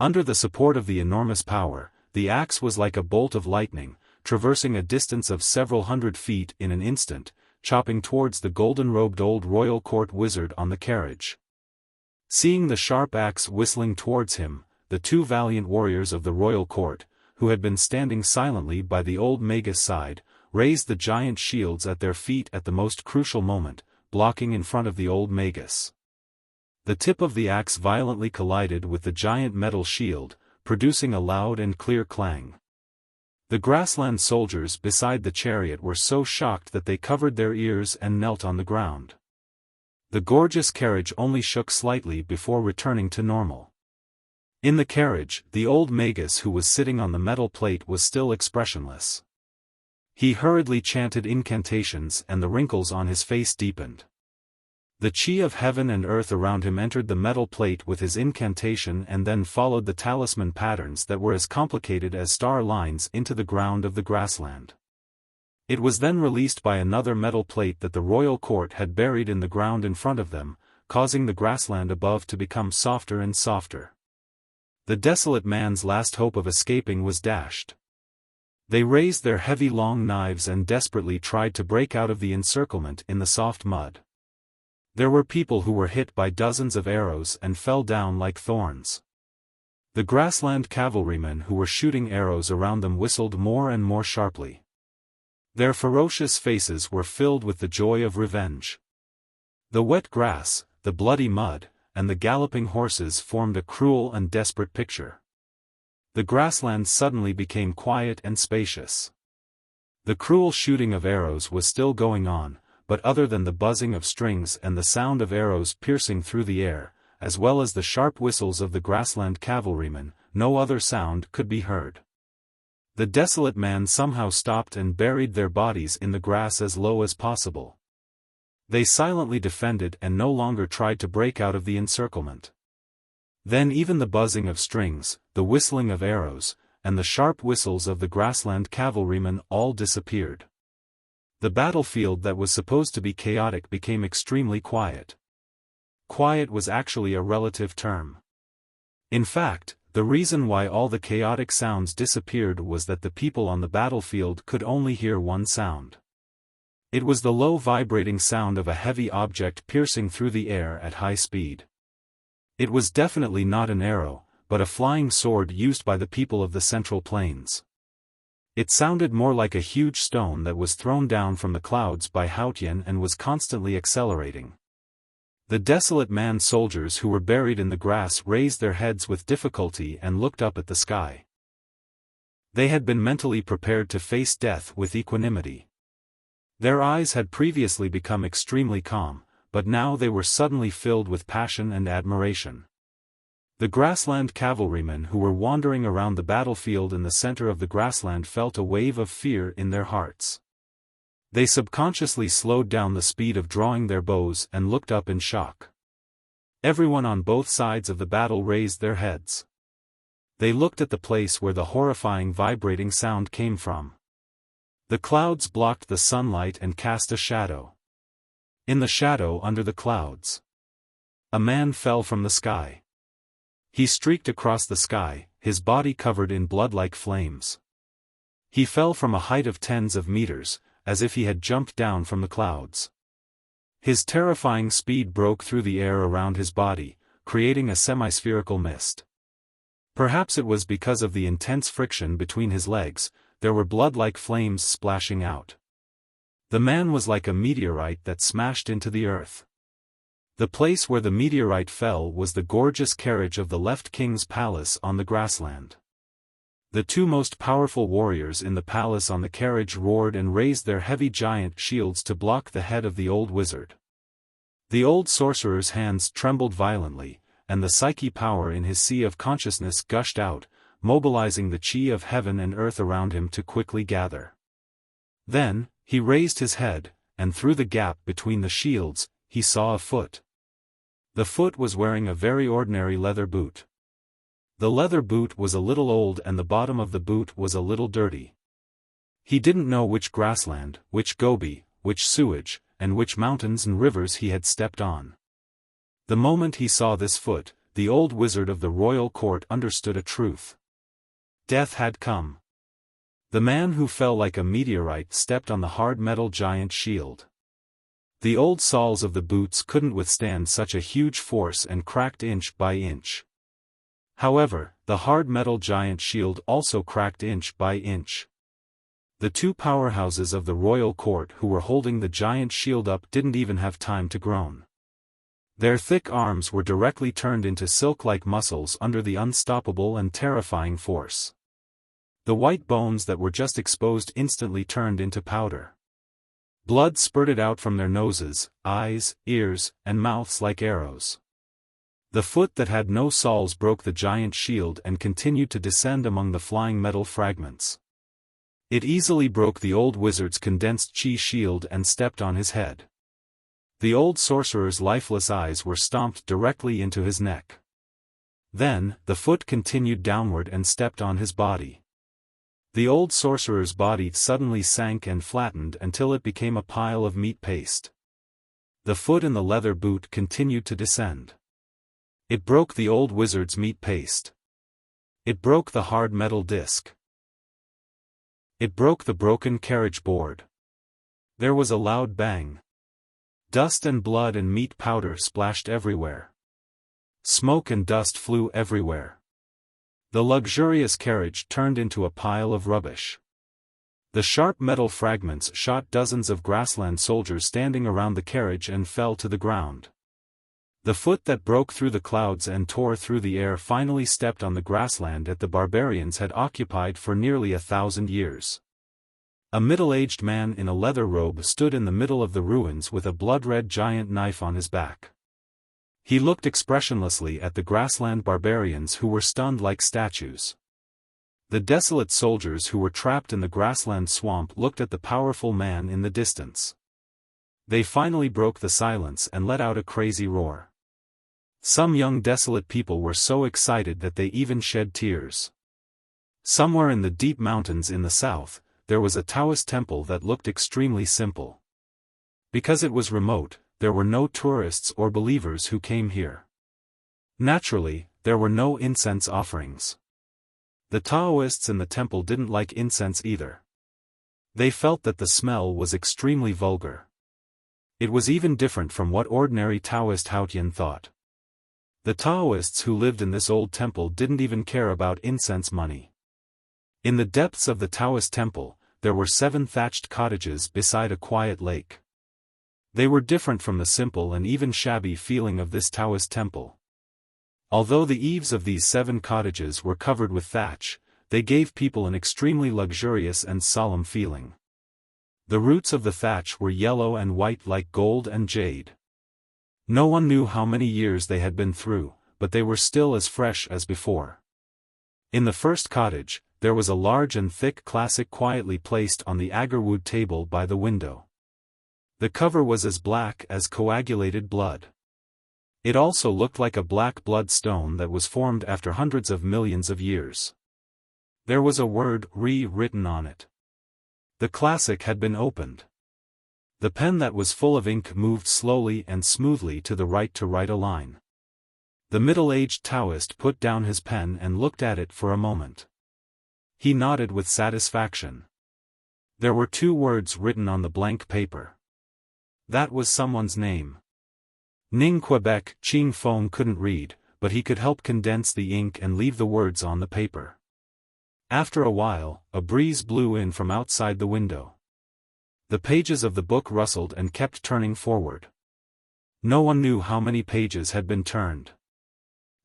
Under the support of the enormous power, the axe was like a bolt of lightning, traversing a distance of several hundred feet in an instant, chopping towards the golden-robed old royal court wizard on the carriage. Seeing the sharp axe whistling towards him, the two valiant warriors of the royal court, who had been standing silently by the old magus side, raised the giant shields at their feet at the most crucial moment, blocking in front of the old magus. The tip of the axe violently collided with the giant metal shield, producing a loud and clear clang. The grassland soldiers beside the chariot were so shocked that they covered their ears and knelt on the ground. The gorgeous carriage only shook slightly before returning to normal. In the carriage, the old magus who was sitting on the metal plate was still expressionless. He hurriedly chanted incantations and the wrinkles on his face deepened. The chi of heaven and earth around him entered the metal plate with his incantation and then followed the talisman patterns that were as complicated as star lines into the ground of the grassland. It was then released by another metal plate that the royal court had buried in the ground in front of them, causing the grassland above to become softer and softer. The desolate man's last hope of escaping was dashed. They raised their heavy long knives and desperately tried to break out of the encirclement in the soft mud. There were people who were hit by dozens of arrows and fell down like thorns. The grassland cavalrymen who were shooting arrows around them whistled more and more sharply. Their ferocious faces were filled with the joy of revenge. The wet grass, the bloody mud, and the galloping horses formed a cruel and desperate picture. The grassland suddenly became quiet and spacious. The cruel shooting of arrows was still going on, but other than the buzzing of strings and the sound of arrows piercing through the air, as well as the sharp whistles of the grassland cavalrymen, no other sound could be heard. The desolate man somehow stopped and buried their bodies in the grass as low as possible. They silently defended and no longer tried to break out of the encirclement. Then even the buzzing of strings, the whistling of arrows, and the sharp whistles of the grassland cavalrymen all disappeared. The battlefield that was supposed to be chaotic became extremely quiet. Quiet was actually a relative term. In fact, the reason why all the chaotic sounds disappeared was that the people on the battlefield could only hear one sound. It was the low vibrating sound of a heavy object piercing through the air at high speed. It was definitely not an arrow, but a flying sword used by the people of the Central Plains. It sounded more like a huge stone that was thrown down from the clouds by Haotian and was constantly accelerating. The desolate man soldiers who were buried in the grass raised their heads with difficulty and looked up at the sky. They had been mentally prepared to face death with equanimity. Their eyes had previously become extremely calm, but now they were suddenly filled with passion and admiration. The grassland cavalrymen who were wandering around the battlefield in the center of the grassland felt a wave of fear in their hearts. They subconsciously slowed down the speed of drawing their bows and looked up in shock. Everyone on both sides of the battle raised their heads. They looked at the place where the horrifying vibrating sound came from. The clouds blocked the sunlight and cast a shadow. In the shadow under the clouds, a man fell from the sky. He streaked across the sky, his body covered in blood-like flames. He fell from a height of tens of meters, as if he had jumped down from the clouds. His terrifying speed broke through the air around his body, creating a semi-spherical mist. Perhaps it was because of the intense friction between his legs, there were blood-like flames splashing out. The man was like a meteorite that smashed into the earth. The place where the meteorite fell was the gorgeous carriage of the left king's palace on the grassland. The two most powerful warriors in the palace on the carriage roared and raised their heavy giant shields to block the head of the old wizard. The old sorcerer's hands trembled violently, and the psyche power in his sea of consciousness gushed out, mobilizing the chi of heaven and earth around him to quickly gather. Then, he raised his head, and through the gap between the shields, he saw a foot. The foot was wearing a very ordinary leather boot. The leather boot was a little old and the bottom of the boot was a little dirty. He didn't know which grassland, which gobi, which sewage, and which mountains and rivers he had stepped on. The moment he saw this foot, the old wizard of the royal court understood a truth. Death had come. The man who fell like a meteorite stepped on the hard metal giant shield. The old soles of the boots couldn't withstand such a huge force and cracked inch by inch. However, the hard metal giant shield also cracked inch by inch. The two powerhouses of the royal court who were holding the giant shield up didn't even have time to groan. Their thick arms were directly turned into silk-like muscles under the unstoppable and terrifying force. The white bones that were just exposed instantly turned into powder. Blood spurted out from their noses, eyes, ears, and mouths like arrows. The foot that had no soles broke the giant shield and continued to descend among the flying metal fragments. It easily broke the old wizard's condensed chi shield and stepped on his head. The old sorcerer's lifeless eyes were stomped directly into his neck. Then, the foot continued downward and stepped on his body. The old sorcerer's body suddenly sank and flattened until it became a pile of meat paste. The foot in the leather boot continued to descend. It broke the old wizard's meat paste. It broke the hard metal disc. It broke the broken carriage board. There was a loud bang. Dust and blood and meat powder splashed everywhere. Smoke and dust flew everywhere. The luxurious carriage turned into a pile of rubbish. The sharp metal fragments shot dozens of grassland soldiers standing around the carriage and fell to the ground. The foot that broke through the clouds and tore through the air finally stepped on the grassland that the barbarians had occupied for nearly 1,000 years. A middle-aged man in a leather robe stood in the middle of the ruins with a blood-red giant knife on his back. He looked expressionlessly at the grassland barbarians who were stunned like statues. The desolate soldiers who were trapped in the grassland swamp looked at the powerful man in the distance. They finally broke the silence and let out a crazy roar. Some young desolate people were so excited that they even shed tears. Somewhere in the deep mountains in the south, there was a Taoist temple that looked extremely simple. Because it was remote, there were no tourists or believers who came here. Naturally, there were no incense offerings. The Taoists in the temple didn't like incense either. They felt that the smell was extremely vulgar. It was even different from what ordinary Taoist Haotian thought. The Taoists who lived in this old temple didn't even care about incense money. In the depths of the Taoist temple, there were 7 thatched cottages beside a quiet lake. They were different from the simple and even shabby feeling of this Taoist temple. Although the eaves of these 7 cottages were covered with thatch, they gave people an extremely luxurious and solemn feeling. The roots of the thatch were yellow and white like gold and jade. No one knew how many years they had been through, but they were still as fresh as before. In the first cottage, there was a large and thick classic quietly placed on the agarwood table by the window. The cover was as black as coagulated blood. It also looked like a black blood stone that was formed after hundreds of millions of years. There was a word written on it. The classic had been opened. The pen that was full of ink moved slowly and smoothly to the right to write a line. The middle-aged Taoist put down his pen and looked at it for a moment. He nodded with satisfaction. There were 2 words written on the blank paper. That was someone's name. Ning Quebec Ching Fong couldn't read, but he could help condense the ink and leave the words on the paper. After a while, a breeze blew in from outside the window. The pages of the book rustled and kept turning forward. No one knew how many pages had been turned.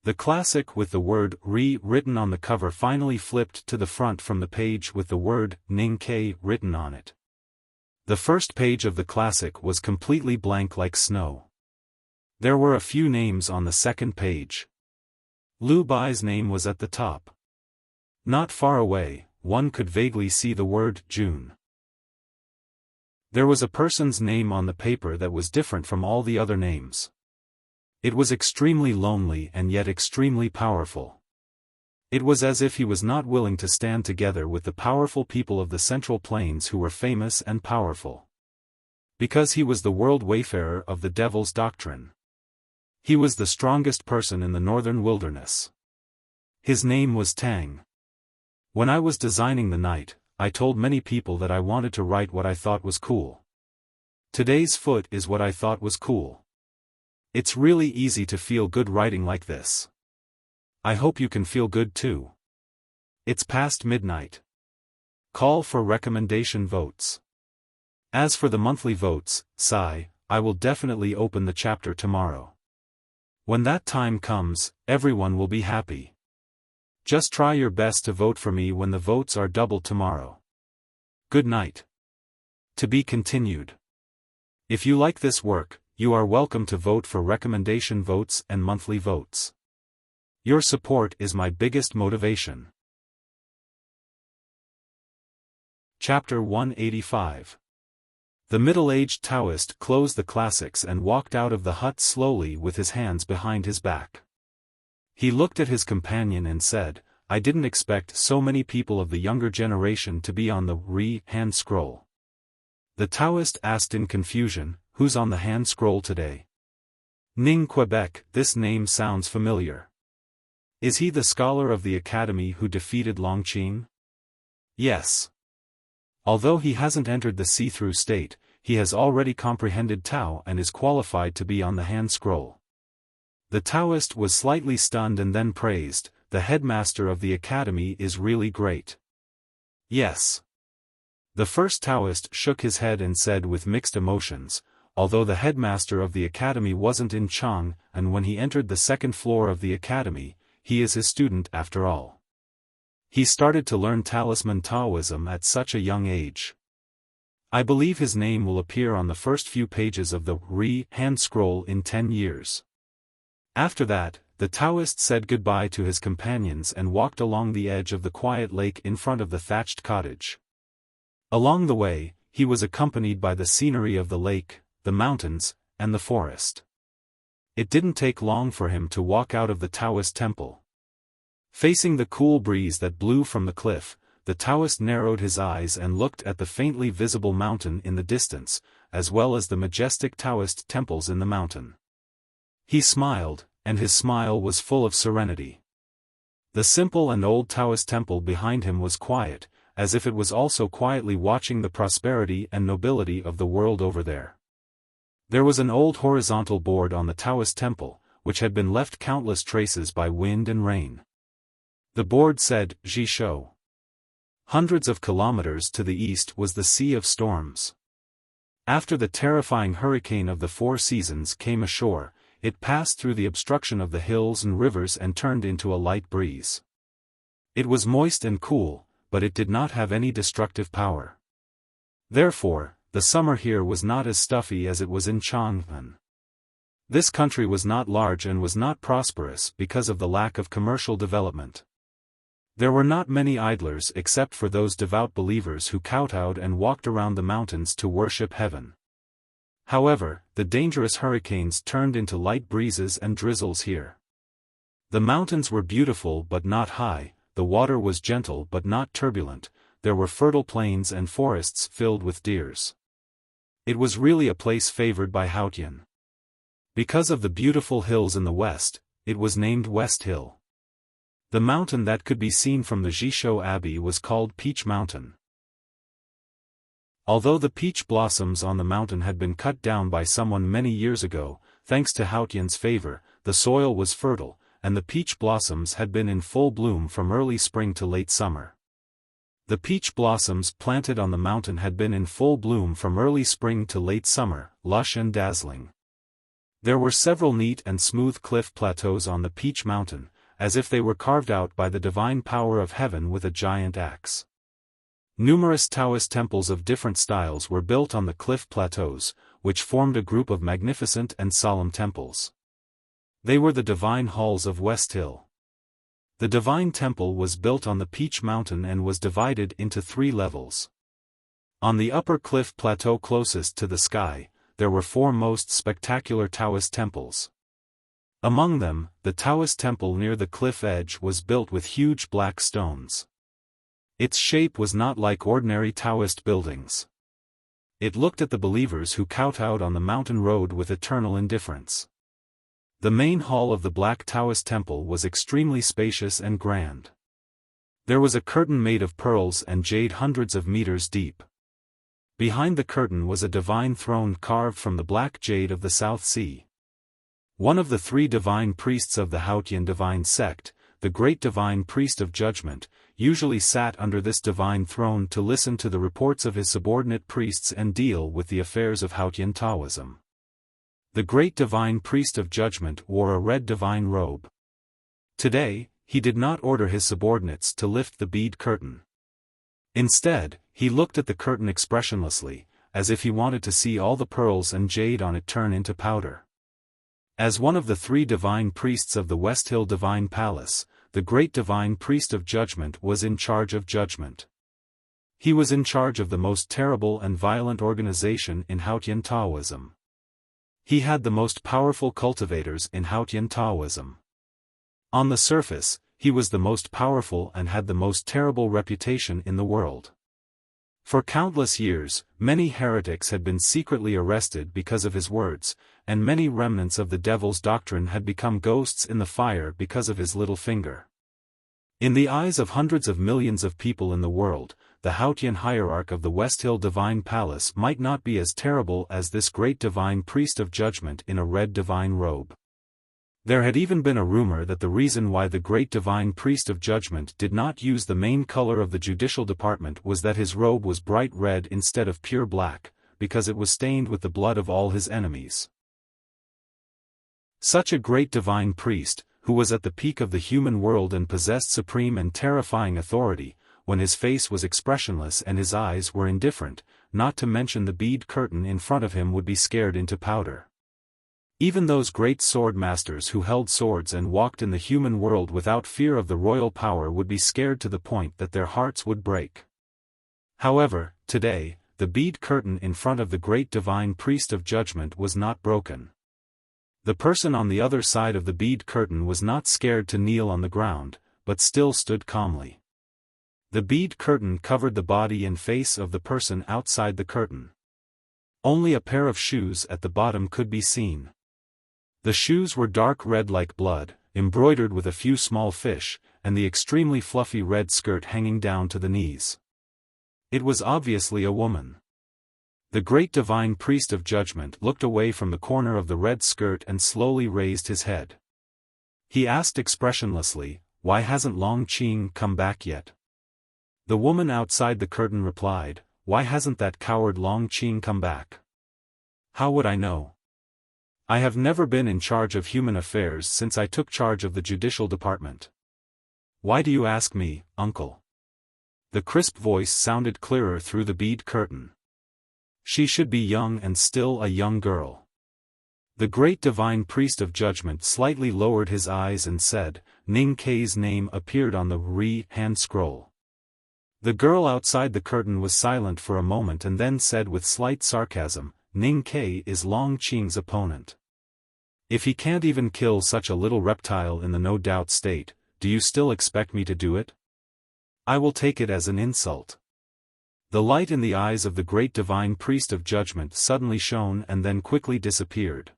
The classic with the word written on the cover finally flipped to the front from the page with the word Ning K written on it. The first page of the classic was completely blank like snow. There were a few names on the second page. Lu Bai's name was at the top. Not far away, one could vaguely see the word June. There was a person's name on the paper that was different from all the other names. It was extremely lonely and yet extremely powerful. It was as if he was not willing to stand together with the powerful people of the Central Plains who were famous and powerful. Because he was the world wayfarer of the devil's doctrine. He was the strongest person in the northern wilderness. His name was Tang. When I was designing the knight, I told many people that I wanted to write what I thought was cool. Today's foot is what I thought was cool. It's really easy to feel good writing like this. I hope you can feel good too. It's past midnight. Call for recommendation votes. As for the monthly votes, sigh, I will definitely open the chapter tomorrow. When that time comes, everyone will be happy. Just try your best to vote for me when the votes are doubled tomorrow. Good night. To be continued. If you like this work, you are welcome to vote for recommendation votes and monthly votes. Your support is my biggest motivation. Chapter 185. The middle-aged Taoist closed the classics and walked out of the hut slowly with his hands behind his back. He looked at his companion and said, I didn't expect so many people of the younger generation to be on the hand scroll. The Taoist asked in confusion, who's on the hand scroll today? Ning Quebec, this name sounds familiar. Is he the scholar of the academy who defeated Longqing? Yes. Although he hasn't entered the see-through state, he has already comprehended Tao and is qualified to be on the hand scroll. The Taoist was slightly stunned and then praised, the headmaster of the academy is really great. Yes. The first Taoist shook his head and said with mixed emotions, although the headmaster of the academy wasn't in Chang, and when he entered the second floor of the academy, he is his student after all. He started to learn talisman Taoism at such a young age. I believe his name will appear on the first few pages of the hand scroll in 10 years. After that, the Taoist said goodbye to his companions and walked along the edge of the quiet lake in front of the thatched cottage. Along the way, he was accompanied by the scenery of the lake, the mountains, and the forest. It didn't take long for him to walk out of the Taoist temple. Facing the cool breeze that blew from the cliff, the Taoist narrowed his eyes and looked at the faintly visible mountain in the distance, as well as the majestic Taoist temples in the mountain. He smiled, and his smile was full of serenity. The simple and old Taoist temple behind him was quiet, as if it was also quietly watching the prosperity and nobility of the world over there. There was an old horizontal board on the Taoist temple, which had been left countless traces by wind and rain. The board said, Jishou. Hundreds of kilometers to the east was the Sea of Storms. After the terrifying hurricane of the 4 seasons came ashore, it passed through the obstruction of the hills and rivers and turned into a light breeze. It was moist and cool, but it did not have any destructive power. Therefore, the summer here was not as stuffy as it was in Chang'an. This country was not large and was not prosperous because of the lack of commercial development. There were not many idlers except for those devout believers who kowtowed and walked around the mountains to worship heaven. However, the dangerous hurricanes turned into light breezes and drizzles here. The mountains were beautiful but not high, the water was gentle but not turbulent, there were fertile plains and forests filled with deers. It was really a place favored by Haotian. Because of the beautiful hills in the west, it was named West Hill. The mountain that could be seen from the Jishou Abbey was called Peach Mountain. Although the peach blossoms on the mountain had been cut down by someone many years ago, thanks to Haotian's favor, the soil was fertile, and the peach blossoms had been in full bloom from early spring to late summer. The peach blossoms planted on the mountain had been in full bloom from early spring to late summer, lush and dazzling. There were several neat and smooth cliff plateaus on the Peach Mountain, as if they were carved out by the divine power of heaven with a giant axe. Numerous Taoist temples of different styles were built on the cliff plateaus, which formed a group of magnificent and solemn temples. They were the divine halls of West Hill. The divine temple was built on the Peach Mountain and was divided into 3 levels. On the upper cliff plateau closest to the sky, there were 4 most spectacular Taoist temples. Among them, the Taoist temple near the cliff edge was built with huge black stones. Its shape was not like ordinary Taoist buildings. It looked at the believers who kowtowed on the mountain road with eternal indifference. The main hall of the Black Taoist temple was extremely spacious and grand. There was a curtain made of pearls and jade hundreds of meters deep. Behind the curtain was a divine throne carved from the black jade of the South Sea. One of the three divine priests of the Haotian divine sect, the great divine priest of judgment, usually sat under this divine throne to listen to the reports of his subordinate priests and deal with the affairs of Haotian Taoism. The great divine priest of judgment wore a red divine robe. Today, he did not order his subordinates to lift the bead curtain. Instead, he looked at the curtain expressionlessly, as if he wanted to see all the pearls and jade on it turn into powder. As one of the three divine priests of the West Hill Divine Palace, the great divine priest of judgment was in charge of judgment. He was in charge of the most terrible and violent organization in Haotian Taoism. He had the most powerful cultivators in Haotian Taoism. On the surface, he was the most powerful and had the most terrible reputation in the world. For countless years, many heretics had been secretly arrested because of his words, and many remnants of the devil's doctrine had become ghosts in the fire because of his little finger. In the eyes of hundreds of millions of people in the world, the Haotian hierarch of the West Hill Divine Palace might not be as terrible as this great divine priest of judgment in a red divine robe. There had even been a rumor that the reason why the great divine priest of judgment did not use the main color of the judicial department was that his robe was bright red instead of pure black, because it was stained with the blood of all his enemies. Such a great divine priest, who was at the peak of the human world and possessed supreme and terrifying authority, when his face was expressionless and his eyes were indifferent, not to mention the bead curtain in front of him would be scared into powder. Even those great sword masters who held swords and walked in the human world without fear of the royal power would be scared to the point that their hearts would break. However, today, the bead curtain in front of the great divine priest of judgment was not broken. The person on the other side of the bead curtain was not scared to kneel on the ground, but still stood calmly. The bead curtain covered the body and face of the person outside the curtain. Only a pair of shoes at the bottom could be seen. The shoes were dark red like blood, embroidered with a few small fish, and the extremely fluffy red skirt hanging down to the knees. It was obviously a woman. The great divine priest of judgment looked away from the corner of the red skirt and slowly raised his head. He asked expressionlessly, "Why hasn't Long Qing come back yet?" The woman outside the curtain replied, "Why hasn't that coward Long Qing come back? How would I know? I have never been in charge of human affairs since I took charge of the judicial department. Why do you ask me, uncle?" The crisp voice sounded clearer through the bead curtain. She should be young and still a young girl. The great divine priest of judgment slightly lowered his eyes and said, "Ning Kei's name appeared on the hand scroll." The girl outside the curtain was silent for a moment and then said with slight sarcasm, "Ning Kei is Long Qing's opponent. If he can't even kill such a little reptile in the no-doubt state, do you still expect me to do it? I will take it as an insult." The light in the eyes of the great divine priest of judgment suddenly shone and then quickly disappeared.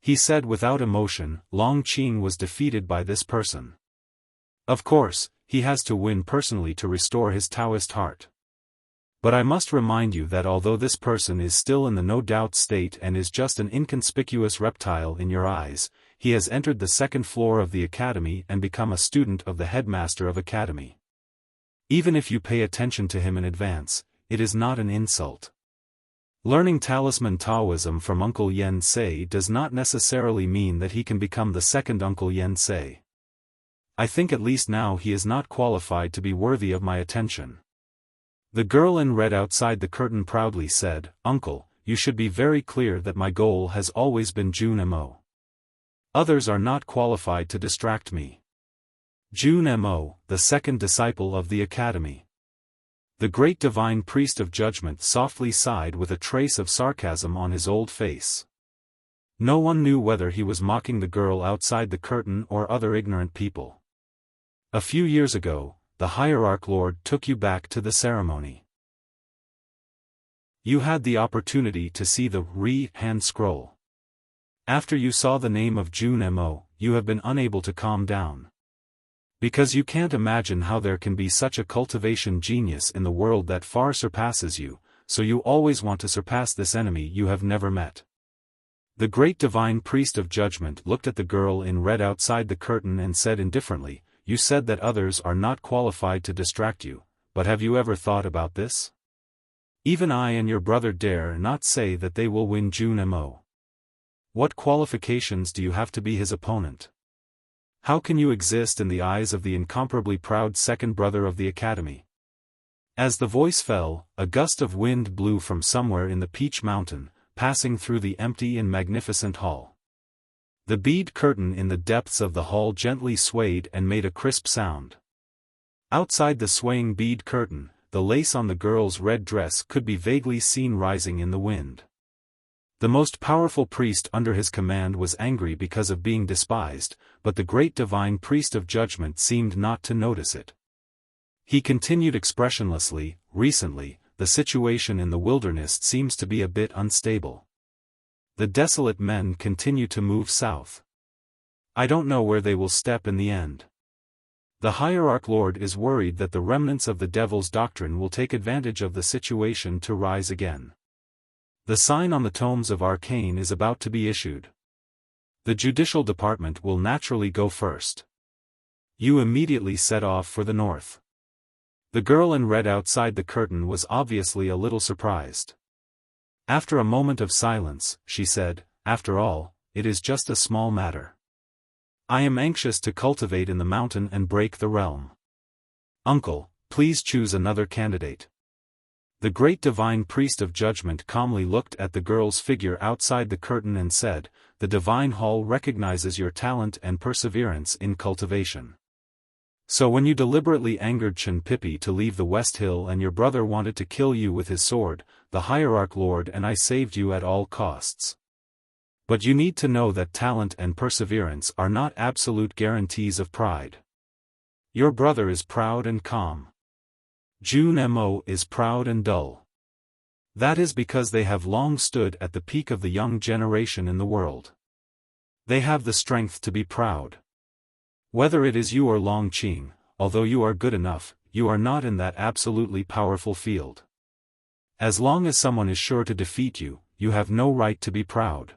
He said without emotion, "Long Qing was defeated by this person. Of course, he has to win personally to restore his Taoist heart. But I must remind you that although this person is still in the no-doubt state and is just an inconspicuous reptile in your eyes, he has entered the second floor of the academy and become a student of the headmaster of academy. Even if you pay attention to him in advance, it is not an insult. Learning talisman Taoism from Uncle Yen Sei does not necessarily mean that he can become the second Uncle Yen Sei. I think at least now he is not qualified to be worthy of my attention." The girl in red outside the curtain proudly said, "Uncle, you should be very clear that my goal has always been Jun Mo. Others are not qualified to distract me. Jun Mo, the second disciple of the academy." The great divine priest of judgment softly sighed with a trace of sarcasm on his old face. No one knew whether he was mocking the girl outside the curtain or other ignorant people. "A few years ago, the hierarch lord took you back to the ceremony. You had the opportunity to see the hand scroll. After you saw the name of Jun Mo, you have been unable to calm down. Because you can't imagine how there can be such a cultivation genius in the world that far surpasses you, so you always want to surpass this enemy you have never met. The great divine priest of judgment looked at the girl in red outside the curtain and said indifferently, "You said that others are not qualified to distract you, but have you ever thought about this? Even I and your brother dare not say that they will win Jun Mo. What qualifications do you have to be his opponent? How can you exist in the eyes of the incomparably proud second brother of the academy?" As the voice fell, a gust of wind blew from somewhere in the Peach Mountain, passing through the empty and magnificent hall. The bead curtain in the depths of the hall gently swayed and made a crisp sound. Outside the swaying bead curtain, the lace on the girl's red dress could be vaguely seen rising in the wind. The most powerful priest under his command was angry because of being despised, but the great divine priest of judgment seemed not to notice it. He continued expressionlessly, "Recently, the situation in the wilderness seems to be a bit unstable. The desolate men continue to move south. I don't know where they will step in the end. The hierarch lord is worried that the remnants of the devil's doctrine will take advantage of the situation to rise again. The sign on the tomes of arcane is about to be issued. The judicial department will naturally go first. You immediately set off for the north." The girl in red outside the curtain was obviously a little surprised. After a moment of silence, she said, "After all, it is just a small matter. I am anxious to cultivate in the mountain and break the realm. Uncle, please choose another candidate." The great divine priest of judgment calmly looked at the girl's figure outside the curtain and said, "The divine hall recognizes your talent and perseverance in cultivation. So when you deliberately angered Chen Pippi to leave the West Hill and your brother wanted to kill you with his sword, the hierarch lord and I saved you at all costs. But you need to know that talent and perseverance are not absolute guarantees of pride. Your brother is proud and calm. Jun Mo is proud and dull. That is because they have long stood at the peak of the young generation in the world. They have the strength to be proud. Whether it is you or Long Qing, although you are good enough, you are not in that absolutely powerful field. As long as someone is sure to defeat you, you have no right to be proud.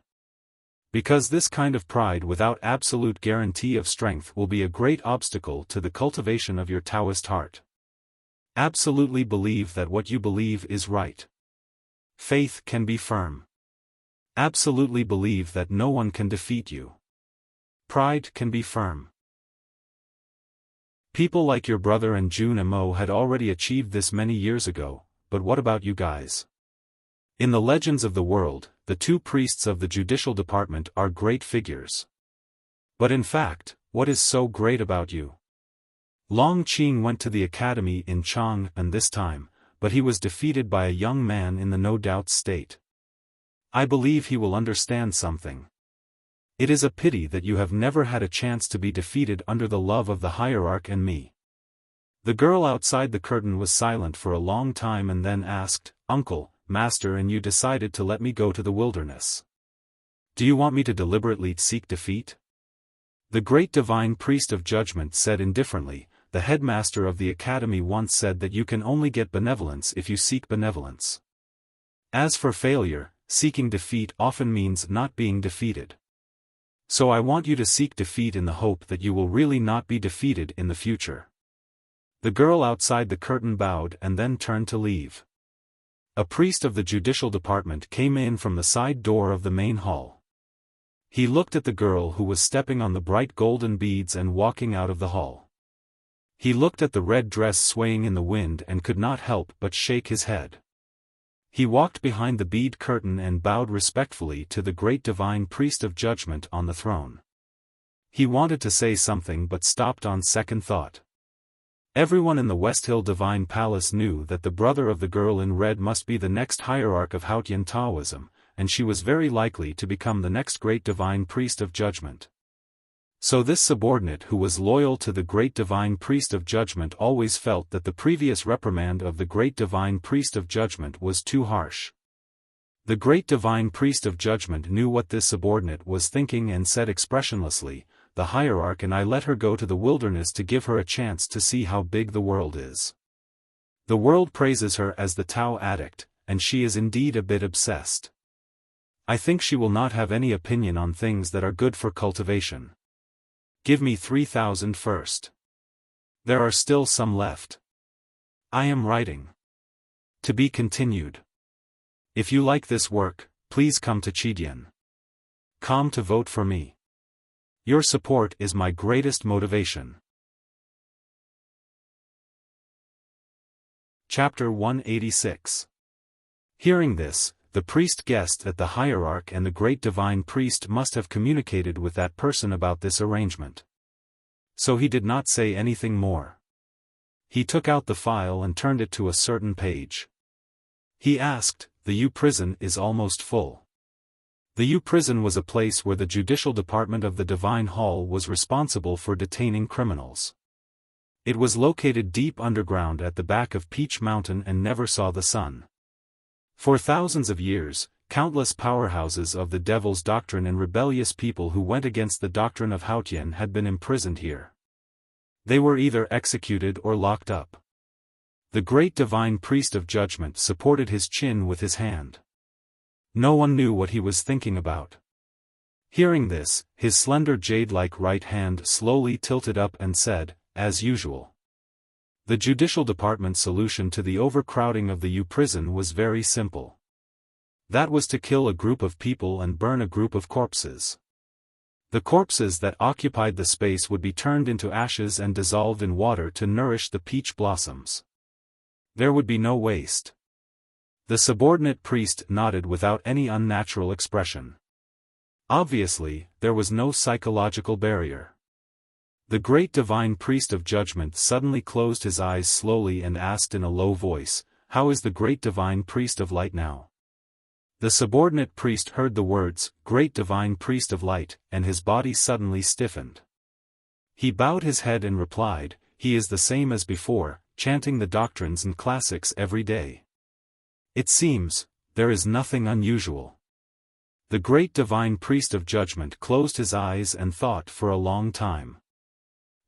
Because this kind of pride without absolute guarantee of strength will be a great obstacle to the cultivation of your Taoist heart. Absolutely believe that what you believe is right. Faith can be firm. Absolutely believe that no one can defeat you. Pride can be firm. People like your brother and Jun Mo had already achieved this many years ago, but what about you guys? In the legends of the world, the two priests of the judicial department are great figures. But in fact, what is so great about you? Long Qing went to the academy in Chang'an this time, but he was defeated by a young man in the no-doubt state. I believe he will understand something. It is a pity that you have never had a chance to be defeated under the love of the hierarch and me." The girl outside the curtain was silent for a long time and then asked, "Uncle, Master, and you decided to let me go to the wilderness. Do you want me to deliberately seek defeat?" The great divine priest of judgment said indifferently, "The headmaster of the academy once said that you can only get benevolence if you seek benevolence. As for failure, seeking defeat often means not being defeated. So I want you to seek defeat in the hope that you will really not be defeated in the future." The girl outside the curtain bowed and then turned to leave. A priest of the judicial department came in from the side door of the main hall. He looked at the girl who was stepping on the bright golden beads and walking out of the hall. He looked at the red dress swaying in the wind and could not help but shake his head. He walked behind the bead curtain and bowed respectfully to the great divine priest of judgment on the throne. He wanted to say something but stopped on second thought. Everyone in the West Hill Divine Palace knew that the brother of the girl in red must be the next hierarch of Haotian Taoism, and she was very likely to become the next great divine priest of judgment. So this subordinate who was loyal to the great divine priest of judgment always felt that the previous reprimand of the great divine priest of judgment was too harsh. The great divine priest of judgment knew what this subordinate was thinking and said expressionlessly, "The hierarch and I let her go to the wilderness to give her a chance to see how big the world is. The world praises her as the Tao addict, and she is indeed a bit obsessed. I think she will not have any opinion on things that are good for cultivation. Give me 3,000 first. There are still some left. I am writing. To be continued. If you like this work, please come to Chidian.com to vote for me. Your support is my greatest motivation." Chapter 186. Hearing this, the priest guessed that the hierarch and the great divine priest must have communicated with that person about this arrangement. So he did not say anything more. He took out the file and turned it to a certain page. He asked, "The U prison is almost full." The U prison was a place where the judicial department of the Divine Hall was responsible for detaining criminals. It was located deep underground at the back of Peach Mountain and never saw the sun. For thousands of years, countless powerhouses of the devil's doctrine and rebellious people who went against the doctrine of Haotian had been imprisoned here. They were either executed or locked up. The great divine priest of judgment supported his chin with his hand. No one knew what he was thinking about. Hearing this, his slender jade-like right hand slowly tilted up and said, "As usual." The judicial department's solution to the overcrowding of the U prison was very simple. That was to kill a group of people and burn a group of corpses. The corpses that occupied the space would be turned into ashes and dissolved in water to nourish the peach blossoms. There would be no waste. The subordinate priest nodded without any unnatural expression. Obviously, there was no psychological barrier. The great divine priest of judgment suddenly closed his eyes slowly and asked in a low voice, "How is the great divine priest of light now?" The subordinate priest heard the words, "Great divine priest of light," and his body suddenly stiffened. He bowed his head and replied, "He is the same as before, chanting the doctrines and classics every day. It seems, there is nothing unusual." The great divine priest of judgment closed his eyes and thought for a long time.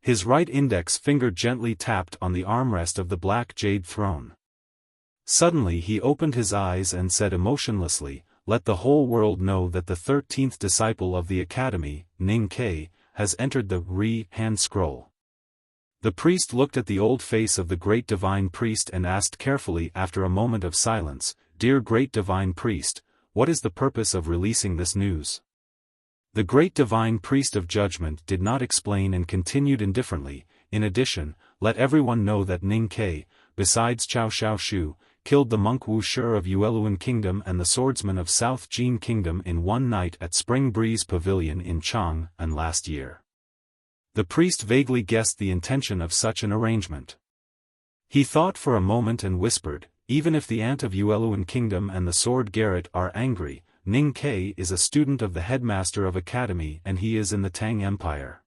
His right index finger gently tapped on the armrest of the black jade throne. Suddenly he opened his eyes and said emotionlessly, "Let the whole world know that the 13th disciple of the academy, Ning Ke, has entered the hand scroll." The priest looked at the old face of the great divine priest and asked carefully after a moment of silence, "Dear great divine priest, what is the purpose of releasing this news?" The great divine priest of judgment did not explain and continued indifferently, "In addition, let everyone know that Ning Ke, besides Chao Xiaoshu, killed the monk Wu Shi of Yueluan Kingdom and the swordsman of South Jin Kingdom in one night at Spring Breeze Pavilion in Chang'an last year." The priest vaguely guessed the intention of such an arrangement. He thought for a moment and whispered, "Even if the aunt of Yueluan Kingdom and the sword Garrett are angry, Ning Ke is a student of the headmaster of academy and he is in the Tang Empire.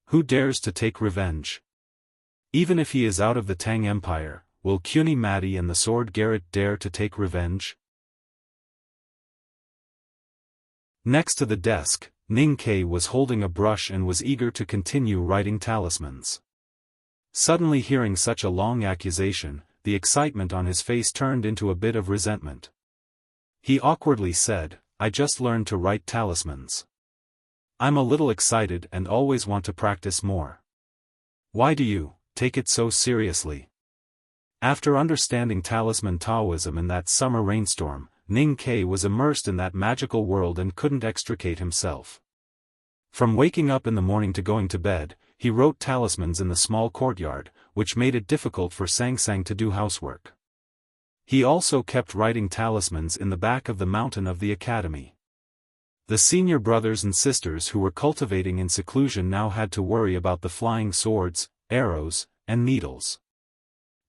Who dares to take revenge? Even if he is out of the Tang Empire, will Cuny Madi and the sword Garrett dare to take revenge?" Next to the desk, Ning Ke was holding a brush and was eager to continue writing talismans. Suddenly hearing such a long accusation, the excitement on his face turned into a bit of resentment. He awkwardly said, "I just learned to write talismans. I'm a little excited and always want to practice more. Why do you take it so seriously?" After understanding talisman Taoism in that summer rainstorm, Ning Ke was immersed in that magical world and couldn't extricate himself. From waking up in the morning to going to bed, he wrote talismans in the small courtyard, which made it difficult for Sang Sang to do housework. He also kept writing talismans in the back of the mountain of the academy. The senior brothers and sisters who were cultivating in seclusion now had to worry about the flying swords, arrows, and needles.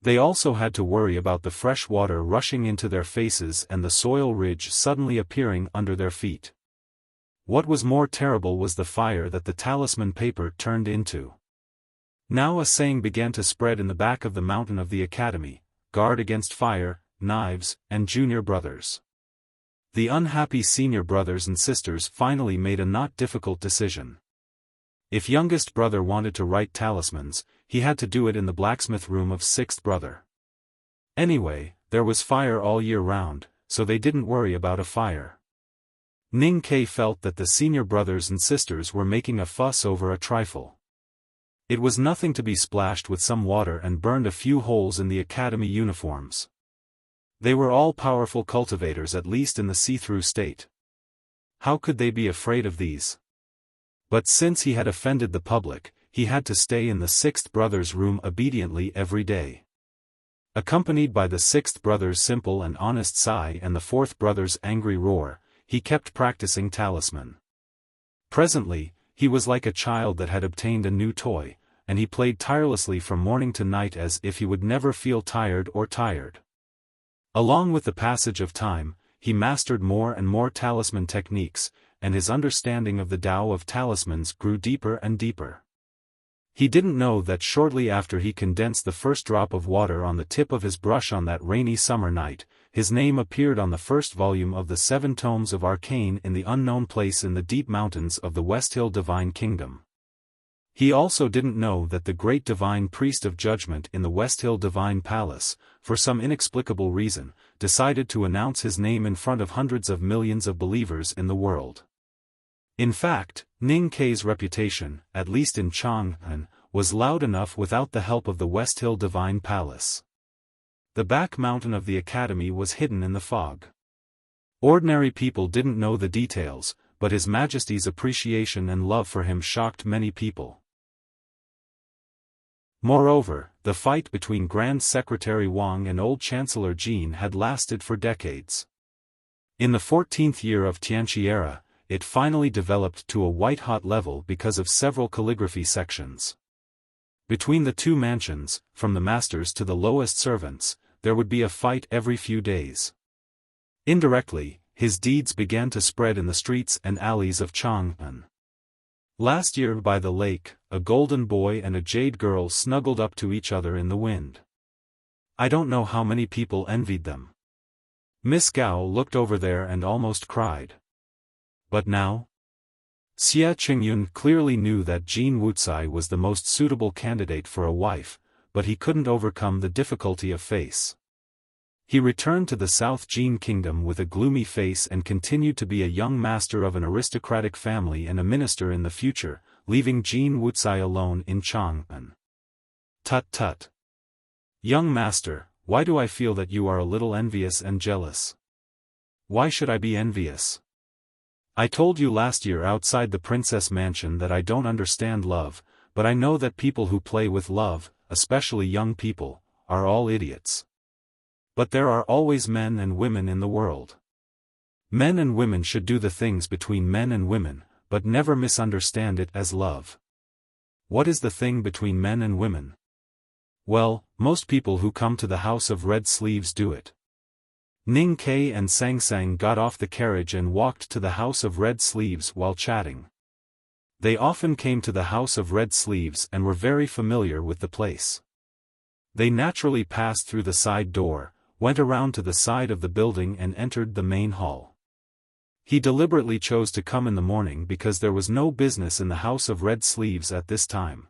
They also had to worry about the fresh water rushing into their faces and the soil ridge suddenly appearing under their feet. What was more terrible was the fire that the talisman paper turned into. Now a saying began to spread in the back of the mountain of the academy, "Guard against fire, knives, and junior brothers." The unhappy senior brothers and sisters finally made a not difficult decision. If youngest brother wanted to write talismans, he had to do it in the blacksmith room of sixth brother. Anyway, there was fire all year round, so they didn't worry about a fire. Ning Ke felt that the senior brothers and sisters were making a fuss over a trifle. It was nothing to be splashed with some water and burned a few holes in the academy uniforms. They were all powerful cultivators, at least in the see-through state. How could they be afraid of these? But since he had offended the public, he had to stay in the sixth brother's room obediently every day. Accompanied by the sixth brother's simple and honest sigh and the fourth brother's angry roar, he kept practicing talisman. Presently, he was like a child that had obtained a new toy, and he played tirelessly from morning to night as if he would never feel tired or tired. Along with the passage of time, he mastered more and more talisman techniques, and his understanding of the Tao of talismans grew deeper and deeper. He didn't know that shortly after he condensed the first drop of water on the tip of his brush on that rainy summer night, his name appeared on the first volume of the 7 tomes of Arcane in the unknown place in the deep mountains of the West Hill Divine Kingdom. He also didn't know that the great divine priest of judgment in the West Hill Divine Palace, for some inexplicable reason, decided to announce his name in front of hundreds of millions of believers in the world. In fact, Ning Ke's reputation, at least in Chang'an, was loud enough without the help of the West Hill Divine Palace. The back mountain of the academy was hidden in the fog. Ordinary people didn't know the details, but His Majesty's appreciation and love for him shocked many people. Moreover, the fight between Grand Secretary Wang and old Chancellor Jin had lasted for decades. In the 14th year of Tianqi era, it finally developed to a white-hot level because of several calligraphy sections. Between the two mansions, from the masters to the lowest servants, there would be a fight every few days. Indirectly, his deeds began to spread in the streets and alleys of Chang'an. Last year by the lake, a golden boy and a jade girl snuggled up to each other in the wind. I don't know how many people envied them. Miss Gao looked over there and almost cried. But now? Xia Qingyun clearly knew that Jin Wuxia was the most suitable candidate for a wife, but he couldn't overcome the difficulty of face. He returned to the South Jin Kingdom with a gloomy face and continued to be a young master of an aristocratic family and a minister in the future, leaving Jin Wuxia alone in Chang'an. Tut tut. Young master, why do I feel that you are a little envious and jealous? Why should I be envious? I told you last year outside the princess mansion that I don't understand love, but I know that people who play with love, especially young people, are all idiots. But there are always men and women in the world. Men and women should do the things between men and women, but never misunderstand it as love. What is the thing between men and women? Well, most people who come to the House of Red Sleeves do it. Ning Ke and Sang Sang got off the carriage and walked to the House of Red Sleeves while chatting. They often came to the House of Red Sleeves and were very familiar with the place. They naturally passed through the side door, went around to the side of the building and entered the main hall. He deliberately chose to come in the morning because there was no business in the House of Red Sleeves at this time.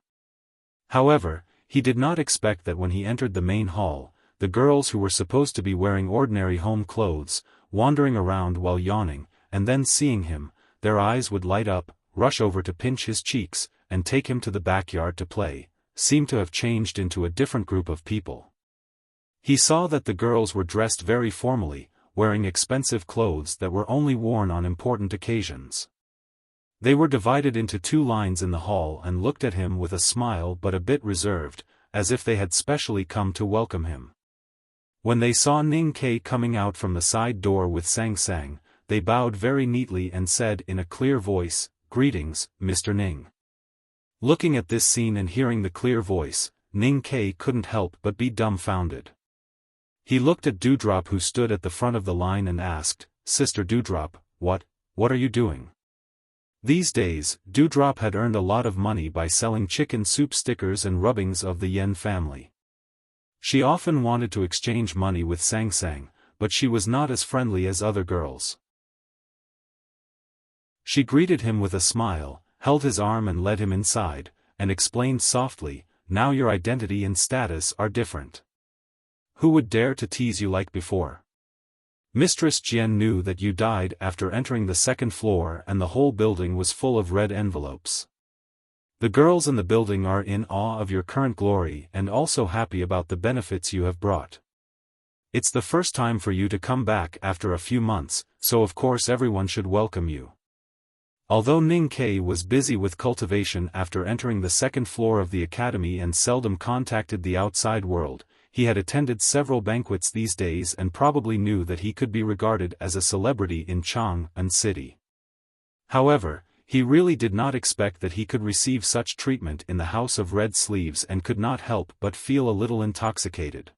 However, he did not expect that when he entered the main hall, the girls who were supposed to be wearing ordinary home clothes, wandering around while yawning, and then seeing him, their eyes would light up, rush over to pinch his cheeks, and take him to the backyard to play, seemed to have changed into a different group of people. He saw that the girls were dressed very formally, wearing expensive clothes that were only worn on important occasions. They were divided into 2 lines in the hall and looked at him with a smile but a bit reserved, as if they had specially come to welcome him. When they saw Ning Ke coming out from the side door with Sang Sang, they bowed very neatly and said in a clear voice, "Greetings, Mr. Ning." Looking at this scene and hearing the clear voice, Ning Ke couldn't help but be dumbfounded. He looked at Dewdrop who stood at the front of the line and asked, "Sister Dewdrop, what are you doing?" These days, Dewdrop had earned a lot of money by selling chicken soup stickers and rubbings of the Yen family. She often wanted to exchange money with Sang Sang, but she was not as friendly as other girls. She greeted him with a smile, held his arm and led him inside, and explained softly, "Now your identity and status are different. Who would dare to tease you like before? Mistress Jian knew that you died after entering the second floor and the whole building was full of red envelopes. The girls in the building are in awe of your current glory and also happy about the benefits you have brought. It's the first time for you to come back after a few months, so of course everyone should welcome you." Although Ning Kai was busy with cultivation after entering the second floor of the academy and seldom contacted the outside world, he had attended several banquets these days and probably knew that he could be regarded as a celebrity in Chang'an City. However, he really did not expect that he could receive such treatment in the House of Red Sleeves and could not help but feel a little intoxicated.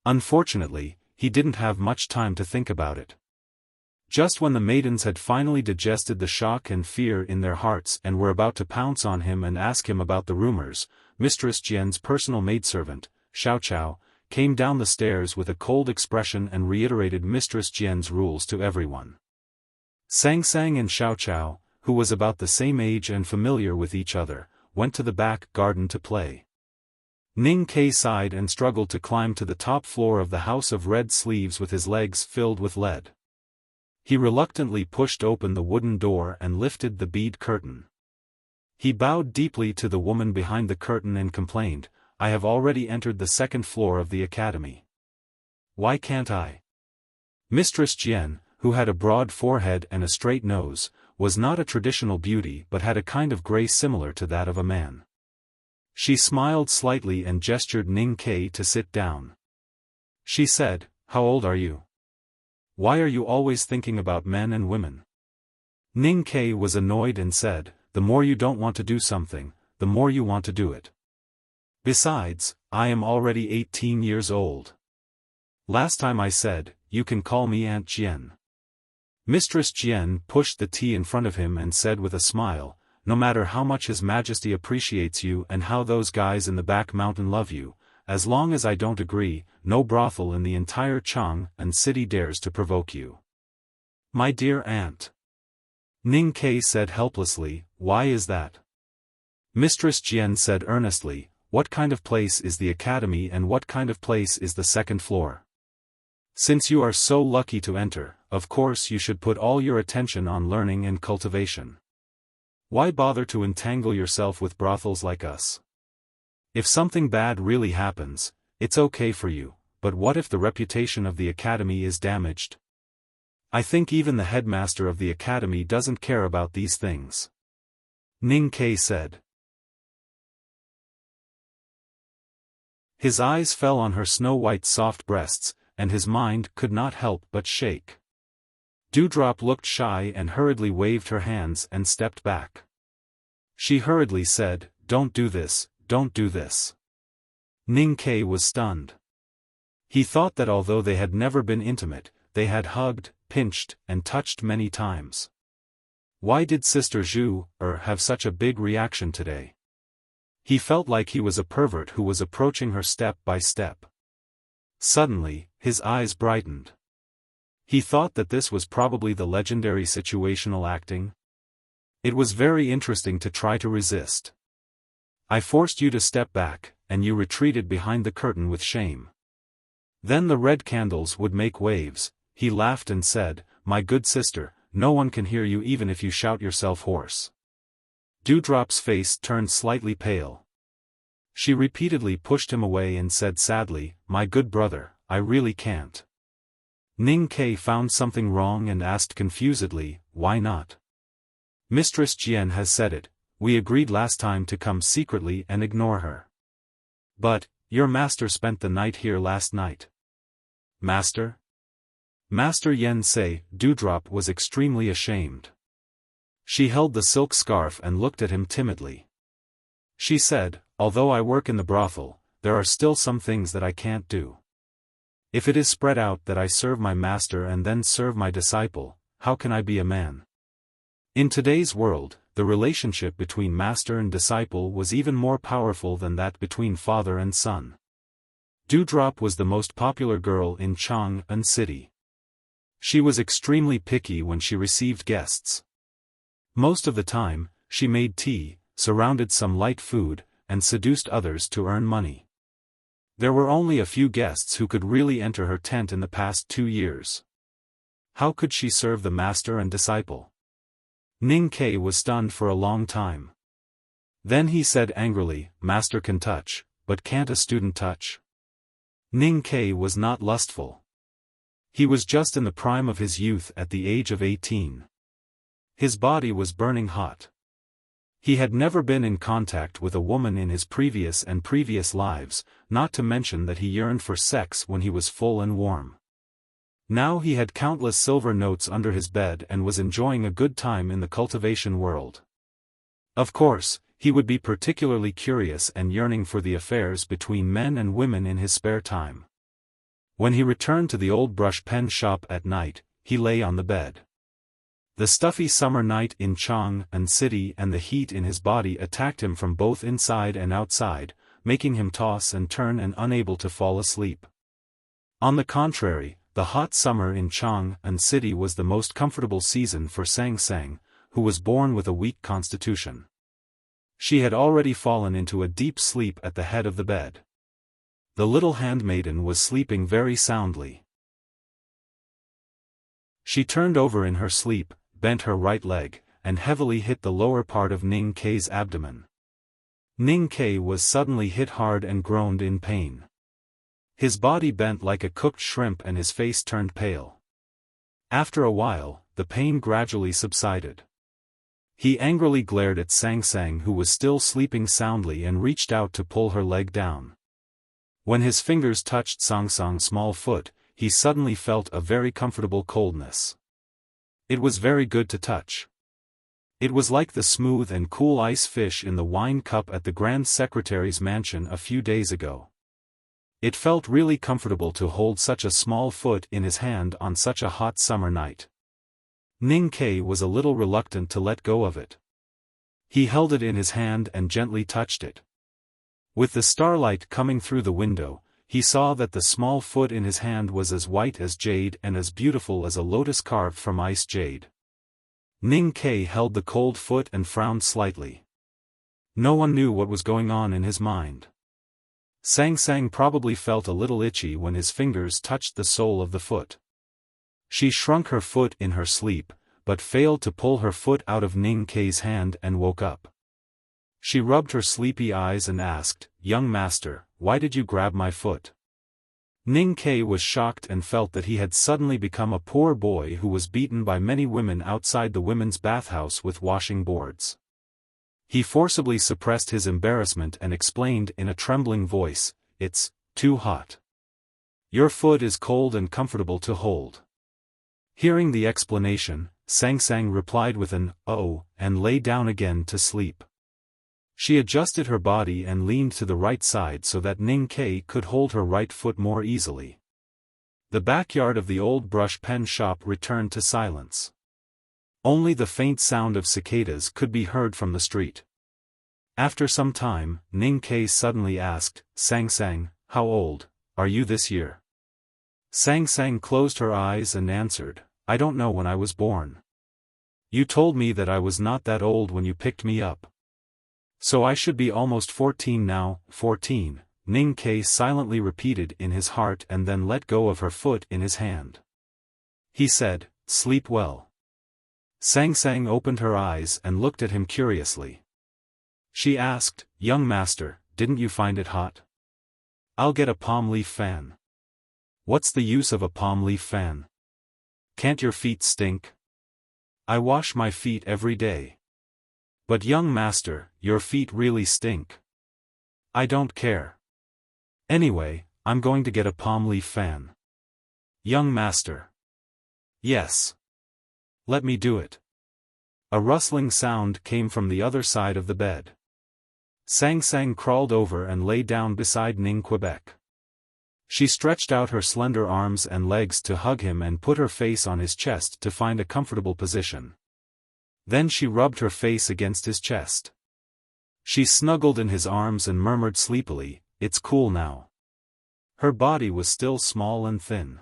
Unfortunately, he didn't have much time to think about it. Just when the maidens had finally digested the shock and fear in their hearts and were about to pounce on him and ask him about the rumors, Mistress Jian's personal maidservant, Xiaofan, came down the stairs with a cold expression and reiterated Mistress Jian's rules to everyone. Sang and Xiaofan, who was about the same age and familiar with each other, went to the back garden to play. Ning Kai sighed and struggled to climb to the top floor of the House of Red Sleeves with his legs filled with lead. He reluctantly pushed open the wooden door and lifted the bead curtain. He bowed deeply to the woman behind the curtain and complained, "I have already entered the second floor of the academy. Why can't I?" Mistress Jian, who had a broad forehead and a straight nose, was not a traditional beauty but had a kind of grace similar to that of a man. She smiled slightly and gestured Ning Kai to sit down. She said, "How old are you? Why are you always thinking about men and women?" Ning Kai was annoyed and said, "The more you don't want to do something, the more you want to do it. Besides, I am already 18 years old. Last time I said, you can call me Aunt Jian." Mistress Jian pushed the tea in front of him and said with a smile, "No matter how much His Majesty appreciates you and how those guys in the back mountain love you, as long as I don't agree, no brothel in the entire Chang'an City dares to provoke you." "My dear aunt," Ning Kai said helplessly, "why is that?" Mistress Jian said earnestly, "What kind of place is the academy and what kind of place is the second floor? Since you are so lucky to enter, of course you should put all your attention on learning and cultivation. Why bother to entangle yourself with brothels like us? If something bad really happens, it's okay for you, but what if the reputation of the academy is damaged? I think even the headmaster of the academy doesn't care about these things," Ning Kai said. His eyes fell on her snow-white soft breasts, and his mind could not help but shake. Dewdrop looked shy and hurriedly waved her hands and stepped back. She hurriedly said, "Don't do this, don't do this." Ning Kai was stunned. He thought that although they had never been intimate, they had hugged, pinched, and touched many times. Why did Sister Zhu have such a big reaction today? He felt like he was a pervert who was approaching her step by step. Suddenly, his eyes brightened. He thought that this was probably the legendary situational acting. It was very interesting to try to resist. "I forced you to step back, and you retreated behind the curtain with shame. Then the red candles would make waves," he laughed and said, "My good sister, no one can hear you even if you shout yourself hoarse." Dewdrop's face turned slightly pale. She repeatedly pushed him away and said sadly, "My good brother, I really can't." Ning Kai found something wrong and asked confusedly, "Why not?" "Mistress Jian has said it, we agreed last time to come secretly and ignore her." "But, your master spent the night here last night." "Master?" Master Yen Sei. Dewdrop was extremely ashamed. She held the silk scarf and looked at him timidly. She said, "Although I work in the brothel, there are still some things that I can't do. If it is spread out that I serve my master and then serve my disciple, how can I be a man?" In today's world, the relationship between master and disciple was even more powerful than that between father and son. Dewdrop was the most popular girl in Chang'an City. She was extremely picky when she received guests. Most of the time, she made tea, surrounded some light food, and seduced others to earn money. There were only a few guests who could really enter her tent in the past 2 years. How could she serve the master and disciple? Ning Ke was stunned for a long time. Then he said angrily, "Master can touch, but can't a student touch?" Ning Ke was not lustful. He was just in the prime of his youth at the age of 18. His body was burning hot. He had never been in contact with a woman in his previous lives, not to mention that he yearned for sex when he was full and warm. Now he had countless silver notes under his bed and was enjoying a good time in the cultivation world. Of course, he would be particularly curious and yearning for the affairs between men and women in his spare time. When he returned to the old brush pen shop at night, he lay on the bed. The stuffy summer night in Chang'an City and the heat in his body attacked him from both inside and outside, making him toss and turn and unable to fall asleep. On the contrary, the hot summer in Chang'an City was the most comfortable season for Sang Sang, who was born with a weak constitution. She had already fallen into a deep sleep at the head of the bed. The little handmaiden was sleeping very soundly. She turned over in her sleep, bent her right leg, and heavily hit the lower part of Ning Ke's abdomen. Ning Ke was suddenly hit hard and groaned in pain. His body bent like a cooked shrimp and his face turned pale. After a while, the pain gradually subsided. He angrily glared at Sang Sang, who was still sleeping soundly, and reached out to pull her leg down. When his fingers touched Sang Sang's small foot, he suddenly felt a very comfortable coldness. It was very good to touch. It was like the smooth and cool ice fish in the wine cup at the Grand Secretary's mansion a few days ago. It felt really comfortable to hold such a small foot in his hand on such a hot summer night. Ning Ke was a little reluctant to let go of it. He held it in his hand and gently touched it. With the starlight coming through the window, he saw that the small foot in his hand was as white as jade and as beautiful as a lotus carved from ice jade. Ning Ke held the cold foot and frowned slightly. No one knew what was going on in his mind. Sang Sang probably felt a little itchy when his fingers touched the sole of the foot. She shrunk her foot in her sleep, but failed to pull her foot out of Ning Ke's hand and woke up. She rubbed her sleepy eyes and asked, "Young master, why did you grab my foot?" Ning Ke was shocked and felt that he had suddenly become a poor boy who was beaten by many women outside the women's bathhouse with washing boards. He forcibly suppressed his embarrassment and explained in a trembling voice, "It's too hot. Your foot is cold and comfortable to hold." Hearing the explanation, Sang Sang replied with an "oh" and lay down again to sleep. She adjusted her body and leaned to the right side so that Ning Ke could hold her right foot more easily. The backyard of the old brush pen shop returned to silence. Only the faint sound of cicadas could be heard from the street. After some time, Ning Ke suddenly asked, "Sang Sang, how old are you this year?" Sang Sang closed her eyes and answered, "I don't know when I was born. You told me that I was not that old when you picked me up. So I should be almost 14 now." 14, Ning Ke silently repeated in his heart and then let go of her foot in his hand. He said, "Sleep well." Sang Sang opened her eyes and looked at him curiously. She asked, "Young master, didn't you find it hot? I'll get a palm leaf fan." "What's the use of a palm leaf fan? Can't your feet stink?" "I wash my feet every day." "But young master, your feet really stink." "I don't care. Anyway, I'm going to get a palm leaf fan." "Young master." "Yes. Let me do it." A rustling sound came from the other side of the bed. Sang Sang crawled over and lay down beside Ning Quebec. She stretched out her slender arms and legs to hug him and put her face on his chest to find a comfortable position. Then she rubbed her face against his chest. She snuggled in his arms and murmured sleepily, "It's cool now." Her body was still small and thin.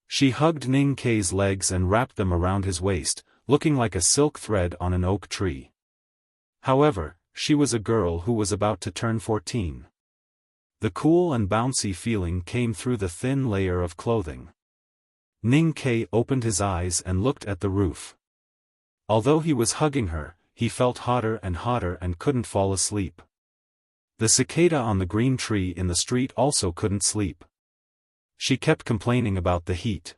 She hugged Ning Ke's legs and wrapped them around his waist, looking like a silk thread on an oak tree. However, she was a girl who was about to turn 14. The cool and bouncy feeling came through the thin layer of clothing. Ning Ke opened his eyes and looked at the roof. Although he was hugging her, he felt hotter and couldn't fall asleep. The cicada on the green tree in the street also couldn't sleep. She kept complaining about the heat.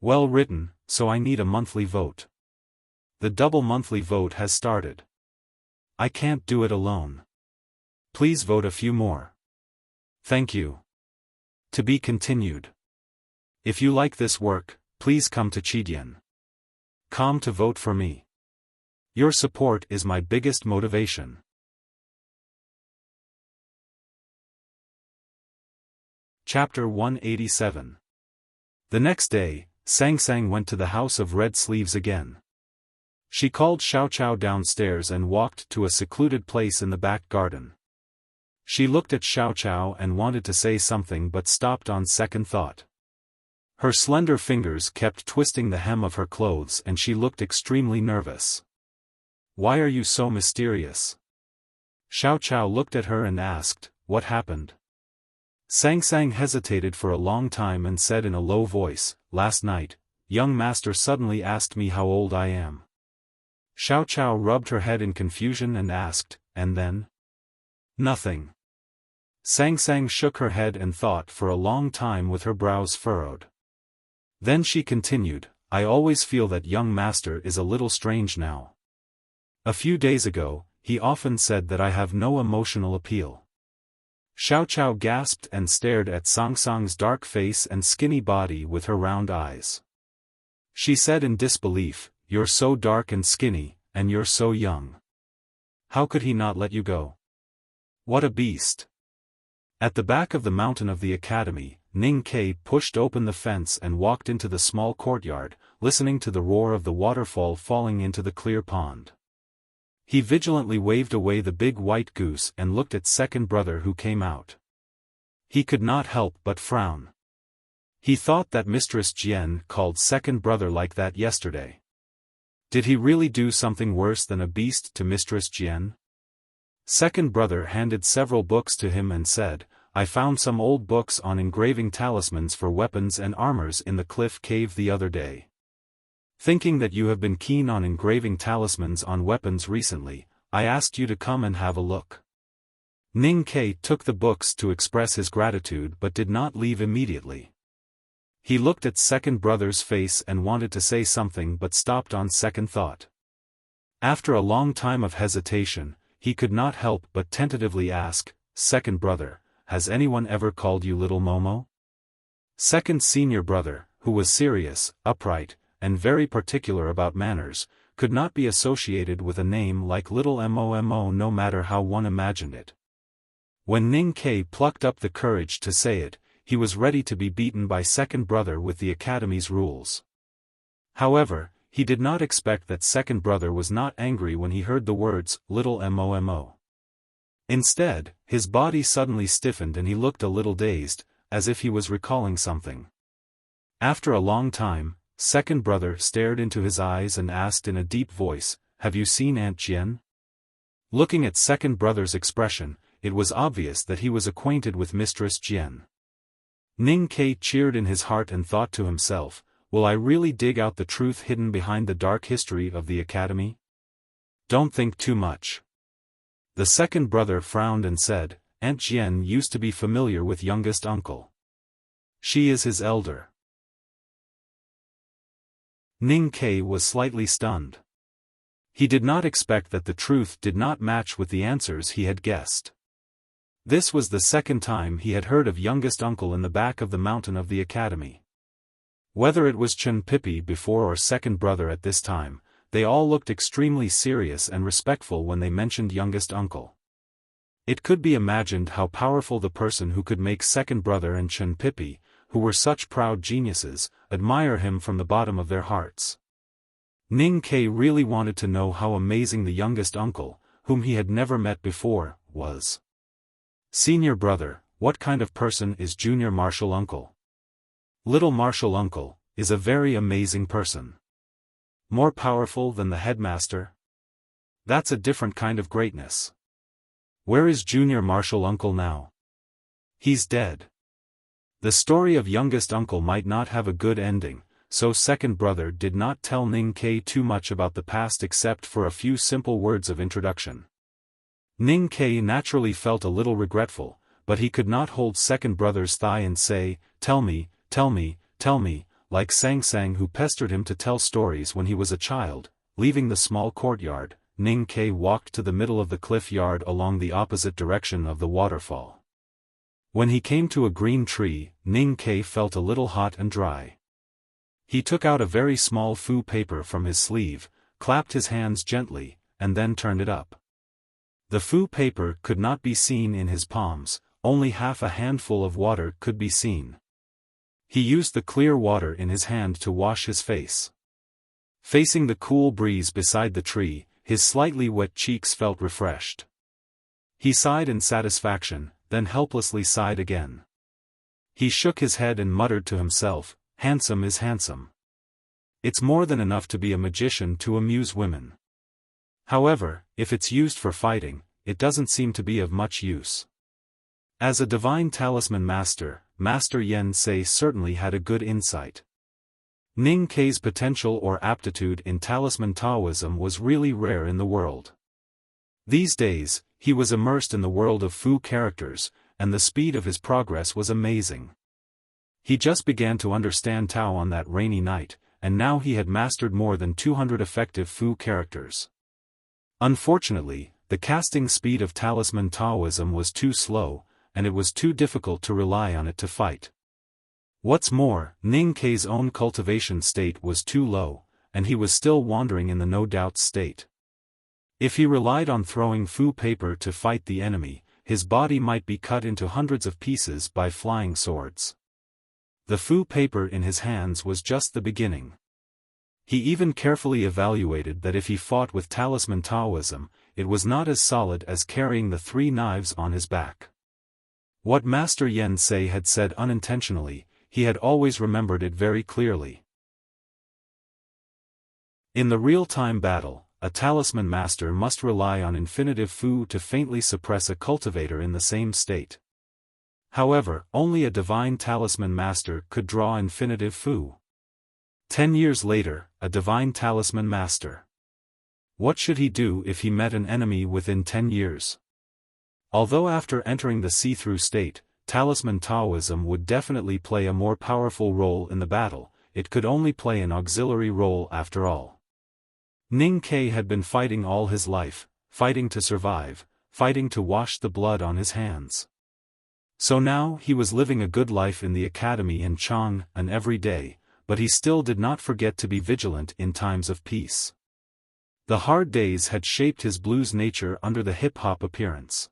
Well written, so I need a monthly vote. The double monthly vote has started. I can't do it alone. Please vote a few more. Thank you. To be continued. If you like this work, please come to Chidian.com to vote for me. Your support is my biggest motivation. Chapter 187. The next day, Sang went to the House of Red Sleeves again. She called Xiao downstairs and walked to a secluded place in the back garden. She looked at Xiao and wanted to say something but stopped on second thought. Her slender fingers kept twisting the hem of her clothes and she looked extremely nervous. Why are you so mysterious? Xiao looked at her and asked, what happened? Sang hesitated for a long time and said in a low voice, last night, young master suddenly asked me how old I am. Xiao rubbed her head in confusion and asked, and then? Nothing. Sang shook her head and thought for a long time with her brows furrowed. Then she continued, I always feel that young master is a little strange now. A few days ago, he often said that I have no emotional appeal. Xiao gasped and stared at Sang's dark face and skinny body with her round eyes. She said in disbelief, you're so dark and skinny, and you're so young. How could he not let you go? What a beast. At the back of the mountain of the academy, Ning Ke pushed open the fence and walked into the small courtyard, listening to the roar of the waterfall falling into the clear pond. He vigilantly waved away the big white goose and looked at second brother who came out. He could not help but frown. He thought that Mistress Jian called second brother like that yesterday. Did he really do something worse than a beast to Mistress Jian? Second brother handed several books to him and said, I found some old books on engraving talismans for weapons and armors in the cliff cave the other day. Thinking that you have been keen on engraving talismans on weapons recently, I asked you to come and have a look. Ning Ke took the books to express his gratitude but did not leave immediately. He looked at second brother's face and wanted to say something but stopped on second thought. After a long time of hesitation, he could not help but tentatively ask, second brother, has anyone ever called you Little Momo? Second senior brother, who was serious, upright, and very particular about manners, could not be associated with a name like Little Momo no matter how one imagined it. When Ning Ke plucked up the courage to say it, he was ready to be beaten by second brother with the academy's rules. However, he did not expect that second brother was not angry when he heard the words, Little Momo. Instead, his body suddenly stiffened and he looked a little dazed, as if he was recalling something. After a long time, second brother stared into his eyes and asked in a deep voice, have you seen Aunt Jian? Looking at second brother's expression, it was obvious that he was acquainted with Mistress Jian. Ning Ke cheered in his heart and thought to himself, will I really dig out the truth hidden behind the dark history of the academy? Don't think too much. The second brother frowned and said, Aunt Jian used to be familiar with youngest uncle. She is his elder. Ning Ke was slightly stunned. He did not expect that the truth did not match with the answers he had guessed. This was the second time he had heard of youngest uncle in the back of the mountain of the academy. Whether it was Chun Pippi before or second brother at this time, they all looked extremely serious and respectful when they mentioned youngest uncle. It could be imagined how powerful the person who could make second brother and Chun Pippi, who were such proud geniuses, admire him from the bottom of their hearts. Ning Ke really wanted to know how amazing the youngest uncle, whom he had never met before, was. Senior brother, what kind of person is junior martial uncle? Little martial uncle, is a very amazing person. More powerful than the headmaster? That's a different kind of greatness. Where is junior martial uncle now? He's dead. The story of youngest uncle might not have a good ending, so second brother did not tell Ning Kai too much about the past except for a few simple words of introduction. Ning Kai naturally felt a little regretful, but he could not hold second brother's thigh and say, "Tell me, tell me, tell me," like Sang Sang, who pestered him to tell stories when he was a child. Leaving the small courtyard, Ning Kai walked to the middle of the cliff yard along the opposite direction of the waterfall. When he came to a green tree, Ning Kai felt a little hot and dry. He took out a very small fu paper from his sleeve, clapped his hands gently, and then turned it up. The fu paper could not be seen in his palms, only half a handful of water could be seen. He used the clear water in his hand to wash his face. Facing the cool breeze beside the tree, his slightly wet cheeks felt refreshed. He sighed in satisfaction, then helplessly sighed again. He shook his head and muttered to himself, "Handsome is handsome. It's more than enough to be a magician to amuse women. However, if it's used for fighting, it doesn't seem to be of much use." As a divine talisman master, Master Yen Sei certainly had a good insight. Ning Kai's potential or aptitude in talisman Taoism was really rare in the world. These days, he was immersed in the world of Fu characters, and the speed of his progress was amazing. He just began to understand Tao on that rainy night, and now he had mastered more than 200 effective Fu characters. Unfortunately, the casting speed of talisman Taoism was too slow, and it was too difficult to rely on it to fight. What's more, Ning Kai's own cultivation state was too low, and he was still wandering in the no-doubt state. If he relied on throwing fu paper to fight the enemy, his body might be cut into hundreds of pieces by flying swords. The fu paper in his hands was just the beginning. He even carefully evaluated that if he fought with talisman Taoism, it was not as solid as carrying the 3 knives on his back. What Master Yen Sei had said unintentionally, he had always remembered it very clearly. In the real-time battle, a talisman master must rely on infinitive fu to faintly suppress a cultivator in the same state. However, only a divine talisman master could draw infinitive fu. 10 years later, a divine talisman master. What should he do if he met an enemy within 10 years? Although after entering the see-through state, talisman Taoism would definitely play a more powerful role in the battle, it could only play an auxiliary role after all. Ning Kai had been fighting all his life, fighting to survive, fighting to wash the blood on his hands. So now he was living a good life in the academy in Chang'an every day, but he still did not forget to be vigilant in times of peace. The hard days had shaped his blues nature under the hip-hop appearance.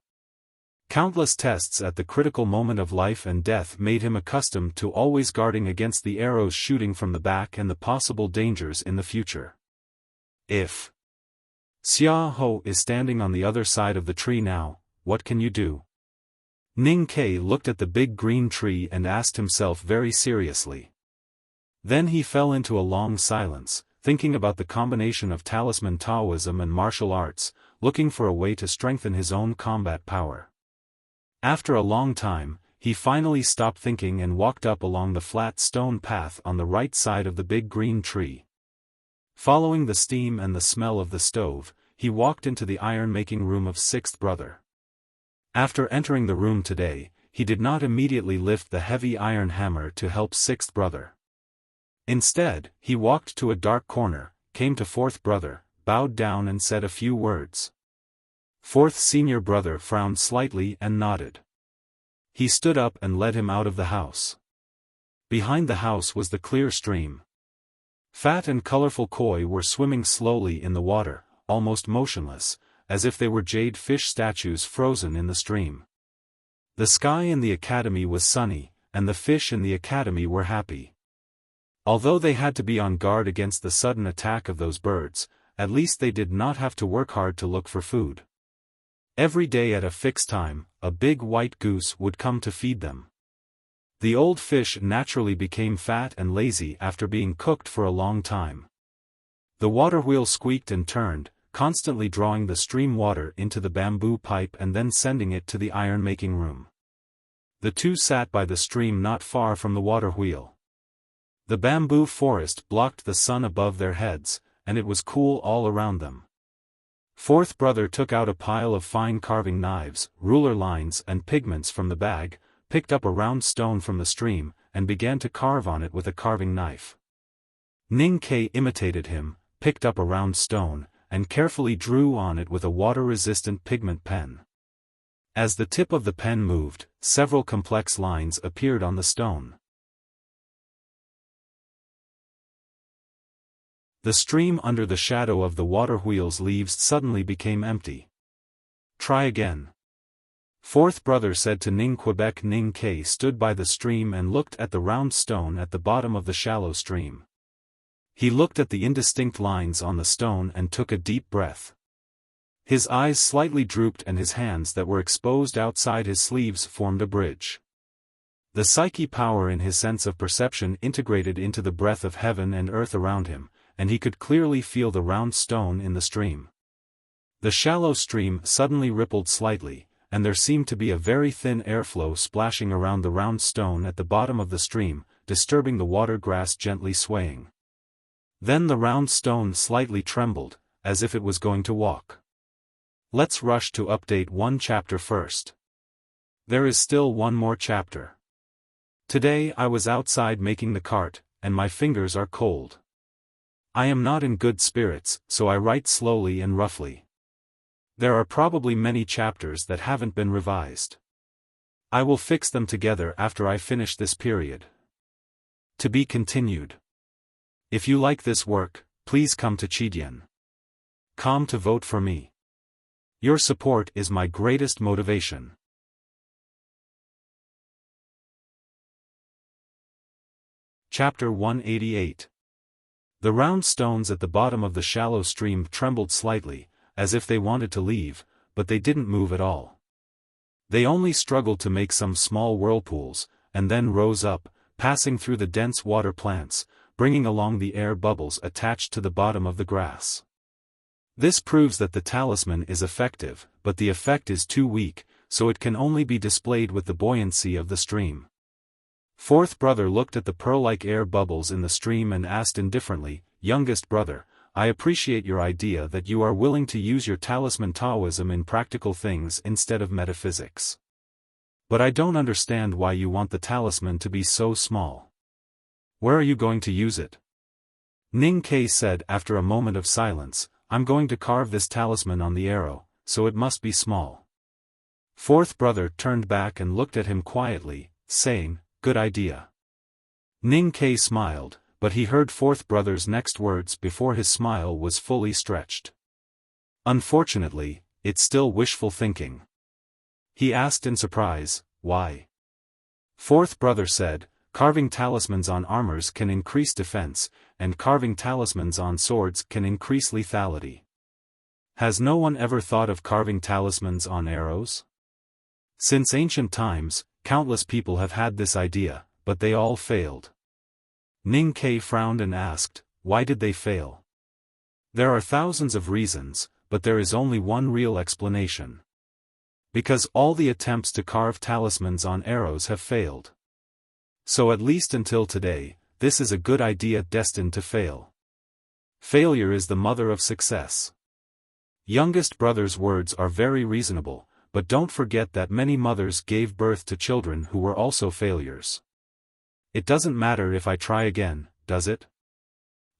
Countless tests at the critical moment of life and death made him accustomed to always guarding against the arrows shooting from the back and the possible dangers in the future. If Xia Ho is standing on the other side of the tree now, what can you do? Ning Kai looked at the big green tree and asked himself very seriously. Then he fell into a long silence, thinking about the combination of talisman Taoism and martial arts, looking for a way to strengthen his own combat power. After a long time, he finally stopped thinking and walked up along the flat stone path on the right side of the big green tree. Following the steam and the smell of the stove, he walked into the iron-making room of sixth brother. After entering the room today, he did not immediately lift the heavy iron hammer to help sixth brother. Instead, he walked to a dark corner, came to fourth brother, bowed down and said a few words. Fourth senior brother frowned slightly and nodded. He stood up and led him out of the house. Behind the house was the clear stream. Fat and colorful koi were swimming slowly in the water, almost motionless, as if they were jade fish statues frozen in the stream. The sky in the academy was sunny, and the fish in the academy were happy. Although they had to be on guard against the sudden attack of those birds, at least they did not have to work hard to look for food. Every day at a fixed time, a big white goose would come to feed them. The old fish naturally became fat and lazy after being cooked for a long time. The water wheel squeaked and turned, constantly drawing the stream water into the bamboo pipe and then sending it to the iron-making room. The two sat by the stream not far from the water wheel. The bamboo forest blocked the sun above their heads, and it was cool all around them. Fourth brother took out a pile of fine carving knives, ruler lines and pigments from the bag, picked up a round stone from the stream, and began to carve on it with a carving knife. Ning Kai imitated him, picked up a round stone, and carefully drew on it with a water-resistant pigment pen. As the tip of the pen moved, several complex lines appeared on the stone. The stream under the shadow of the water wheel's leaves suddenly became empty. Try again. Fourth brother said to Ning Quebec. Ning Kai stood by the stream and looked at the round stone at the bottom of the shallow stream. He looked at the indistinct lines on the stone and took a deep breath. His eyes slightly drooped and his hands that were exposed outside his sleeves formed a bridge. The psyche power in his sense of perception integrated into the breath of heaven and earth around him, and he could clearly feel the round stone in the stream. The shallow stream suddenly rippled slightly, and there seemed to be a very thin airflow splashing around the round stone at the bottom of the stream, disturbing the water grass gently swaying. Then the round stone slightly trembled, as if it was going to walk. Let's rush to update one chapter first. There is still one more chapter. Today I was outside making the cart, and my fingers are cold. I am not in good spirits, so I write slowly and roughly. There are probably many chapters that haven't been revised. I will fix them together after I finish this period. To be continued. If you like this work, please come to Chidian.com to vote for me. Your support is my greatest motivation. Chapter 188. The round stones at the bottom of the shallow stream trembled slightly, as if they wanted to leave, but they didn't move at all. They only struggled to make some small whirlpools, and then rose up, passing through the dense water plants, bringing along the air bubbles attached to the bottom of the grass. This proves that the talisman is effective, but the effect is too weak, so it can only be displayed with the buoyancy of the stream. Fourth brother looked at the pearl-like air bubbles in the stream and asked indifferently, "Youngest brother, I appreciate your idea that you are willing to use your talisman Taoism in practical things instead of metaphysics. But I don't understand why you want the talisman to be so small. Where are you going to use it?" Ning Kai said after a moment of silence, "I'm going to carve this talisman on the arrow, so it must be small." Fourth brother turned back and looked at him quietly, saying, "Good idea." Ning Kai smiled, but he heard fourth brother's next words before his smile was fully stretched. "Unfortunately, it's still wishful thinking." He asked in surprise, "Why?" Fourth brother said, "Carving talismans on armors can increase defense, and carving talismans on swords can increase lethality. Has no one ever thought of carving talismans on arrows? Since ancient times, countless people have had this idea, but they all failed." Ning Kai frowned and asked, "Why did they fail?" "There are thousands of reasons, but there is only one real explanation. Because all the attempts to carve talismans on arrows have failed. So at least until today, this is a good idea destined to fail. Failure is the mother of success." Youngest brother's words are very reasonable, but don't forget that many mothers gave birth to children who were also failures. It doesn't matter if I try again, does it?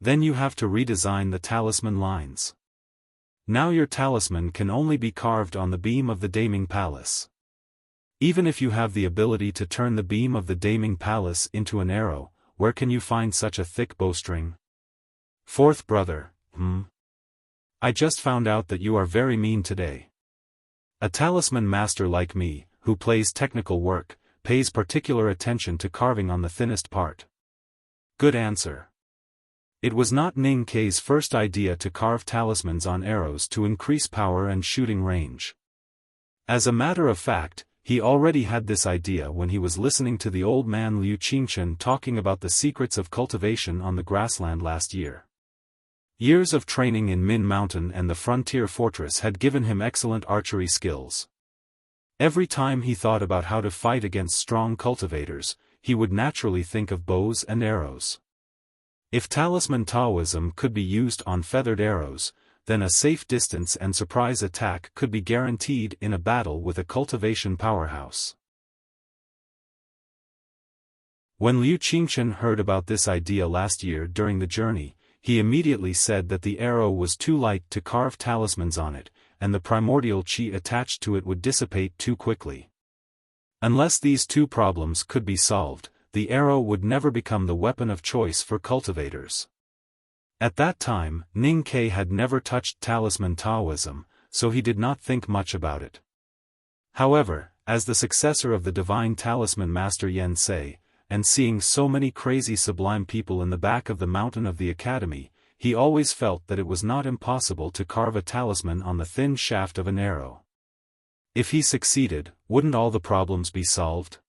Then you have to redesign the talisman lines. Now your talisman can only be carved on the beam of the Daming Palace. Even if you have the ability to turn the beam of the Daming Palace into an arrow, where can you find such a thick bowstring? Fourth brother, I just found out that you are very mean today. A talisman master like me, who plays technical work, pays particular attention to carving on the thinnest part. Good answer. It was not Ning Kai's first idea to carve talismans on arrows to increase power and shooting range. As a matter of fact, he already had this idea when he was listening to the old man Liu Qingchen talking about the secrets of cultivation on the grassland last year. Years of training in Min Mountain and the frontier fortress had given him excellent archery skills. Every time he thought about how to fight against strong cultivators, he would naturally think of bows and arrows. If talisman Taoism could be used on feathered arrows, then a safe distance and surprise attack could be guaranteed in a battle with a cultivation powerhouse. When Liu Qingchen heard about this idea last year during the journey, he immediately said that the arrow was too light to carve talismans on it, and the primordial qi attached to it would dissipate too quickly. Unless these two problems could be solved, the arrow would never become the weapon of choice for cultivators. At that time, Ning Ke had never touched talisman Taoism, so he did not think much about it. However, as the successor of the divine talisman master Yen Sei, and seeing so many crazy sublime people in the back of the mountain of the academy, he always felt that it was not impossible to carve a talisman on the thin shaft of an arrow. If he succeeded, wouldn't all the problems be solved?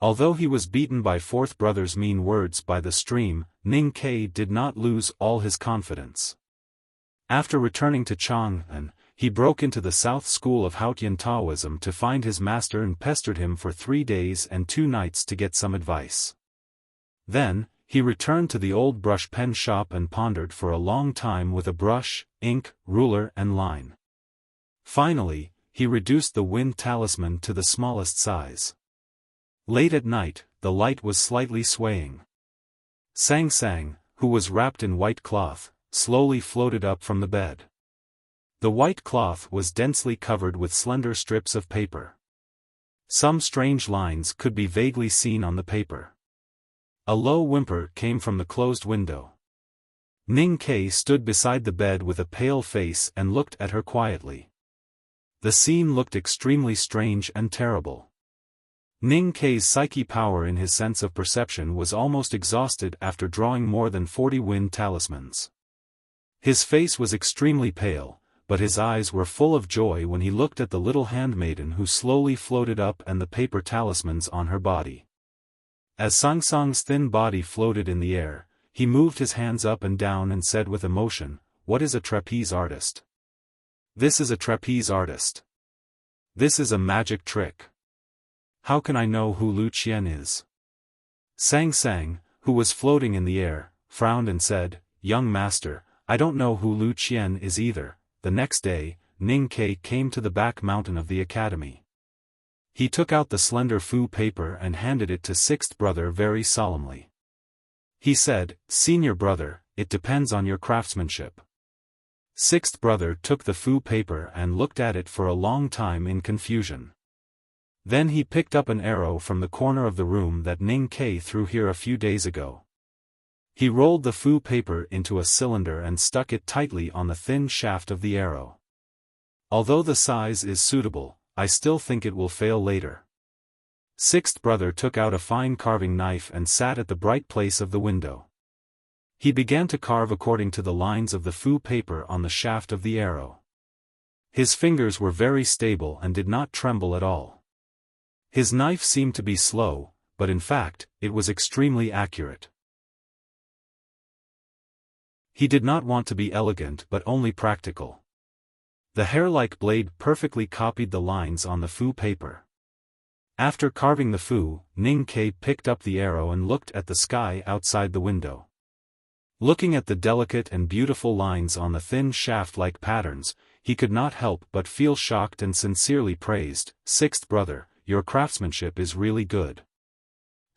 Although he was beaten by fourth brother's mean words by the stream, Ning Ke did not lose all his confidence. After returning to Chang'an, he broke into the South School of Haotian Taoism to find his master and pestered him for 3 days and 2 nights to get some advice. Then, he returned to the old brush pen shop and pondered for a long time with a brush, ink, ruler and line. Finally, he reduced the wind talisman to the smallest size. Late at night, the light was slightly swaying. Sang Sang, who was wrapped in white cloth, slowly floated up from the bed. The white cloth was densely covered with slender strips of paper. Some strange lines could be vaguely seen on the paper. A low whimper came from the closed window. Ning Ke stood beside the bed with a pale face and looked at her quietly. The scene looked extremely strange and terrible. Ning Ke's psyche power in his sense of perception was almost exhausted after drawing more than 40 wind talismans. His face was extremely pale, but his eyes were full of joy when he looked at the little handmaiden who slowly floated up and the paper talismans on her body. As Sang Sang's thin body floated in the air, he moved his hands up and down and said with emotion, "What is a trapeze artist? This is a trapeze artist. This is a magic trick. How can I know who Lu Qian is?" Sang Sang, who was floating in the air, frowned and said, "Young master, I don't know who Lu Qian is either." The next day, Ning Ke came to the back mountain of the academy. He took out the slender fu paper and handed it to sixth brother very solemnly. He said, "Senior brother, it depends on your craftsmanship." Sixth brother took the fu paper and looked at it for a long time in confusion. Then he picked up an arrow from the corner of the room that Ning Ke threw here a few days ago. He rolled the fu paper into a cylinder and stuck it tightly on the thin shaft of the arrow. "Although the size is suitable, I still think it will fail later." Sixth brother took out a fine carving knife and sat at the bright place of the window. He began to carve according to the lines of the fu paper on the shaft of the arrow. His fingers were very stable and did not tremble at all. His knife seemed to be slow, but in fact, it was extremely accurate. He did not want to be elegant but only practical. The hair-like blade perfectly copied the lines on the fu paper. After carving the fu, Ning Ke picked up the arrow and looked at the sky outside the window. Looking at the delicate and beautiful lines on the thin shaft-like patterns, he could not help but feel shocked and sincerely praised, "Sixth brother, your craftsmanship is really good."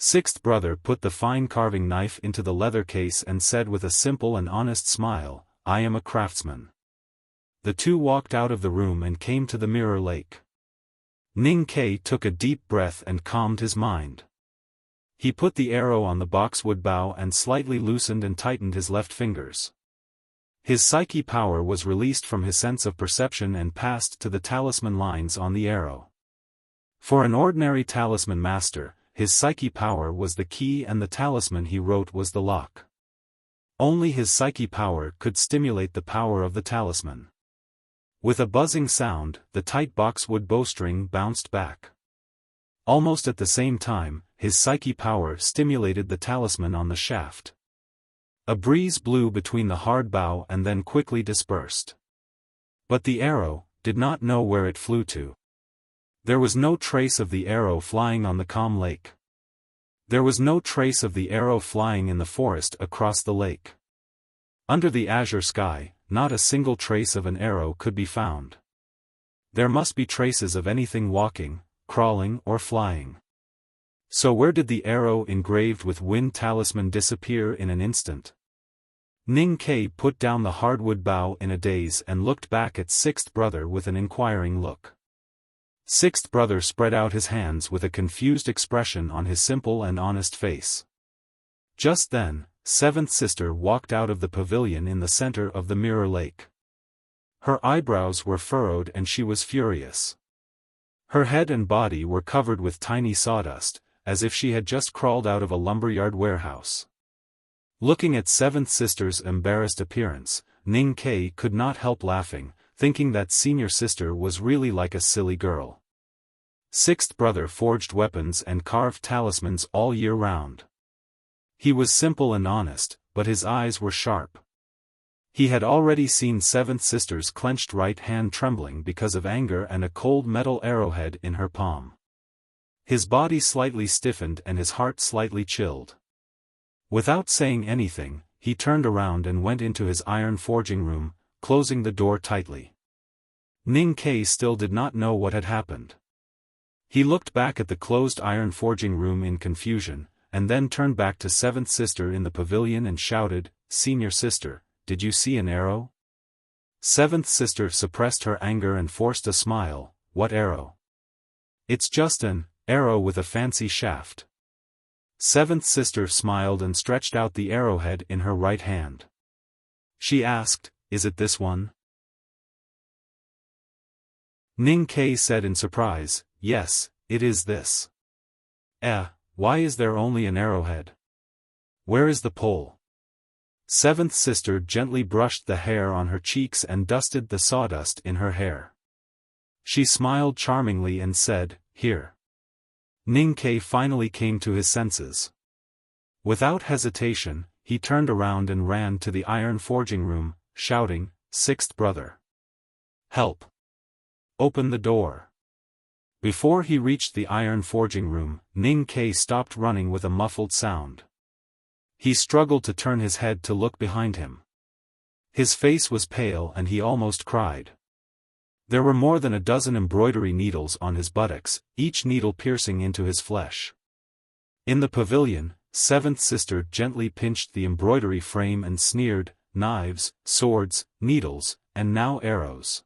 Sixth brother put the fine carving knife into the leather case and said with a simple and honest smile, "I am a craftsman." The two walked out of the room and came to the mirror lake. Ning Ke took a deep breath and calmed his mind. He put the arrow on the boxwood bough and slightly loosened and tightened his left fingers. His psyche power was released from his sense of perception and passed to the talisman lines on the arrow. For an ordinary talisman master, his psyche power was the key and the talisman he wrote was the lock. Only his psyche power could stimulate the power of the talisman. With a buzzing sound, the tight boxwood bowstring bounced back. Almost at the same time, his psyche power stimulated the talisman on the shaft. A breeze blew between the hard bough and then quickly dispersed. But the arrow did not know where it flew to. There was no trace of the arrow flying on the calm lake. There was no trace of the arrow flying in the forest across the lake. Under the azure sky, not a single trace of an arrow could be found. There must be traces of anything walking, crawling or flying. So where did the arrow engraved with wind talisman disappear in an instant? Ning Kai put down the hardwood bough in a daze and looked back at sixth brother with an inquiring look. Sixth brother spread out his hands with a confused expression on his simple and honest face. Just then, seventh sister walked out of the pavilion in the center of the mirror lake. Her eyebrows were furrowed and she was furious. Her head and body were covered with tiny sawdust, as if she had just crawled out of a lumberyard warehouse. Looking at seventh sister's embarrassed appearance, Ning Kai could not help laughing, thinking that senior sister was really like a silly girl. Sixth brother forged weapons and carved talismans all year round. He was simple and honest, but his eyes were sharp. He had already seen seventh sister's clenched right hand trembling because of anger and a cold metal arrowhead in her palm. His body slightly stiffened and his heart slightly chilled. Without saying anything, he turned around and went into his iron forging room, closing the door tightly. Ning Kai still did not know what had happened. He looked back at the closed iron forging room in confusion, and then turned back to seventh sister in the pavilion and shouted, "Senior sister, did you see an arrow?" Seventh sister suppressed her anger and forced a smile. "What arrow?" "It's just an arrow with a fancy shaft." Seventh sister smiled and stretched out the arrowhead in her right hand. She asked, "Is it this one?" Ning Kai said in surprise, "Yes, it is this." Why is there only an arrowhead? Where is the pole?" Seventh sister gently brushed the hair on her cheeks and dusted the sawdust in her hair. She smiled charmingly and said, "Here." Ning Kai finally came to his senses. Without hesitation, he turned around and ran to the iron forging room, shouting, "Sixth brother! Help! Open the door!" Before he reached the iron forging room, Ning Kai stopped running with a muffled sound. He struggled to turn his head to look behind him. His face was pale and he almost cried. There were more than a dozen embroidery needles on his buttocks, each needle piercing into his flesh. In the pavilion, seventh sister gently pinched the embroidery frame and sneered, "Knives, swords, needles, and now arrows.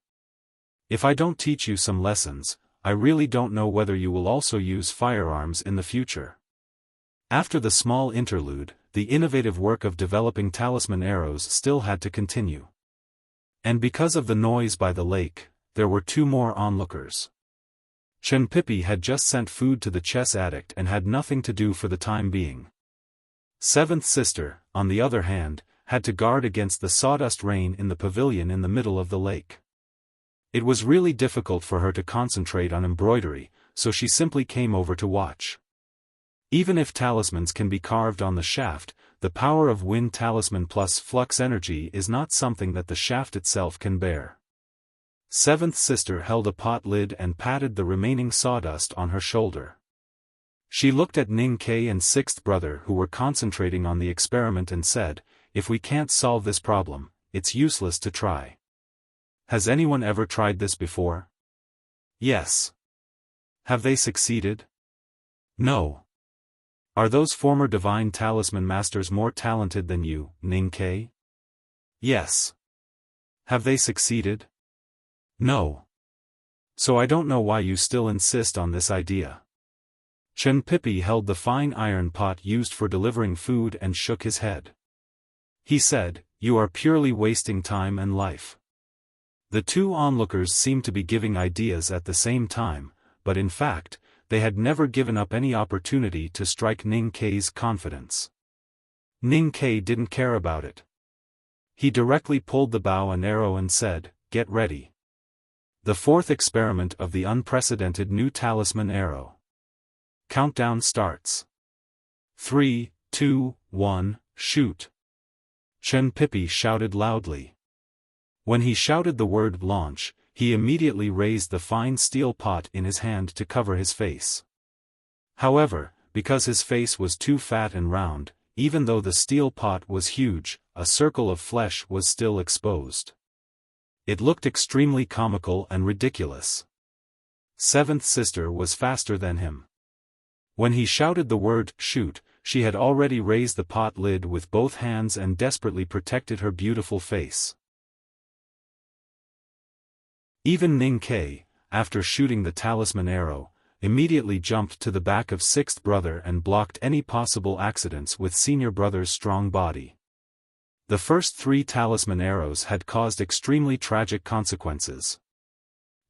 If I don't teach you some lessons, I really don't know whether you will also use firearms in the future." After the small interlude, the innovative work of developing talisman arrows still had to continue. And because of the noise by the lake, there were two more onlookers. Chen Pippi had just sent food to the chess addict and had nothing to do for the time being. Seventh sister, on the other hand, had to guard against the sawdust rain in the pavilion in the middle of the lake. It was really difficult for her to concentrate on embroidery, so she simply came over to watch. Even if talismans can be carved on the shaft, the power of wind talisman plus flux energy is not something that the shaft itself can bear. Seventh sister held a pot lid and patted the remaining sawdust on her shoulder. She looked at Ning Kai and sixth brother who were concentrating on the experiment and said, "If we can't solve this problem, it's useless to try. Has anyone ever tried this before?" "Yes." "Have they succeeded?" "No." "Are those former divine talisman masters more talented than you, Ning Kai?" "Yes." "Have they succeeded?" "No." "So I don't know why you still insist on this idea." Chen Pippi held the fine iron pot used for delivering food and shook his head. He said, "You are purely wasting time and life." The two onlookers seemed to be giving ideas at the same time, but in fact, they had never given up any opportunity to strike Ning Kai's confidence. Ning Kai didn't care about it. He directly pulled the bow and arrow and said, "Get ready." The fourth experiment of the unprecedented new talisman arrow. Countdown starts. 3, 2, 1, shoot. Chen Pipi shouted loudly. When he shouted the word launch, he immediately raised the fine steel pot in his hand to cover his face. However, because his face was too fat and round, even though the steel pot was huge, a circle of flesh was still exposed. It looked extremely comical and ridiculous. Seventh sister was faster than him. When he shouted the word shoot, she had already raised the pot lid with both hands and desperately protected her beautiful face. Even Ning Ke, after shooting the talisman arrow, immediately jumped to the back of sixth brother and blocked any possible accidents with senior brother's strong body. The first 3 talisman arrows had caused extremely tragic consequences.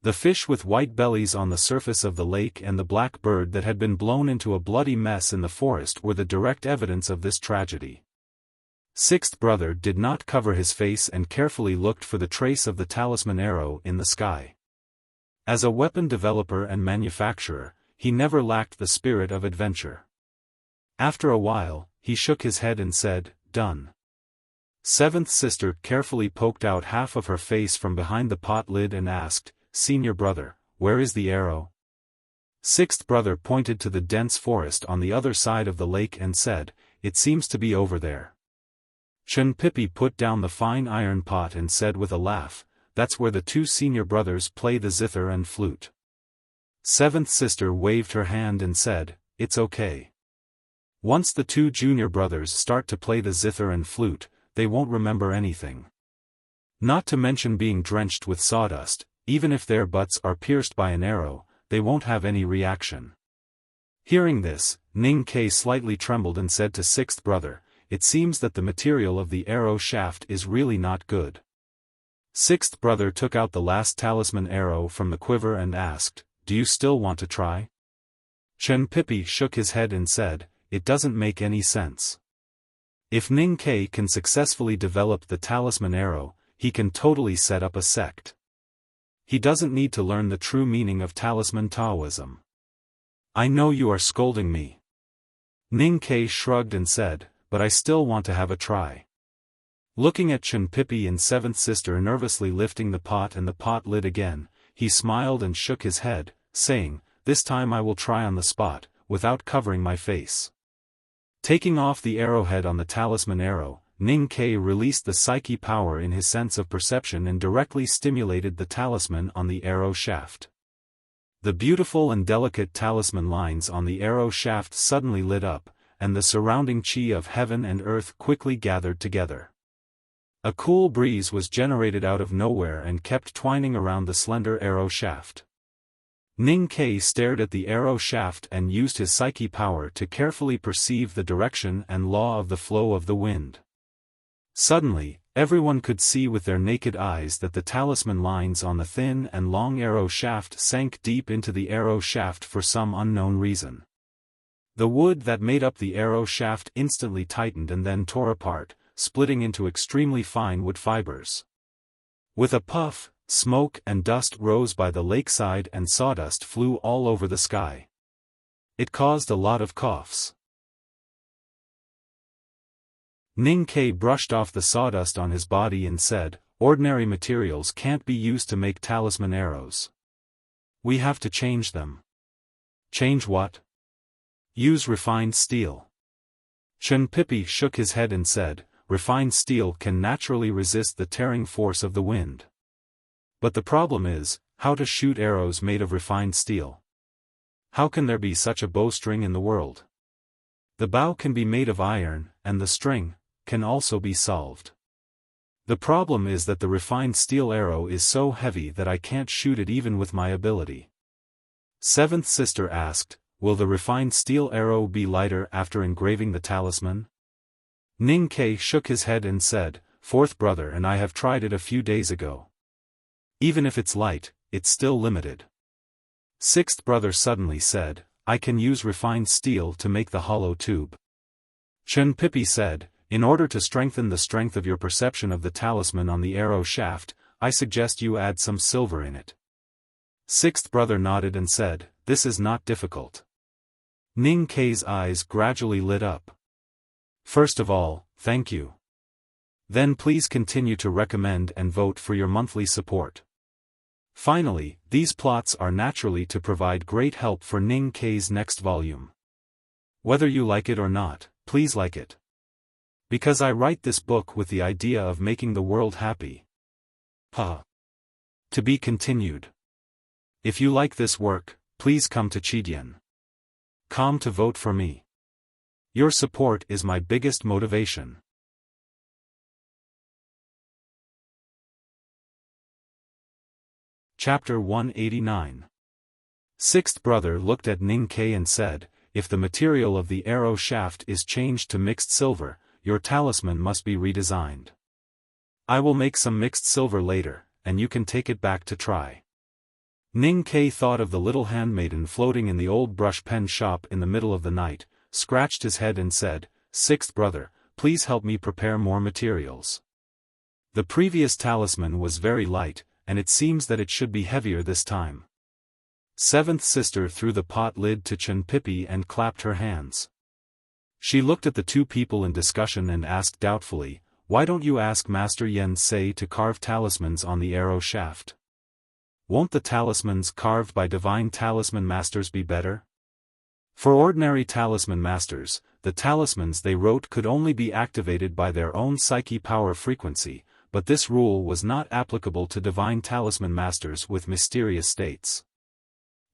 The fish with white bellies on the surface of the lake and the black bird that had been blown into a bloody mess in the forest were the direct evidence of this tragedy. Sixth brother did not cover his face and carefully looked for the trace of the talisman arrow in the sky. As a weapon developer and manufacturer, he never lacked the spirit of adventure. After a while, he shook his head and said, "Done." Seventh sister carefully poked out half of her face from behind the pot lid and asked, "Senior brother, where is the arrow?" Sixth brother pointed to the dense forest on the other side of the lake and said, "It seems to be over there." Chen Pipi put down the fine iron pot and said with a laugh, "That's where the 2 senior brothers play the zither and flute." Seventh sister waved her hand and said, "It's okay. Once the 2 junior brothers start to play the zither and flute, they won't remember anything. Not to mention being drenched with sawdust, even if their butts are pierced by an arrow, they won't have any reaction." Hearing this, Ning Ke slightly trembled and said to sixth brother, "It seems that the material of the arrow shaft is really not good." Sixth brother took out the last talisman arrow from the quiver and asked, "Do you still want to try?" Chen Pipi shook his head and said, "It doesn't make any sense. If Ning Ke can successfully develop the talisman arrow, he can totally set up a sect. He doesn't need to learn the true meaning of talisman Taoism." "I know you are scolding me." Ning Ke shrugged and said, "But I still want to have a try." Looking at Chen Pipi and seventh sister nervously lifting the pot and the pot lid again, he smiled and shook his head, saying, "This time I will try on the spot, without covering my face." Taking off the arrowhead on the talisman arrow, Ning Ke released the psyche power in his sense of perception and directly stimulated the talisman on the arrow shaft. The beautiful and delicate talisman lines on the arrow shaft suddenly lit up, and the surrounding chi of heaven and earth quickly gathered together. A cool breeze was generated out of nowhere and kept twining around the slender arrow shaft. Ning Ke stared at the arrow shaft and used his psyche power to carefully perceive the direction and law of the flow of the wind. Suddenly, everyone could see with their naked eyes that the talisman lines on the thin and long arrow shaft sank deep into the arrow shaft for some unknown reason. The wood that made up the arrow shaft instantly tightened and then tore apart, splitting into extremely fine wood fibers. With a puff, smoke and dust rose by the lakeside and sawdust flew all over the sky. It caused a lot of coughs. Ning Ke brushed off the sawdust on his body and said, "Ordinary materials can't be used to make talisman arrows. We have to change them." "Change what?" "Use refined steel." Chen Pipi shook his head and said, "Refined steel can naturally resist the tearing force of the wind. But the problem is, how to shoot arrows made of refined steel. How can there be such a bowstring in the world? The bow can be made of iron, and the string can also be solved. The problem is that the refined steel arrow is so heavy that I can't shoot it even with my ability." Seventh sister asked, "Will the refined steel arrow be lighter after engraving the talisman?" Ning Ke shook his head and said, "Fourth brother and I have tried it a few days ago. Even if it's light, it's still limited." Sixth brother suddenly said, "I can use refined steel to make the hollow tube." Chen Pipi said, "In order to strengthen the strength of your perception of the talisman on the arrow shaft, I suggest you add some silver in it." Sixth brother nodded and said, "This is not difficult." Ning Ke's eyes gradually lit up. "First of all, thank you." Then please continue to recommend and vote for your monthly support. Finally, these plots are naturally to provide great help for Ning Kei's next volume. Whether you like it or not, please like it. Because I write this book with the idea of making the world happy. To be continued. If you like this work, please come to Chidian.com to vote for me. Your support is my biggest motivation. Chapter 189. Sixth brother looked at Ning Kei and said, "If the material of the arrow shaft is changed to mixed silver, your talisman must be redesigned. I will make some mixed silver later, and you can take it back to try." Ning Kei thought of the little handmaiden floating in the old brush pen shop in the middle of the night, scratched his head and said, "Sixth brother, please help me prepare more materials. The previous talisman was very light, and it seems that it should be heavier this time." Seventh sister threw the pot lid to Chen Pipi and clapped her hands. She looked at the two people in discussion and asked doubtfully, "Why don't you ask Master Yen Sei to carve talismans on the arrow shaft? Won't the talismans carved by divine talisman masters be better?" For ordinary talisman masters, the talismans they wrote could only be activated by their own psyche power frequency, but this rule was not applicable to divine talisman masters with mysterious states.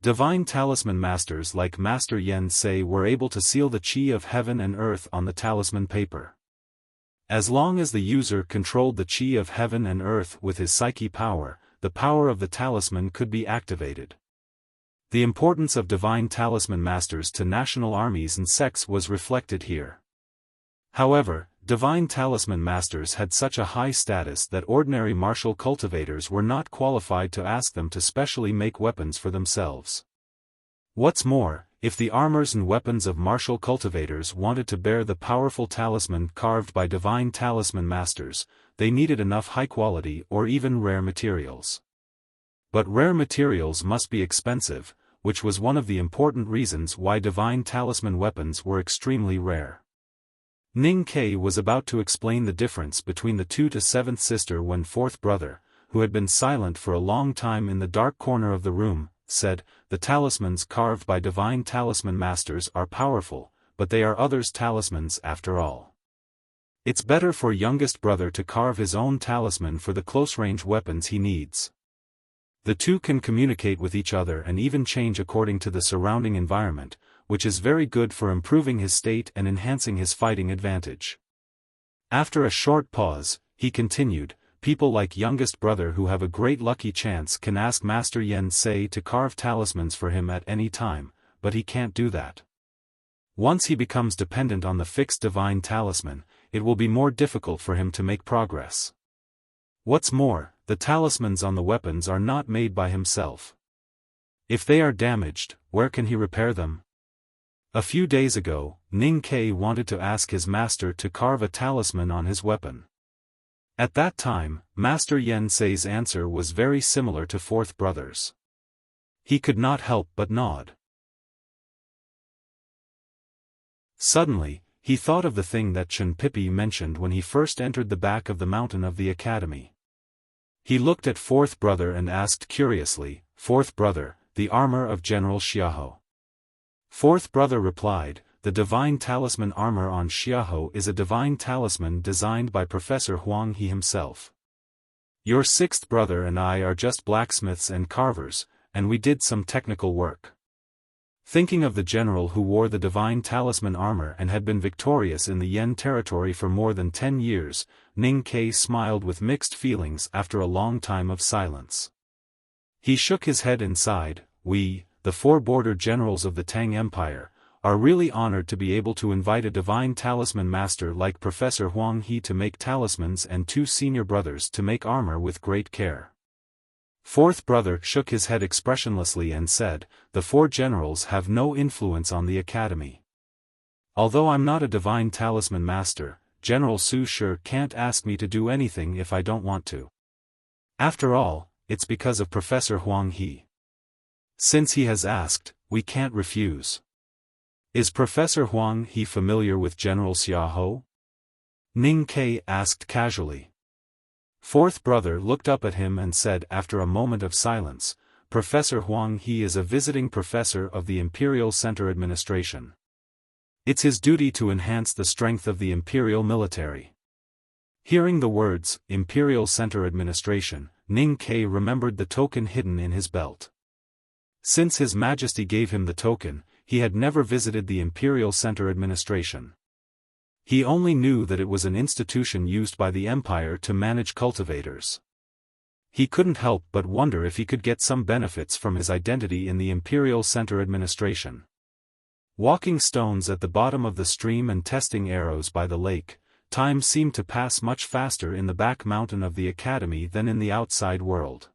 Divine talisman masters like Master Yen Sei were able to seal the chi of heaven and earth on the talisman paper. As long as the user controlled the chi of heaven and earth with his psyche power, the power of the talisman could be activated. The importance of divine talisman masters to national armies and sects was reflected here. However, divine talisman masters had such a high status that ordinary martial cultivators were not qualified to ask them to specially make weapons for themselves. What's more, if the armors and weapons of martial cultivators wanted to bear the powerful talisman carved by divine talisman masters, they needed enough high-quality or even rare materials. But rare materials must be expensive, which was one of the important reasons why divine talisman weapons were extremely rare. Ning Kei was about to explain the difference between the two to seventh sister when fourth brother, who had been silent for a long time in the dark corner of the room, said, "The talismans carved by divine talisman masters are powerful, but they are others' talismans after all. It's better for youngest brother to carve his own talisman for the close-range weapons he needs. The two can communicate with each other and even change according to the surrounding environment, which is very good for improving his state and enhancing his fighting advantage." After a short pause, he continued, "People like youngest brother who have a great lucky chance can ask Master Yen Sei to carve talismans for him at any time, but he can't do that. Once he becomes dependent on the fixed divine talisman, it will be more difficult for him to make progress. What's more, the talismans on the weapons are not made by himself. If they are damaged, where can he repair them?" A few days ago, Ning Kei wanted to ask his master to carve a talisman on his weapon. At that time, Master Yen Sei's answer was very similar to fourth brother's. He could not help but nod. Suddenly, he thought of the thing that Chen Pipi mentioned when he first entered the back of the mountain of the academy. He looked at fourth brother and asked curiously, "Fourth brother, the armor of General Xiaofan?" Fourth brother replied, "The divine talisman armor on Xiaofan is a divine talisman designed by Professor Huang He himself. Your sixth brother and I are just blacksmiths and carvers, and we did some technical work." Thinking of the general who wore the divine talisman armor and had been victorious in the Yen territory for more than 10 years, Ning Kei smiled with mixed feelings after a long time of silence. He shook his head and sighed, "We, the four border generals of the Tang Empire, are really honored to be able to invite a divine talisman master like Professor Huang He to make talismans and two senior brothers to make armor with great care." Fourth brother shook his head expressionlessly and said, "The four generals have no influence on the academy. Although I'm not a divine talisman master, General Su sure can't ask me to do anything if I don't want to. After all, it's because of Professor Huang He. Since he has asked, we can't refuse." "Is Professor Huang He familiar with General Xiaofan?" Ning Ke asked casually. Fourth brother looked up at him and said after a moment of silence, Professor Huang, he is a visiting professor of the Imperial Center Administration. It's his duty to enhance the strength of the Imperial military. Hearing the words, Imperial Center Administration, Ning Ke remembered the token hidden in his belt. Since His Majesty gave him the token, he had never visited the Imperial Center Administration. He only knew that it was an institution used by the Empire to manage cultivators. He couldn't help but wonder if he could get some benefits from his identity in the Imperial Center Administration. Walking stones at the bottom of the stream and testing arrows by the lake, time seemed to pass much faster in the back mountain of the academy than in the outside world.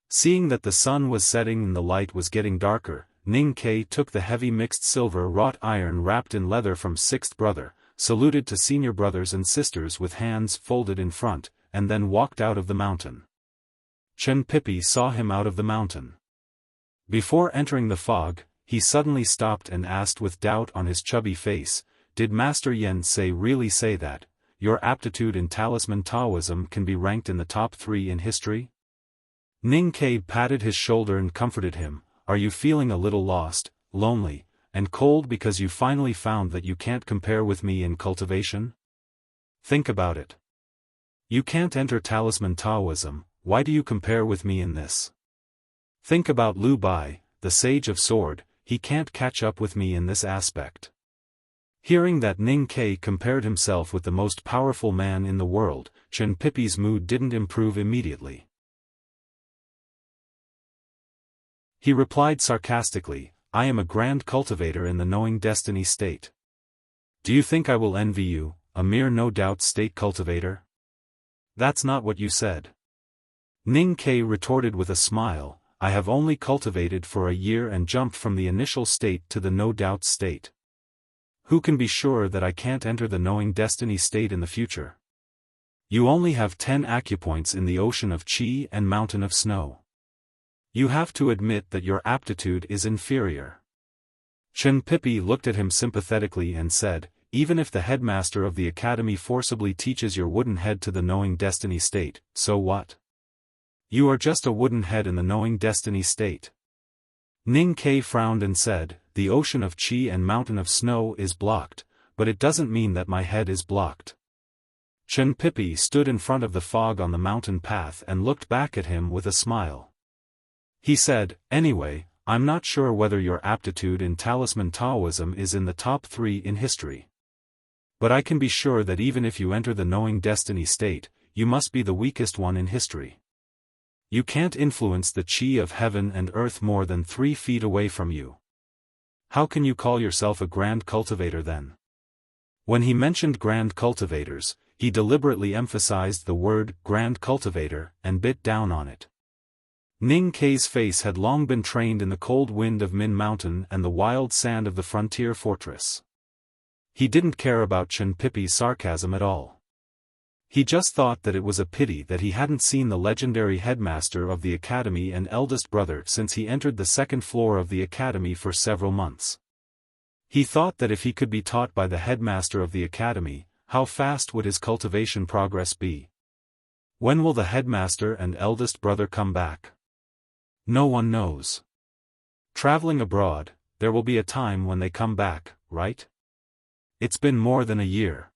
Seeing that the sun was setting and the light was getting darker, Ning Ke took the heavy mixed silver wrought iron wrapped in leather from sixth brother, saluted to senior brothers and sisters with hands folded in front, and then walked out of the mountain. Chen Pipi saw him out of the mountain. Before entering the fog, he suddenly stopped and asked with doubt on his chubby face, "Did Master Yen really say that your aptitude in talisman Taoism can be ranked in the top 3 in history?" Ning Ke patted his shoulder and comforted him, "Are you feeling a little lost, lonely, and cold because you finally found that you can't compare with me in cultivation? Think about it. You can't enter talisman Taoism, why do you compare with me in this? Think about Lu Bai, the Sage of Sword, he can't catch up with me in this aspect." Hearing that Ning Ke compared himself with the most powerful man in the world, Chen Pipi's mood didn't improve immediately. He replied sarcastically, "I am a grand cultivator in the knowing destiny state. Do you think I will envy you, a mere no-doubt state cultivator? That's not what you said." Ning Ke retorted with a smile, "I have only cultivated for a year and jumped from the initial state to the no-doubt state. Who can be sure that I can't enter the knowing destiny state in the future? You only have 10 acupoints in the ocean of Qi and mountain of snow. You have to admit that your aptitude is inferior." Chen Pipi looked at him sympathetically and said, "Even if the headmaster of the academy forcibly teaches your wooden head to the knowing destiny state, so what? You are just a wooden head in the knowing destiny state." Ning Ke frowned and said, "The ocean of Qi and mountain of snow is blocked, but it doesn't mean that my head is blocked." Chen Pipi stood in front of the fog on the mountain path and looked back at him with a smile. He said, "Anyway, I'm not sure whether your aptitude in talisman Taoism is in the top 3 in history. But I can be sure that even if you enter the knowing destiny state, you must be the weakest one in history. You can't influence the Qi of heaven and earth more than 3 feet away from you. How can you call yourself a grand cultivator then?" When he mentioned grand cultivators, he deliberately emphasized the word grand cultivator and bit down on it. Ning Ke's face had long been trained in the cold wind of Min Mountain and the wild sand of the frontier fortress. He didn't care about Chen Pipi's sarcasm at all. He just thought that it was a pity that he hadn't seen the legendary headmaster of the academy and eldest brother since he entered the 2nd floor of the academy for several months. He thought that if he could be taught by the headmaster of the academy, how fast would his cultivation progress be? When will the headmaster and eldest brother come back? No one knows. Traveling abroad, there will be a time when they come back, right? It's been more than a year.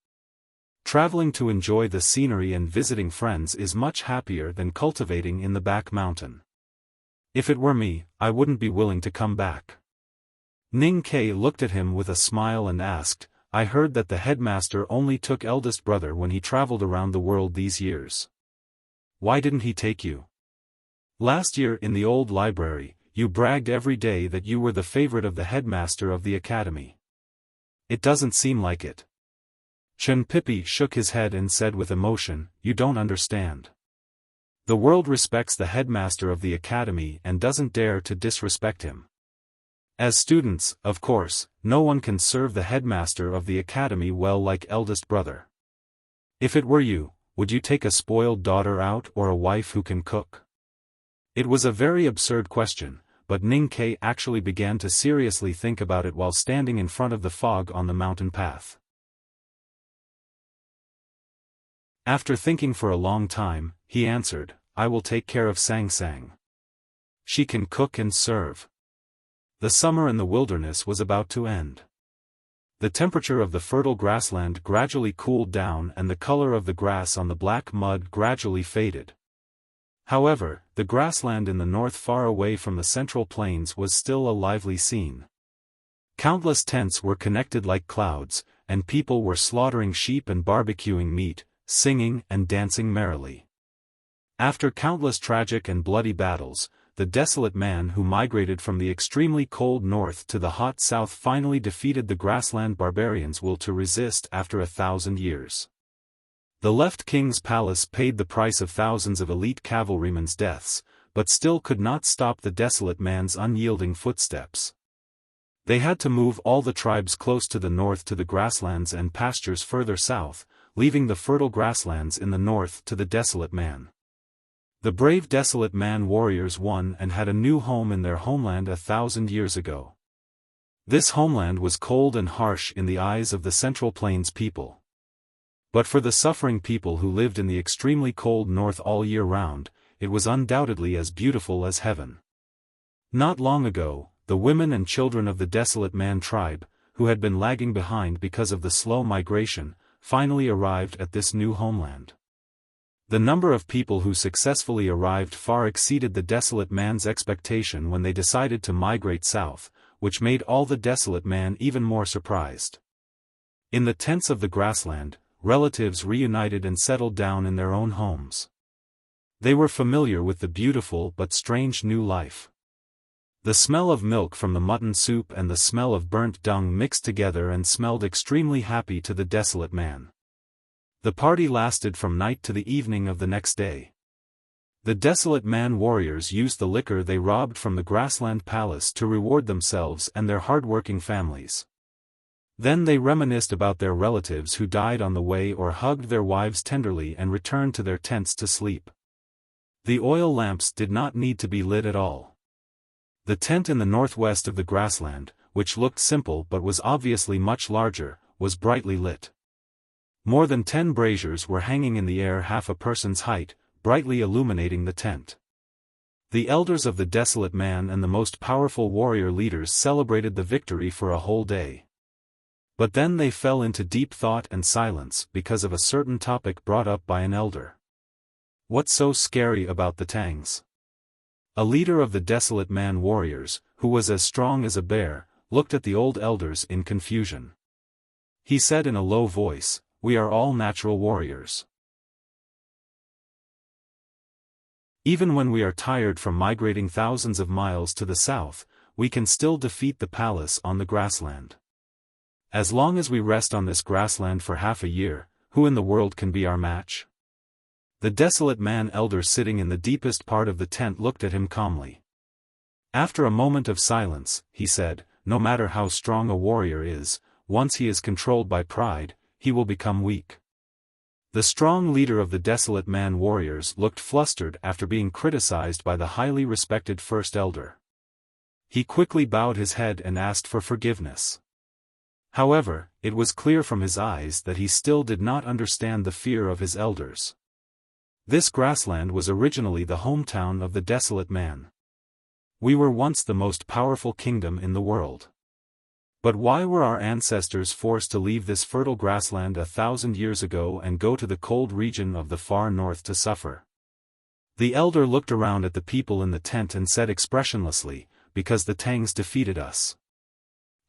Traveling to enjoy the scenery and visiting friends is much happier than cultivating in the back mountain. If it were me, I wouldn't be willing to come back." Ning Ke looked at him with a smile and asked, "I heard that the headmaster only took eldest brother when he traveled around the world these years. Why didn't he take you? Last year in the old library, you bragged every day that you were the favorite of the headmaster of the academy. It doesn't seem like it." Chen Pipi shook his head and said with emotion, "You don't understand. The world respects the headmaster of the academy and doesn't dare to disrespect him. As students, of course, no one can serve the headmaster of the academy well like eldest brother. If it were you, would you take a spoiled daughter out or a wife who can cook?" It was a very absurd question, but Ning Ke actually began to seriously think about it while standing in front of the fog on the mountain path. After thinking for a long time, he answered, I will take care of Sang Sang. She can cook and serve. The summer in the wilderness was about to end. The temperature of the fertile grassland gradually cooled down and the color of the grass on the black mud gradually faded. However, the grassland in the north far away from the central plains was still a lively scene. Countless tents were connected like clouds, and people were slaughtering sheep and barbecuing meat, singing and dancing merrily. After countless tragic and bloody battles, the desolate man who migrated from the extremely cold north to the hot south finally defeated the grassland barbarians' will to resist after 1,000 years. The left king's palace paid the price of thousands of elite cavalrymen's deaths, but still could not stop the desolate man's unyielding footsteps. They had to move all the tribes close to the north to the grasslands and pastures further south, leaving the fertile grasslands in the north to the desolate man. The brave desolate man warriors won and had a new home in their homeland 1,000 years ago. This homeland was cold and harsh in the eyes of the Central Plains people. But for the suffering people who lived in the extremely cold north all year round, it was undoubtedly as beautiful as heaven. Not long ago, the women and children of the desolate man tribe, who had been lagging behind because of the slow migration, finally arrived at this new homeland. The number of people who successfully arrived far exceeded the desolate man's expectation when they decided to migrate south, which made all the desolate man even more surprised. In the tents of the grassland, relatives reunited and settled down in their own homes. They were familiar with the beautiful but strange new life. The smell of milk from the mutton soup and the smell of burnt dung mixed together and smelled extremely happy to the desolate man. The party lasted from night to the evening of the next day. The desolate man warriors used the liquor they robbed from the grassland palace to reward themselves and their hard-working families. Then they reminisced about their relatives who died on the way or hugged their wives tenderly and returned to their tents to sleep. The oil lamps did not need to be lit at all. The tent in the northwest of the grassland, which looked simple but was obviously much larger, was brightly lit. More than 10 braziers were hanging in the air half a person's height, brightly illuminating the tent. The elders of the desolate man and the most powerful warrior leaders celebrated the victory for a whole day. But then they fell into deep thought and silence because of a certain topic brought up by an elder. What's so scary about the Tangs? A leader of the desolate man warriors, who was as strong as a bear, looked at the old elders in confusion. He said in a low voice, We are all natural warriors. Even when we are tired from migrating thousands of miles to the south, we can still defeat the palace on the grassland. As long as we rest on this grassland for half a year, who in the world can be our match? The desolate man elder sitting in the deepest part of the tent looked at him calmly. After a moment of silence, he said, No matter how strong a warrior is, once he is controlled by pride, he will become weak. The strong leader of the desolate man warriors looked flustered after being criticized by the highly respected first elder. He quickly bowed his head and asked for forgiveness. However, it was clear from his eyes that he still did not understand the fear of his elders. This grassland was originally the hometown of the desolate man. We were once the most powerful kingdom in the world. But why were our ancestors forced to leave this fertile grassland 1,000 years ago and go to the cold region of the far north to suffer? The elder looked around at the people in the tent and said expressionlessly, Because the Tangs defeated us.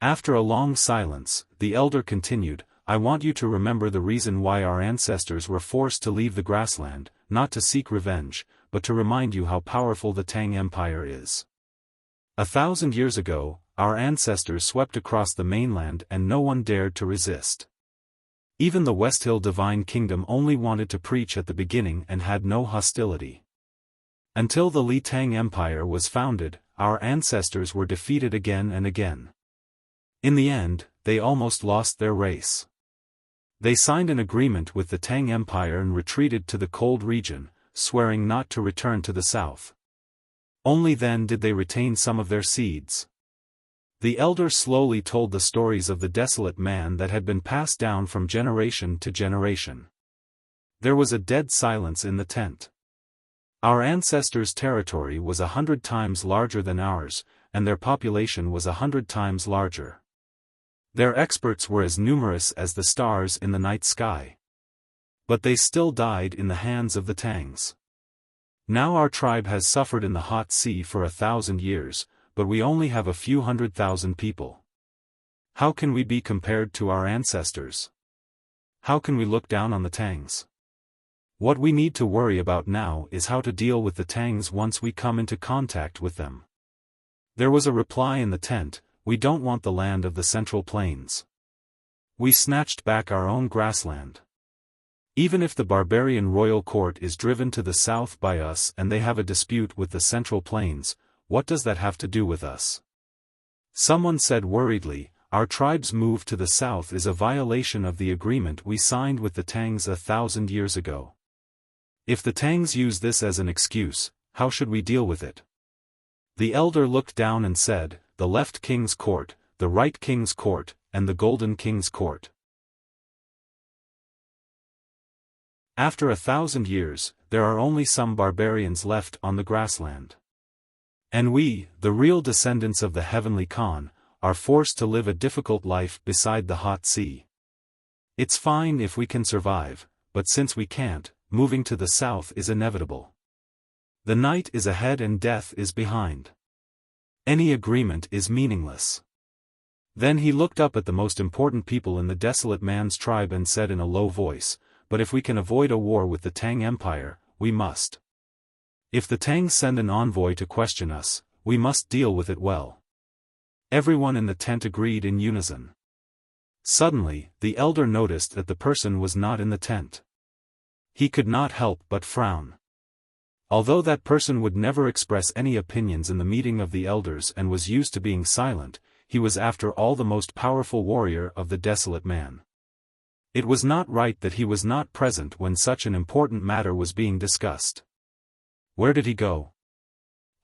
After a long silence, the elder continued, I want you to remember the reason why our ancestors were forced to leave the grassland, not to seek revenge, but to remind you how powerful the Tang Empire is. 1,000 years ago, our ancestors swept across the mainland and no one dared to resist. Even the West Hill Divine Kingdom only wanted to preach at the beginning and had no hostility. Until the Li Tang Empire was founded, our ancestors were defeated again and again. In the end, they almost lost their race. They signed an agreement with the Tang Empire and retreated to the cold region, swearing not to return to the south. Only then did they retain some of their seeds. The elder slowly told the stories of the desolate man that had been passed down from generation to generation. There was a dead silence in the tent. Our ancestors' territory was 100 times larger than ours, and their population was 100 times larger. Their experts were as numerous as the stars in the night sky. But they still died in the hands of the Tangs. Now our tribe has suffered in the hot sea for 1,000 years, but we only have a few 100,000 people. How can we be compared to our ancestors? How can we look down on the Tangs? What we need to worry about now is how to deal with the Tangs once we come into contact with them. There was a reply in the tent: we don't want the land of the Central Plains. We snatched back our own grassland. Even if the barbarian royal court is driven to the south by us and they have a dispute with the Central Plains, what does that have to do with us? Someone said worriedly, our tribe's move to the south is a violation of the agreement we signed with the Tangs 1,000 years ago. If the Tangs use this as an excuse, how should we deal with it? The elder looked down and said, the left king's court, the right king's court, and the golden king's court. After 1,000 years, there are only some barbarians left on the grassland. And we, the real descendants of the heavenly Khan, are forced to live a difficult life beside the hot sea. It's fine if we can survive, but since we can't, moving to the south is inevitable. The night is ahead and death is behind. Any agreement is meaningless. Then he looked up at the most important people in the desolate man's tribe and said in a low voice, but if we can avoid a war with the Tang Empire, we must. If the Tang send an envoy to question us, we must deal with it well. Everyone in the tent agreed in unison. Suddenly, the elder noticed that the person was not in the tent. He could not help but frown. Although that person would never express any opinions in the meeting of the elders and was used to being silent, he was after all the most powerful warrior of the desolate man. It was not right that he was not present when such an important matter was being discussed. Where did he go?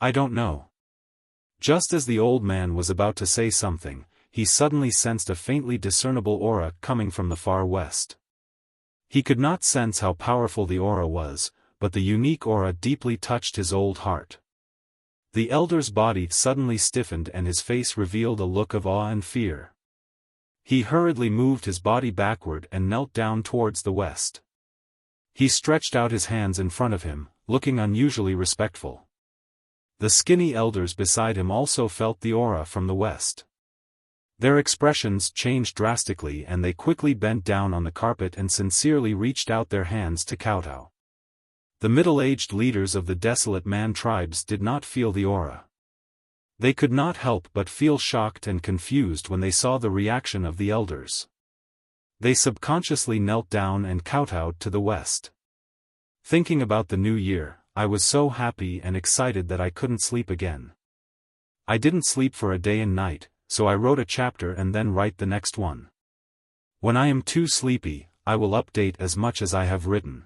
I don't know. Just as the old man was about to say something, he suddenly sensed a faintly discernible aura coming from the far west. He could not sense how powerful the aura was, but the unique aura deeply touched his old heart. The elder's body suddenly stiffened and his face revealed a look of awe and fear. He hurriedly moved his body backward and knelt down towards the west. He stretched out his hands in front of him, looking unusually respectful. The skinny elders beside him also felt the aura from the west. Their expressions changed drastically and they quickly bent down on the carpet and sincerely reached out their hands to kowtow. The middle-aged leaders of the desolate man tribes did not feel the aura. They could not help but feel shocked and confused when they saw the reaction of the elders. They subconsciously knelt down and kowtowed to the west. Thinking about the new year, I was so happy and excited that I couldn't sleep again. I didn't sleep for a day and night, so I wrote a chapter and then write the next one. When I am too sleepy, I will update as much as I have written.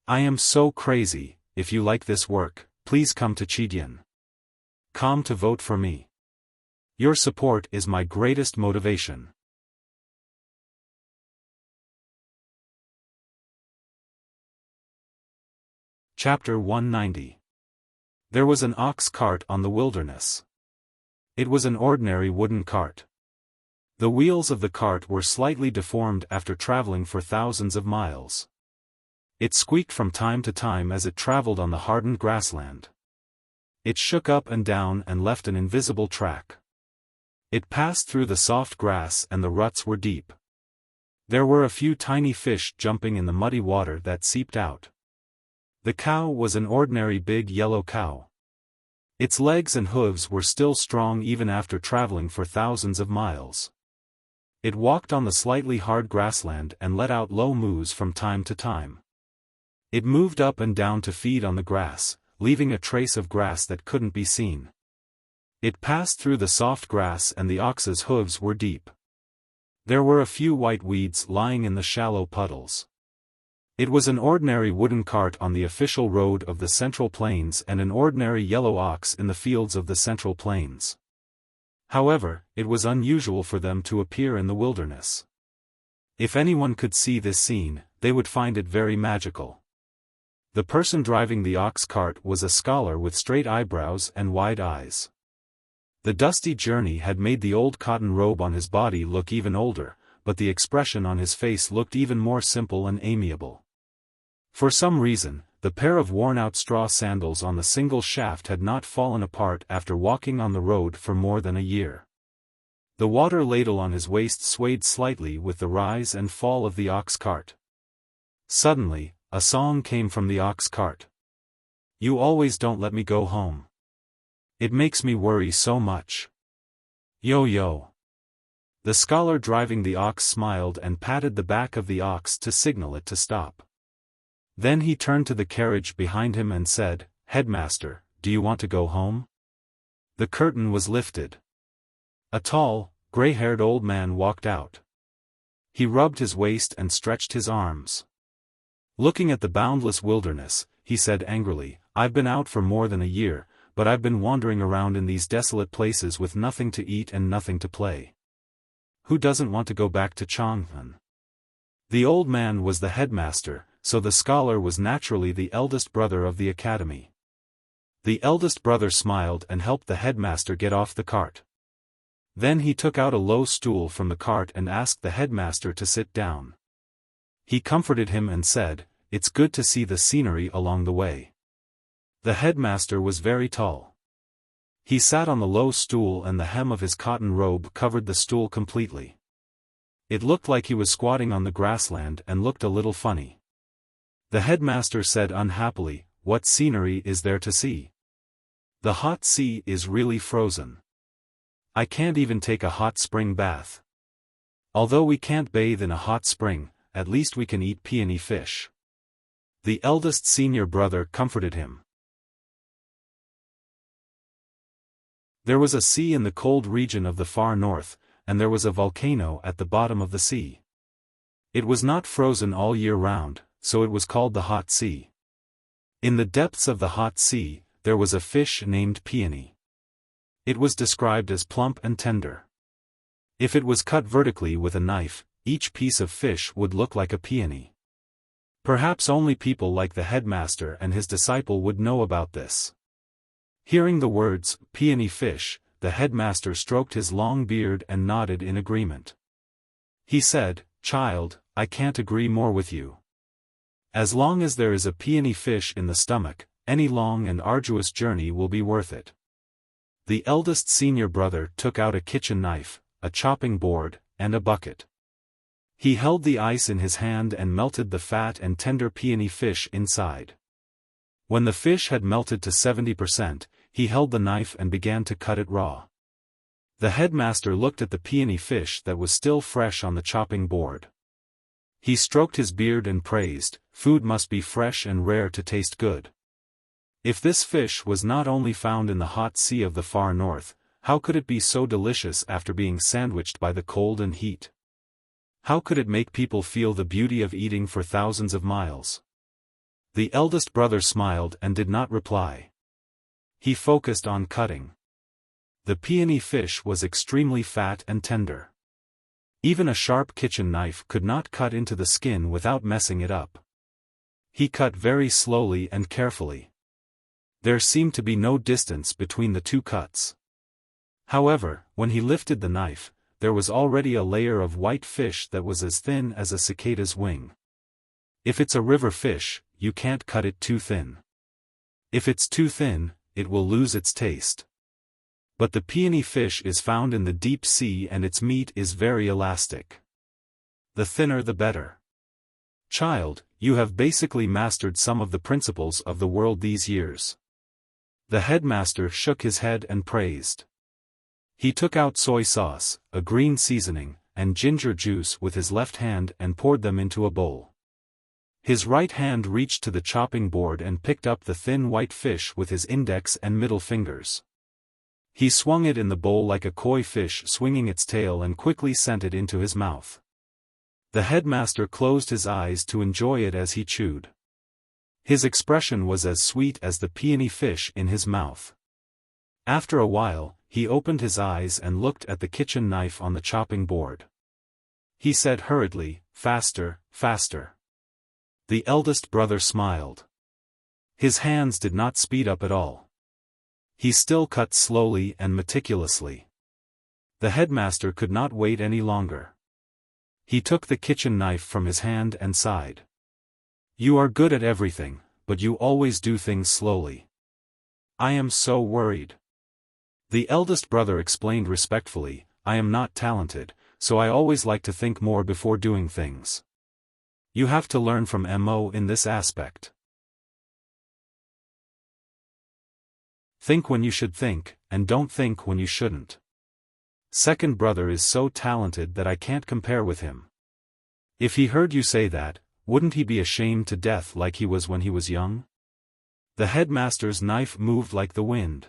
I am so crazy. If you like this work, please come to Chidian.com to vote for me. Your support is my greatest motivation. Chapter 190. There was an ox cart on the wilderness. It was an ordinary wooden cart. The wheels of the cart were slightly deformed after traveling for thousands of miles. It squeaked from time to time as it traveled on the hardened grassland. It shook up and down and left an invisible track. It passed through the soft grass and the ruts were deep. There were a few tiny fish jumping in the muddy water that seeped out. The cow was an ordinary big yellow cow. Its legs and hooves were still strong even after traveling for thousands of miles. It walked on the slightly hard grassland and let out low moos from time to time. It moved up and down to feed on the grass, leaving a trace of grass that couldn't be seen. It passed through the soft grass and the ox's hooves were deep. There were a few white weeds lying in the shallow puddles. It was an ordinary wooden cart on the official road of the Central Plains and an ordinary yellow ox in the fields of the Central Plains. However, it was unusual for them to appear in the wilderness. If anyone could see this scene, they would find it very magical. The person driving the ox cart was a scholar with straight eyebrows and wide eyes. The dusty journey had made the old cotton robe on his body look even older, but the expression on his face looked even more simple and amiable. For some reason, the pair of worn-out straw sandals on the single shaft had not fallen apart after walking on the road for more than a year. The water ladle on his waist swayed slightly with the rise and fall of the ox cart. Suddenly, a song came from the ox cart. "You always don't let me go home. It makes me worry so much. Yo yo." The scholar driving the ox smiled and patted the back of the ox to signal it to stop. Then he turned to the carriage behind him and said, "Headmaster, do you want to go home?" The curtain was lifted. A tall, gray-haired old man walked out. He rubbed his waist and stretched his arms. Looking at the boundless wilderness, he said angrily, "I've been out for more than a year, but I've been wandering around in these desolate places with nothing to eat and nothing to play. Who doesn't want to go back to Chang'an?" The old man was the headmaster, so the scholar was naturally the eldest brother of the academy. The eldest brother smiled and helped the headmaster get off the cart. Then he took out a low stool from the cart and asked the headmaster to sit down. He comforted him and said, "It's good to see the scenery along the way." The headmaster was very tall. He sat on the low stool and the hem of his cotton robe covered the stool completely. It looked like he was squatting on the grassland and looked a little funny. The headmaster said unhappily, "What scenery is there to see? The hot sea is really frozen. I can't even take a hot spring bath. Although we can't bathe in a hot spring, at least we can eat peony fish." The eldest senior brother comforted him. There was a sea in the cold region of the far north, and there was a volcano at the bottom of the sea. It was not frozen all year round, so it was called the hot sea. In the depths of the hot sea, there was a fish named peony. It was described as plump and tender. If it was cut vertically with a knife, each piece of fish would look like a peony. Perhaps only people like the headmaster and his disciple would know about this. Hearing the words, "peony fish," the headmaster stroked his long beard and nodded in agreement. He said, "Child, I can't agree more with you. As long as there is a peony fish in the stomach, any long and arduous journey will be worth it." The eldest senior brother took out a kitchen knife, a chopping board, and a bucket. He held the ice in his hand and melted the fat and tender peony fish inside. When the fish had melted to 70%, he held the knife and began to cut it raw. The headmaster looked at the peony fish that was still fresh on the chopping board. He stroked his beard and praised, "Food must be fresh and rare to taste good. If this fish was not only found in the hot sea of the far north, how could it be so delicious after being sandwiched by the cold and heat? How could it make people feel the beauty of eating for thousands of miles?" The eldest brother smiled and did not reply. He focused on cutting. The peony fish was extremely fat and tender. Even a sharp kitchen knife could not cut into the skin without messing it up. He cut very slowly and carefully. There seemed to be no distance between the two cuts. However, when he lifted the knife, there was already a layer of white fish that was as thin as a cicada's wing. If it's a river fish, you can't cut it too thin. If it's too thin, it will lose its taste. But the peony fish is found in the deep sea and its meat is very elastic. The thinner the better. Child, you have basically mastered some of the principles of the world these years. The headmaster shook his head and praised. He took out soy sauce, a green seasoning, and ginger juice with his left hand and poured them into a bowl. His right hand reached to the chopping board and picked up the thin white fish with his index and middle fingers. He swung it in the bowl like a koi fish swinging its tail and quickly sent it into his mouth. The headmaster closed his eyes to enjoy it as he chewed. His expression was as sweet as the peony fish in his mouth. After a while, he opened his eyes and looked at the kitchen knife on the chopping board. He said hurriedly, "Faster, faster." The eldest brother smiled. His hands did not speed up at all. He still cut slowly and meticulously. The headmaster could not wait any longer. He took the kitchen knife from his hand and sighed. "You are good at everything, but you always do things slowly. I am so worried." The eldest brother explained respectfully, "I am not talented, so I always like to think more before doing things. You have to learn from Mo in this aspect. Think when you should think, and don't think when you shouldn't. Second brother is so talented that I can't compare with him. If he heard you say that, wouldn't he be ashamed to death like he was when he was young?" The headmaster's knife moved like the wind.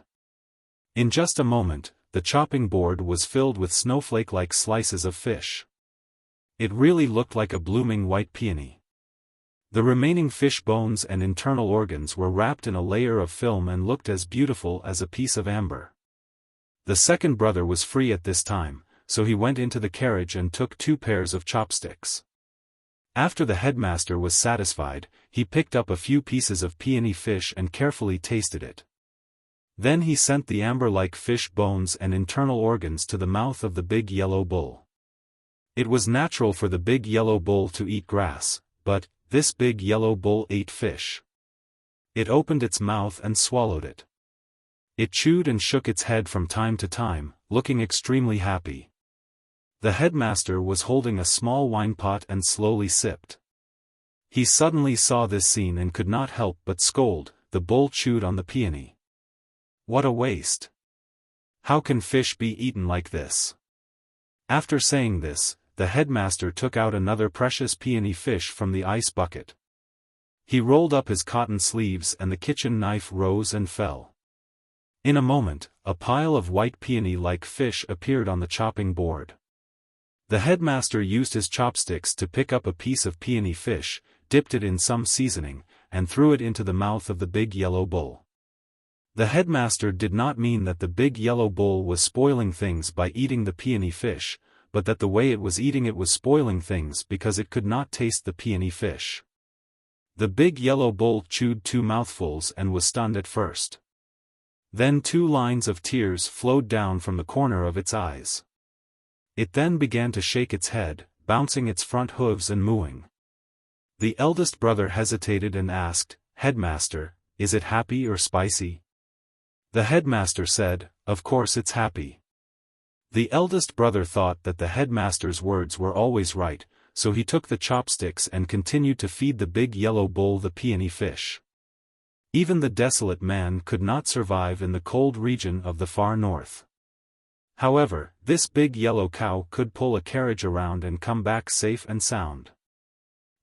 In just a moment, the chopping board was filled with snowflake-like slices of fish. It really looked like a blooming white peony. The remaining fish bones and internal organs were wrapped in a layer of film and looked as beautiful as a piece of amber. The second brother was free at this time, so he went into the carriage and took 2 pairs of chopsticks. After the headmaster was satisfied, he picked up a few pieces of peony fish and carefully tasted it. Then he sent the amber-like fish bones and internal organs to the mouth of the big yellow bull. It was natural for the big yellow bull to eat grass, but this big yellow bull ate fish. It opened its mouth and swallowed it. It chewed and shook its head from time to time, looking extremely happy. The headmaster was holding a small wine pot and slowly sipped. He suddenly saw this scene and could not help but scold. The bull chewed on the peony. What a waste! How can fish be eaten like this? After saying this, the headmaster took out another precious peony fish from the ice bucket. He rolled up his cotton sleeves and the kitchen knife rose and fell. In a moment, a pile of white peony-like fish appeared on the chopping board. The headmaster used his chopsticks to pick up a piece of peony fish, dipped it in some seasoning, and threw it into the mouth of the big yellow bull. The headmaster did not mean that the big yellow bull was spoiling things by eating the peony fish, but that the way it was eating it was spoiling things because it could not taste the peony fish. The big yellow bull chewed 2 mouthfuls and was stunned at first. Then 2 lines of tears flowed down from the corner of its eyes. It then began to shake its head, bouncing its front hooves and mooing. The eldest brother hesitated and asked, "Headmaster, is it happy or spicy?" The headmaster said, "Of course it's happy." The eldest brother thought that the headmaster's words were always right, so he took the chopsticks and continued to feed the big yellow bull the peony fish. Even the desolate man could not survive in the cold region of the far north. However, this big yellow cow could pull a carriage around and come back safe and sound.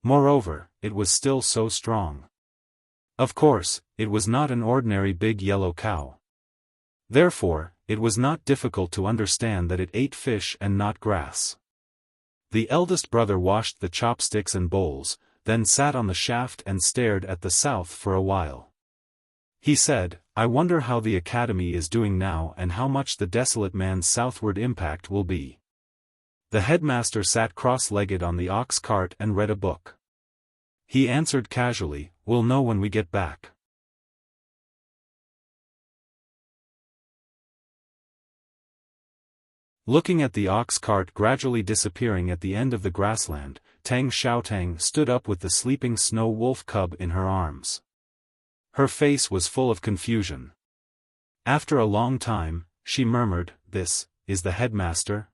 Moreover, it was still so strong. Of course, it was not an ordinary big yellow cow. Therefore, it was not difficult to understand that it ate fish and not grass. The eldest brother washed the chopsticks and bowls, then sat on the shaft and stared at the south for a while. He said, "I wonder how the academy is doing now and how much the desolate man's southward impact will be." The headmaster sat cross-legged on the ox cart and read a book. He answered casually, "We'll know when we get back." Looking at the ox cart gradually disappearing at the end of the grassland, Tang Xiaotang stood up with the sleeping snow wolf cub in her arms. Her face was full of confusion. After a long time, she murmured, "This is the headmaster?"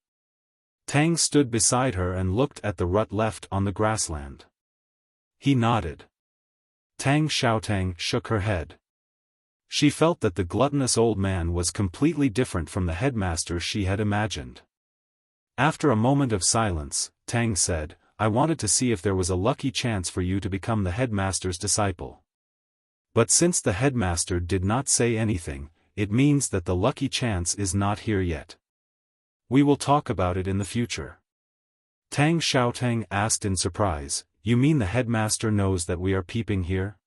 Tang stood beside her and looked at the rut left on the grassland. He nodded. Tang Xiaotang shook her head. She felt that the gluttonous old man was completely different from the headmaster she had imagined. After a moment of silence, Tang said, "I wanted to see if there was a lucky chance for you to become the headmaster's disciple. But since the headmaster did not say anything, it means that the lucky chance is not here yet. We will talk about it in the future." Tang Xiaotang asked in surprise, "You mean the headmaster knows that we are peeping here?"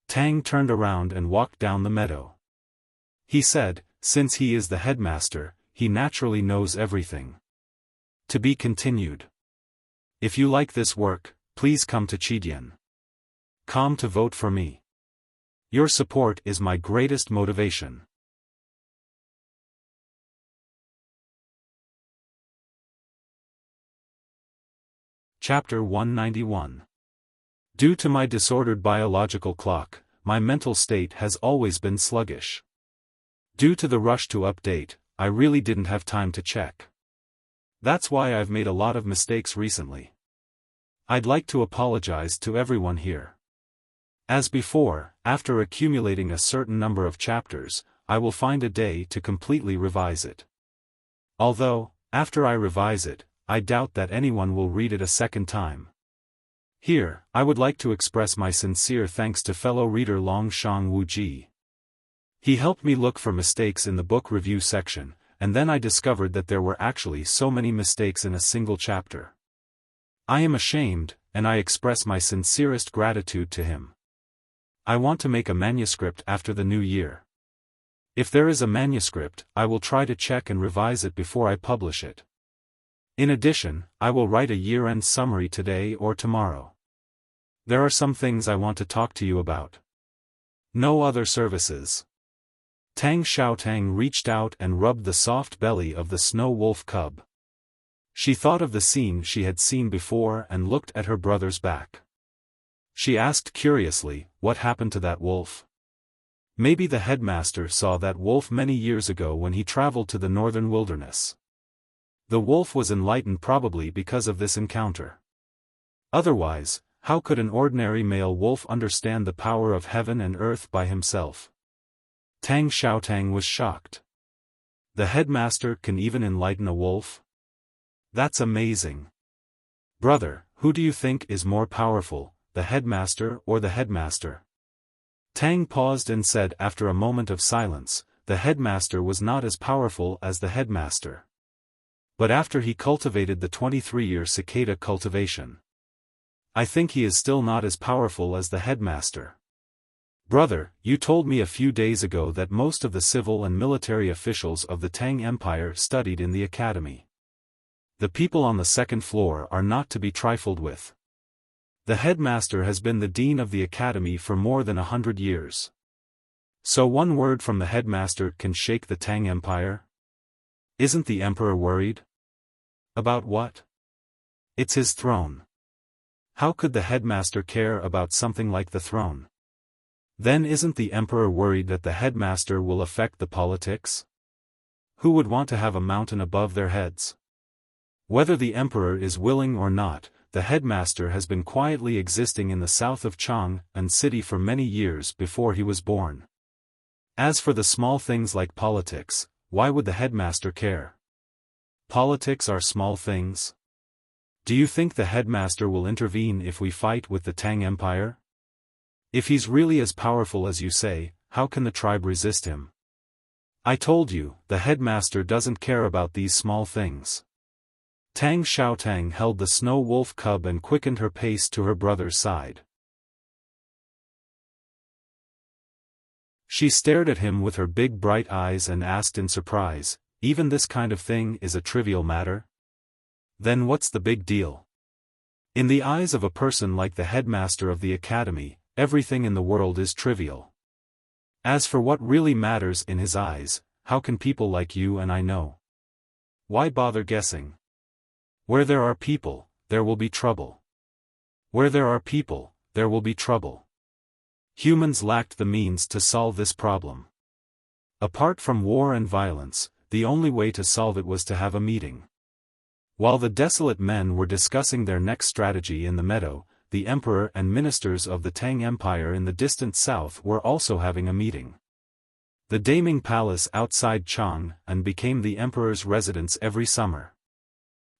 Tang turned around and walked down the meadow. He said, "Since he is the headmaster, he naturally knows everything." To be continued. If you like this work, please come to Chidian.com to vote for me. Your support is my greatest motivation. Chapter 191. Due to my disordered biological clock, my mental state has always been sluggish. Due to the rush to update, I really didn't have time to check. That's why I've made a lot of mistakes recently. I'd like to apologize to everyone here. As before, after accumulating a certain number of chapters, I will find a day to completely revise it. Although, after I revise it, I doubt that anyone will read it a second time. Here, I would like to express my sincere thanks to fellow reader Longshang Wuji. He helped me look for mistakes in the book review section, and then I discovered that there were actually so many mistakes in a single chapter. I am ashamed, and I express my sincerest gratitude to him. I want to make a manuscript after the new year. If there is a manuscript, I will try to check and revise it before I publish it. In addition, I will write a year-end summary today or tomorrow. There are some things I want to talk to you about. No other services. Tang Xiaotang reached out and rubbed the soft belly of the snow wolf cub. She thought of the scene she had seen before and looked at her brother's back. She asked curiously, what happened to that wolf? Maybe the headmaster saw that wolf many years ago when he traveled to the northern wilderness. The wolf was enlightened probably because of this encounter. Otherwise, how could an ordinary male wolf understand the power of heaven and earth by himself? Tang Xiaotang was shocked. The headmaster can even enlighten a wolf? That's amazing. Brother, who do you think is more powerful, the headmaster or the headmaster? Tang paused and said after a moment of silence, the headmaster was not as powerful as the headmaster. But after he cultivated the 23-year cicada cultivation, I think he is still not as powerful as the headmaster. Brother, you told me a few days ago that most of the civil and military officials of the Tang Empire studied in the academy. The people on the second floor are not to be trifled with. The headmaster has been the dean of the academy for more than 100 years. So one word from the headmaster can shake the Tang Empire? Isn't the emperor worried? About what? It's his throne. How could the headmaster care about something like the throne? Then isn't the emperor worried that the headmaster will affect the politics? Who would want to have a mountain above their heads? Whether the emperor is willing or not, the headmaster has been quietly existing in the south of Chang'an city for many years before he was born. As for the small things like politics, why would the headmaster care? Politics are small things. Do you think the headmaster will intervene if we fight with the Tang Empire? If he's really as powerful as you say, how can the tribe resist him? I told you, the headmaster doesn't care about these small things. Tang Xiaotang held the snow wolf cub and quickened her pace to her brother's side. She stared at him with her big bright eyes and asked in surprise, even this kind of thing is a trivial matter? Then what's the big deal? In the eyes of a person like the headmaster of the academy, everything in the world is trivial. As for what really matters in his eyes, how can people like you and I know? Why bother guessing? Where there are people, there will be trouble. Where there are people, there will be trouble. Humans lacked the means to solve this problem. Apart from war and violence, the only way to solve it was to have a meeting. While the desolate men were discussing their next strategy in the meadow, the emperor and ministers of the Tang Empire in the distant south were also having a meeting. The Daming Palace outside Chang'an became the emperor's residence every summer.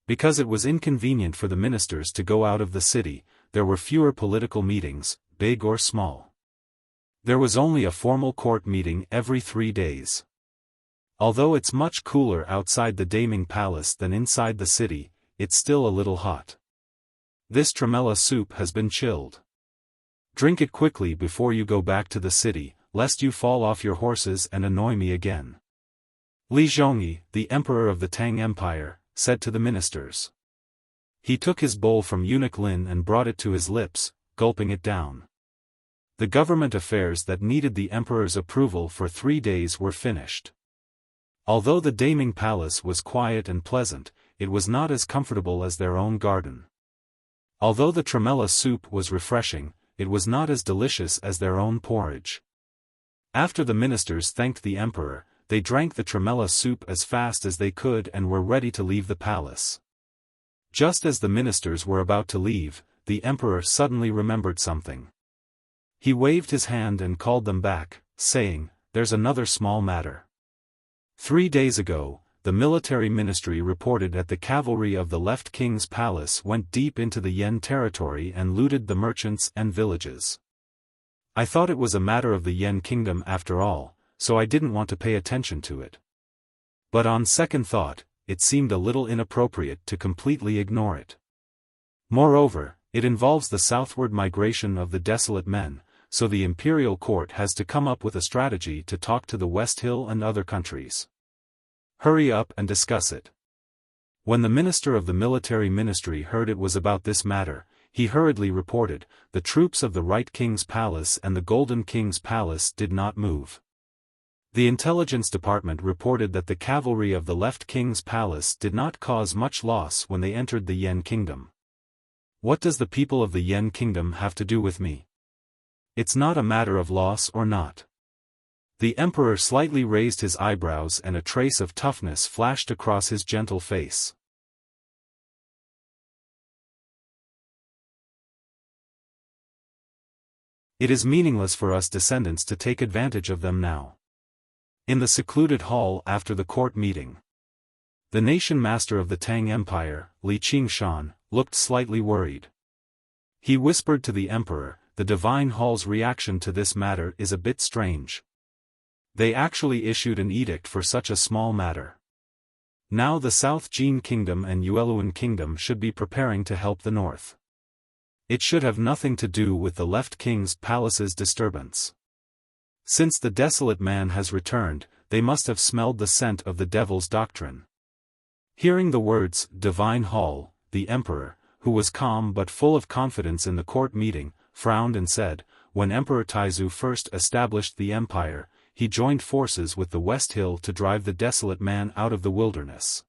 Because it was inconvenient for the ministers to go out of the city, there were fewer political meetings, big or small. There was only a formal court meeting every 3 days. Although it's much cooler outside the Daming Palace than inside the city, it's still a little hot. This tremella soup has been chilled. Drink it quickly before you go back to the city, lest you fall off your horses and annoy me again. Li Zhongyi, the emperor of the Tang Empire, said to the ministers. He took his bowl from eunuch Lin and brought it to his lips, gulping it down. The government affairs that needed the emperor's approval for 3 days were finished. Although the Daming Palace was quiet and pleasant, it was not as comfortable as their own garden. Although the tremella soup was refreshing, it was not as delicious as their own porridge. After the ministers thanked the emperor, they drank the tremella soup as fast as they could and were ready to leave the palace. Just as the ministers were about to leave, the emperor suddenly remembered something. He waved his hand and called them back, saying, "There's another small matter. 3 days ago, the military ministry reported that the cavalry of the left king's palace went deep into the Yen territory and looted the merchants and villages. I thought it was a matter of the Yen kingdom after all, so I didn't want to pay attention to it. But on second thought, it seemed a little inappropriate to completely ignore it. Moreover, it involves the southward migration of the desolate men, so the imperial court has to come up with a strategy to talk to the West Hill and other countries. Hurry up and discuss it." When the minister of the military ministry heard it was about this matter, he hurriedly reported, "The troops of the Right King's palace and the Golden King's palace did not move." The intelligence department reported that the cavalry of the Left King's palace did not cause much loss when they entered the Yen kingdom. What does the people of the Yen kingdom have to do with me? It's not a matter of loss or not. The emperor slightly raised his eyebrows and a trace of toughness flashed across his gentle face. It is meaningless for us descendants to take advantage of them now. In the secluded hall after the court meeting, the nation master of the Tang Empire, Li Qingshan, looked slightly worried. He whispered to the emperor, "The Divine Hall's reaction to this matter is a bit strange. They actually issued an edict for such a small matter. Now the South Jin Kingdom and Yueluan Kingdom should be preparing to help the North. It should have nothing to do with the Left King's palace's disturbance. Since the desolate man has returned, they must have smelled the scent of the devil's doctrine." Hearing the words, "Divine Hall," the emperor, who was calm but full of confidence in the court meeting, frowned and said, "When Emperor Taizu first established the empire, he joined forces with the West Hill to drive the desolate man out of the wilderness.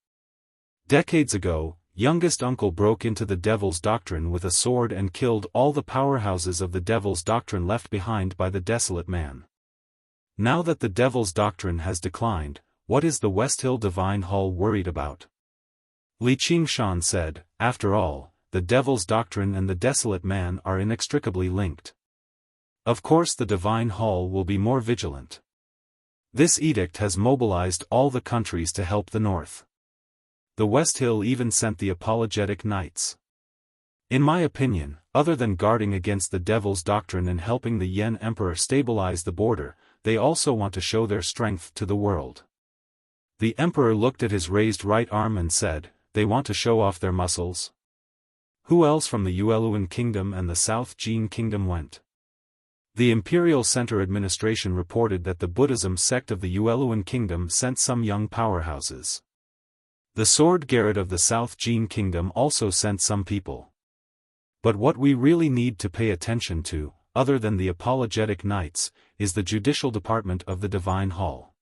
Decades ago, youngest uncle broke into the devil's doctrine with a sword and killed all the powerhouses of the devil's doctrine left behind by the desolate man. Now that the devil's doctrine has declined, what is the West Hill Divine Hall worried about?" Li Qingshan said, "After all, the devil's doctrine and the desolate man are inextricably linked. Of course the Divine Hall will be more vigilant. This edict has mobilized all the countries to help the North. The West Hill even sent the apologetic knights. In my opinion, other than guarding against the devil's doctrine and helping the Yen Emperor stabilize the border, they also want to show their strength to the world." The emperor looked at his raised right arm and said, "They want to show off their muscles? Who else from the Yueluan Kingdom and the South Jin Kingdom went?" The Imperial Center Administration reported that the Buddhism sect of the Yueluan Kingdom sent some young powerhouses. The Sword Garret of the South Jin Kingdom also sent some people. But what we really need to pay attention to, other than the apologetic knights, is the judicial department of the Divine Hall.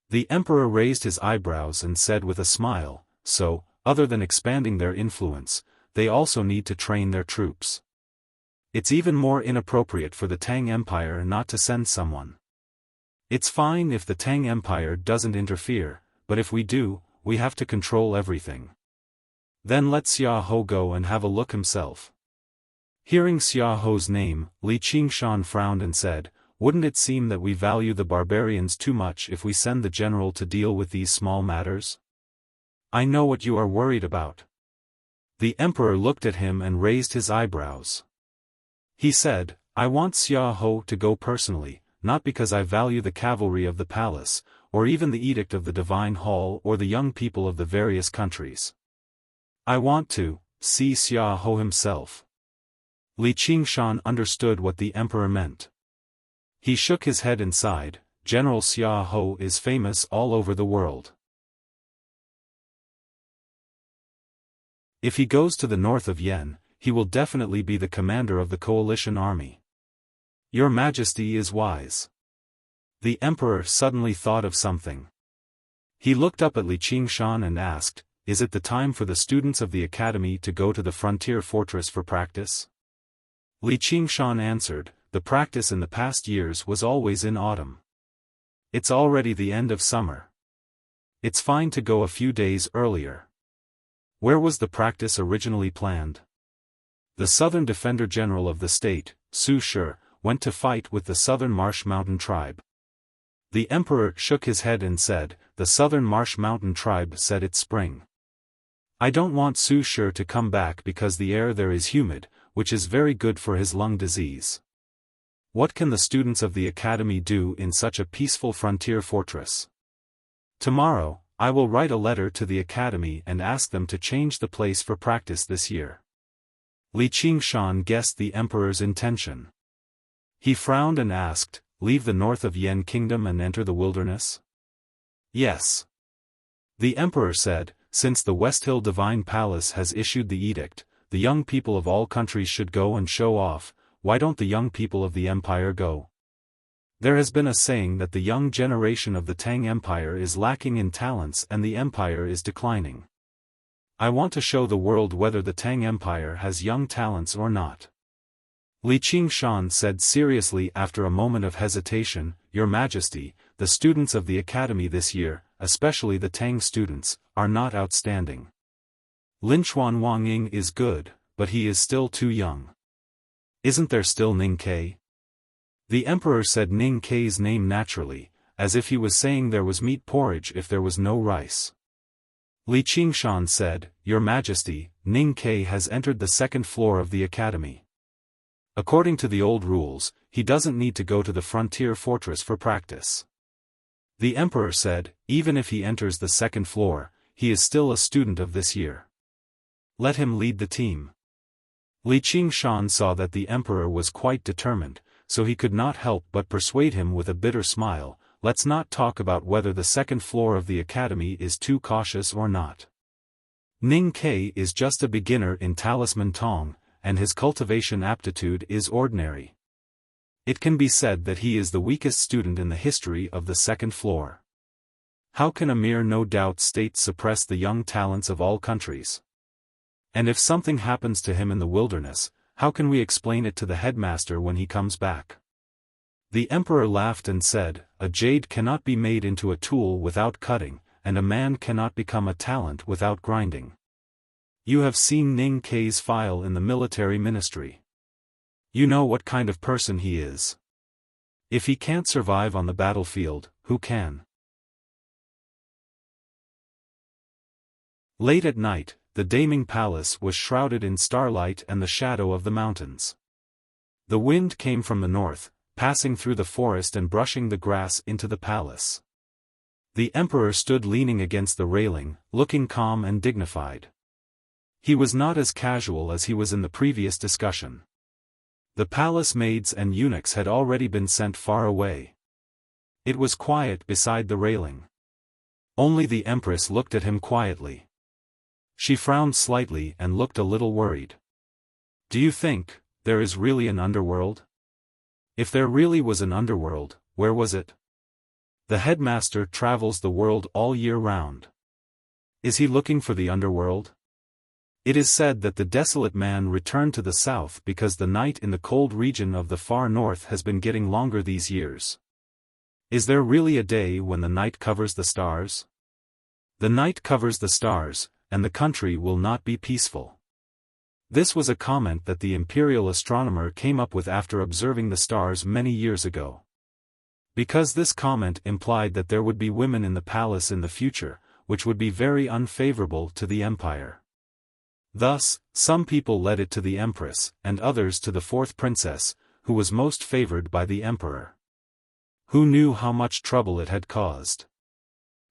The emperor raised his eyebrows and said with a smile, "So, other than expanding their influence, they also need to train their troops. It's even more inappropriate for the Tang Empire not to send someone. It's fine if the Tang Empire doesn't interfere, but if we do, we have to control everything. Then let Xia Ho go and have a look himself." Hearing Xia Ho's name, Li Qingshan frowned and said, "Wouldn't it seem that we value the barbarians too much if we send the general to deal with these small matters? I know what you are worried about." The emperor looked at him and raised his eyebrows. He said, "I want Xia Ho to go personally, not because I value the cavalry of the palace, or even the edict of the Divine Hall or the young people of the various countries. I want to see Xia Ho himself." Li Qingshan understood what the emperor meant. He shook his head and sighed, "General Xia Ho is famous all over the world. If he goes to the north of Yen, he will definitely be the commander of the coalition army. Your Majesty is wise. The emperor suddenly thought of something. He looked up at Li Qingshan and asked, "Is it the time for the students of the academy to go to the frontier fortress for practice?" Li Qingshan answered, "The practice in the past years was always in autumn. It's already the end of summer. It's fine to go a few days earlier." Where was the practice originally planned? The southern defender general of the state, Su Shi, went to fight with the southern Marsh Mountain tribe. The emperor shook his head and said, "The southern Marsh Mountain tribe said it's spring. I don't want Su Shi to come back because the air there is humid, which is very good for his lung disease. What can the students of the academy do in such a peaceful frontier fortress? Tomorrow, I will write a letter to the academy and ask them to change the place for practice this year." Li Qingshan guessed the emperor's intention. He frowned and asked, "Leave the north of Yen kingdom and enter the wilderness?" "Yes." The emperor said, "Since the West Hill Divine Palace has issued the edict, the young people of all countries should go and show off. Why don't the young people of the empire go? There has been a saying that the young generation of the Tang Empire is lacking in talents and the empire is declining. I want to show the world whether the Tang Empire has young talents or not." Li Qingshan said seriously after a moment of hesitation, "Your Majesty, the students of the academy this year, especially the Tang students, are not outstanding. Linchuan Wangying is good, but he is still too young. Isn't there still Ning Ke?" The emperor said Ning Ke's name naturally, as if he was saying there was meat porridge if there was no rice. Li Qingshan said, "Your Majesty, Ning Ke has entered the second floor of the academy. According to the old rules, he doesn't need to go to the frontier fortress for practice." The emperor said, "Even if he enters the second floor, he is still a student of this year. Let him lead the team." Li Qingshan saw that the emperor was quite determined, so he could not help but persuade him with a bitter smile, "Let's not talk about whether the second floor of the academy is too cautious or not. Ning Ke is just a beginner in Talisman Tong, and his cultivation aptitude is ordinary. It can be said that he is the weakest student in the history of the second floor. How can a mere no-doubt state suppress the young talents of all countries? And if something happens to him in the wilderness, how can we explain it to the headmaster when he comes back?" The emperor laughed and said, "A jade cannot be made into a tool without cutting, and a man cannot become a talent without grinding. You have seen Ning Ke's file in the military ministry. You know what kind of person he is. If he can't survive on the battlefield, who can?" Late at night, the Daming Palace was shrouded in starlight and the shadow of the mountains. The wind came from the north, passing through the forest and brushing the grass into the palace. The emperor stood leaning against the railing, looking calm and dignified. He was not as casual as he was in the previous discussion. The palace maids and eunuchs had already been sent far away. It was quiet beside the railing. Only the empress looked at him quietly. She frowned slightly and looked a little worried. "Do you think there is really an underworld? If there really was an underworld, where was it? The headmaster travels the world all year round. Is he looking for the underworld? It is said that the desolate man returned to the south because the night in the cold region of the far north has been getting longer these years. Is there really a day when the night covers the stars? The night covers the stars, and the country will not be peaceful." This was a comment that the imperial astronomer came up with after observing the stars many years ago. Because this comment implied that there would be women in the palace in the future, which would be very unfavorable to the empire. Thus, some people led it to the empress, and others to the fourth princess, who was most favored by the emperor. Who knew how much trouble it had caused?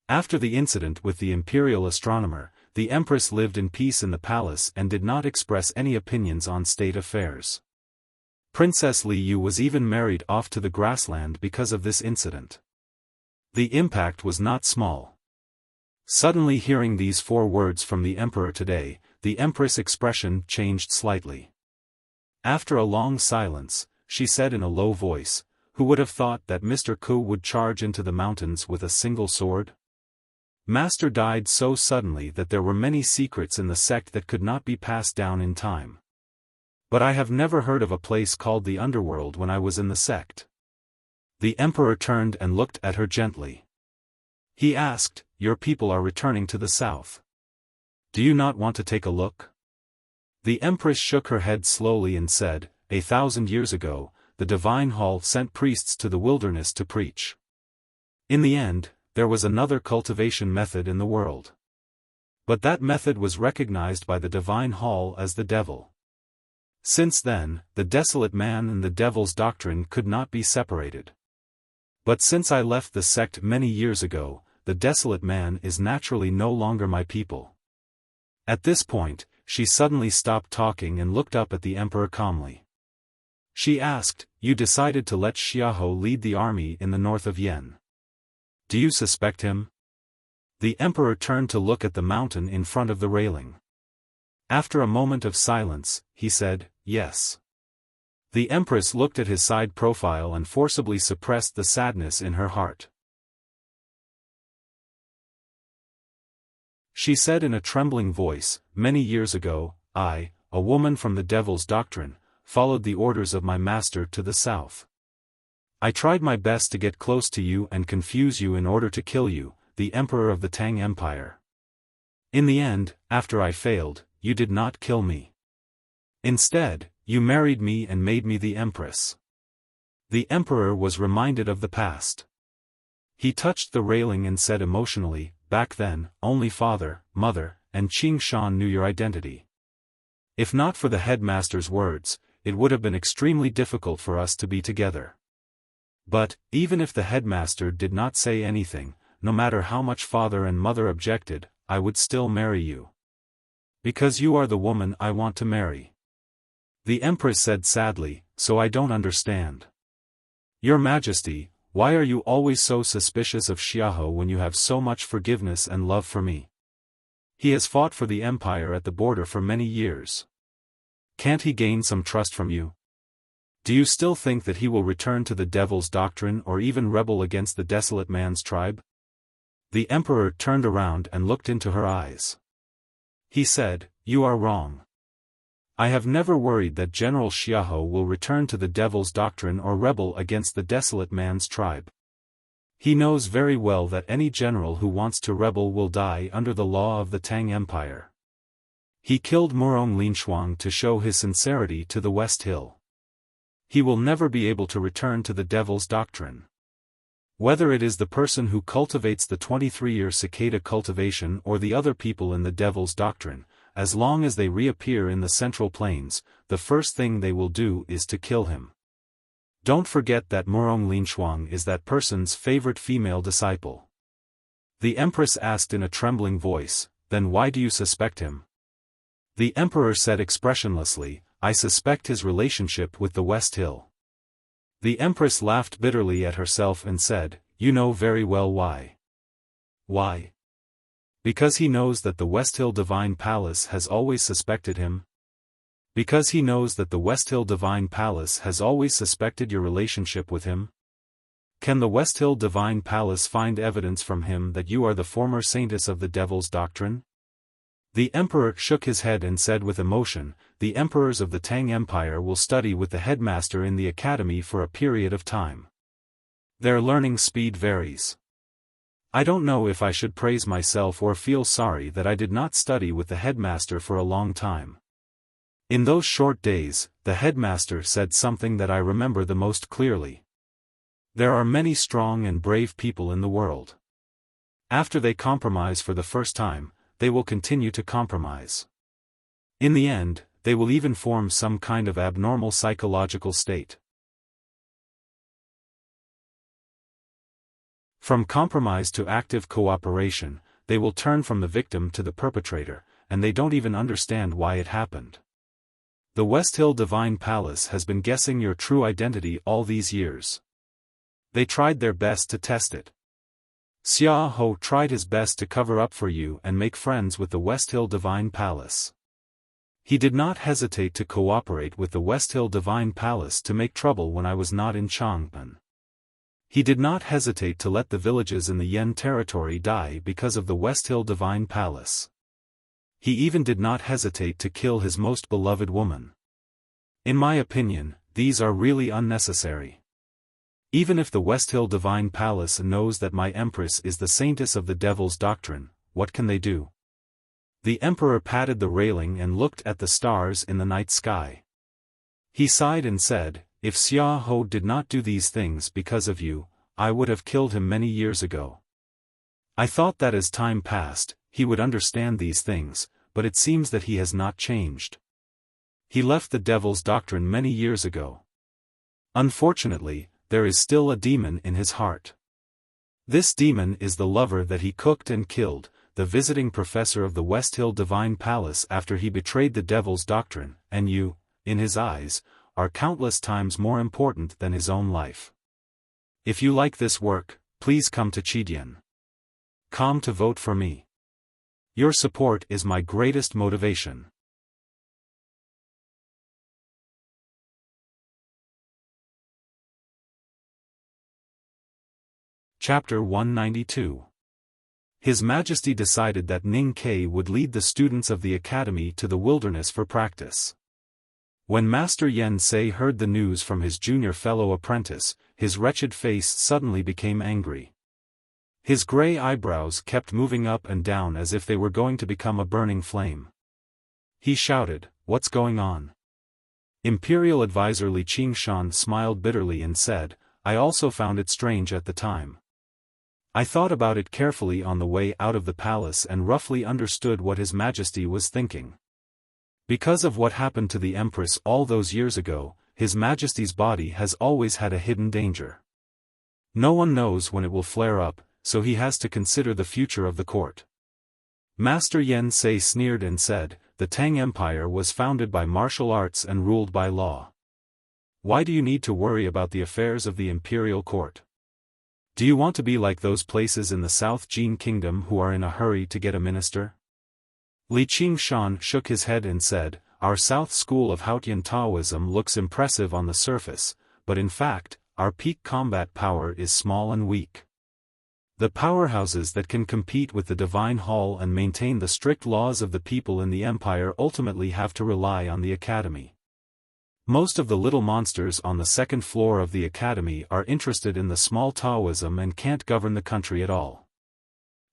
After the incident with the imperial astronomer, the empress lived in peace in the palace and did not express any opinions on state affairs. Princess Li Yu was even married off to the grassland because of this incident. The impact was not small. Suddenly hearing these 4 words from the emperor today, the Empress' expression changed slightly. After a long silence, she said in a low voice, "Who would have thought that Mr. Ku would charge into the mountains with a single sword? Master died so suddenly that there were many secrets in the sect that could not be passed down in time. But I have never heard of a place called the underworld when I was in the sect." The Emperor turned and looked at her gently. He asked, "Your people are returning to the south. Do you not want to take a look?" The Empress shook her head slowly and said, "1,000 years ago, the Divine Hall sent priests to the wilderness to preach. In the end, there was another cultivation method in the world. But that method was recognized by the Divine Hall as the devil. Since then, the desolate man and the devil's doctrine could not be separated. But since I left the sect many years ago, the desolate man is naturally no longer my people." At this point, she suddenly stopped talking and looked up at the Emperor calmly. She asked, "You decided to let Xiaofan lead the army in the north of Yen. Do you suspect him?" The Emperor turned to look at the mountain in front of the railing. After a moment of silence, he said, "Yes." The Empress looked at his side profile and forcibly suppressed the sadness in her heart. She said in a trembling voice, "Many years ago, I, a woman from the devil's doctrine, followed the orders of my master to the south. I tried my best to get close to you and confuse you in order to kill you, the Emperor of the Tang Empire. In the end, after I failed, you did not kill me. Instead, you married me and made me the Empress." The Emperor was reminded of the past. He touched the railing and said emotionally, "Back then, only father, mother, and Qing Shan knew your identity. If not for the headmaster's words, it would have been extremely difficult for us to be together. But, even if the headmaster did not say anything, no matter how much father and mother objected, I would still marry you. Because you are the woman I want to marry." The Empress said sadly, "So I don't understand. Your Majesty, why are you always so suspicious of Xiaofan when you have so much forgiveness and love for me? He has fought for the empire at the border for many years. Can't he gain some trust from you? Do you still think that he will return to the devil's doctrine or even rebel against the desolate man's tribe?" The Emperor turned around and looked into her eyes. He said, "You are wrong. I have never worried that General Xiaofan will return to the devil's doctrine or rebel against the desolate man's tribe. He knows very well that any general who wants to rebel will die under the law of the Tang Empire. He killed Murong Linshuang to show his sincerity to the West Hill. He will never be able to return to the devil's doctrine. Whether it is the person who cultivates the 23-year cicada cultivation or the other people in the devil's doctrine, as long as they reappear in the Central Plains, the first thing they will do is to kill him. Don't forget that Murong Linshuang is that person's favorite female disciple." The Empress asked in a trembling voice, "Then why do you suspect him?" The Emperor said expressionlessly, "I suspect his relationship with the West Hill." The Empress laughed bitterly at herself and said, "You know very well why." "Why?" "Because he knows that the West Hill Divine Palace has always suspected him. Because he knows that the West Hill Divine Palace has always suspected your relationship with him. Can the West Hill Divine Palace find evidence from him that you are the former saintess of the devil's doctrine?" The Emperor shook his head and said with emotion, "The emperors of the Tang Empire will study with the headmaster in the academy for a period of time. Their learning speed varies. I don't know if I should praise myself or feel sorry that I did not study with the headmaster for a long time. In those short days, the headmaster said something that I remember the most clearly. There are many strong and brave people in the world. After they compromise for the first time, they will continue to compromise. In the end, they will even form some kind of abnormal psychological state. From compromise to active cooperation, they will turn from the victim to the perpetrator, and they don't even understand why it happened. The West Hill Divine Palace has been guessing your true identity all these years. They tried their best to test it. Xiaofan tried his best to cover up for you and make friends with the West Hill Divine Palace. He did not hesitate to cooperate with the West Hill Divine Palace to make trouble when I was not in Chang'an. He did not hesitate to let the villages in the Yen territory die because of the West Hill Divine Palace. He even did not hesitate to kill his most beloved woman. In my opinion, these are really unnecessary. Even if the West Hill Divine Palace knows that my empress is the saintess of the devil's doctrine, what can they do? The emperor patted the railing and looked at the stars in the night sky. He sighed and said, "If Xia Ho did not do these things because of you, I would have killed him many years ago." I thought that as time passed, he would understand these things, but it seems that he has not changed. He left the devil's doctrine many years ago. Unfortunately, there is still a demon in his heart. This demon is the lover that he cooked and killed, the visiting professor of the West Hill Divine Palace after he betrayed the devil's doctrine, and you, in his eyes, are countless times more important than his own life. If you like this work, please come to Chidian. Come to vote for me. Your support is my greatest motivation. Chapter 192. His Majesty decided that Ning Ke would lead the students of the academy to the wilderness for practice. When Master Yen Sei heard the news from his junior fellow apprentice, his wretched face suddenly became angry. His gray eyebrows kept moving up and down as if they were going to become a burning flame. He shouted, "What's going on?" Imperial advisor Li Qingshan smiled bitterly and said, "I also found it strange at the time. I thought about it carefully on the way out of the palace and roughly understood what His Majesty was thinking. Because of what happened to the Empress all those years ago, His Majesty's body has always had a hidden danger. No one knows when it will flare up, so he has to consider the future of the court." Master Yen Sei sneered and said, "The Tang Empire was founded by martial arts and ruled by law. Why do you need to worry about the affairs of the imperial court? Do you want to be like those places in the South Jin Kingdom who are in a hurry to get a minister?" Li Qingshan shook his head and said, "Our South School of Haotian Taoism looks impressive on the surface, but in fact, our peak combat power is small and weak. The powerhouses that can compete with the Divine Hall and maintain the strict laws of the people in the Empire ultimately have to rely on the Academy. Most of the little monsters on the second floor of the Academy are interested in the small Taoism and can't govern the country at all.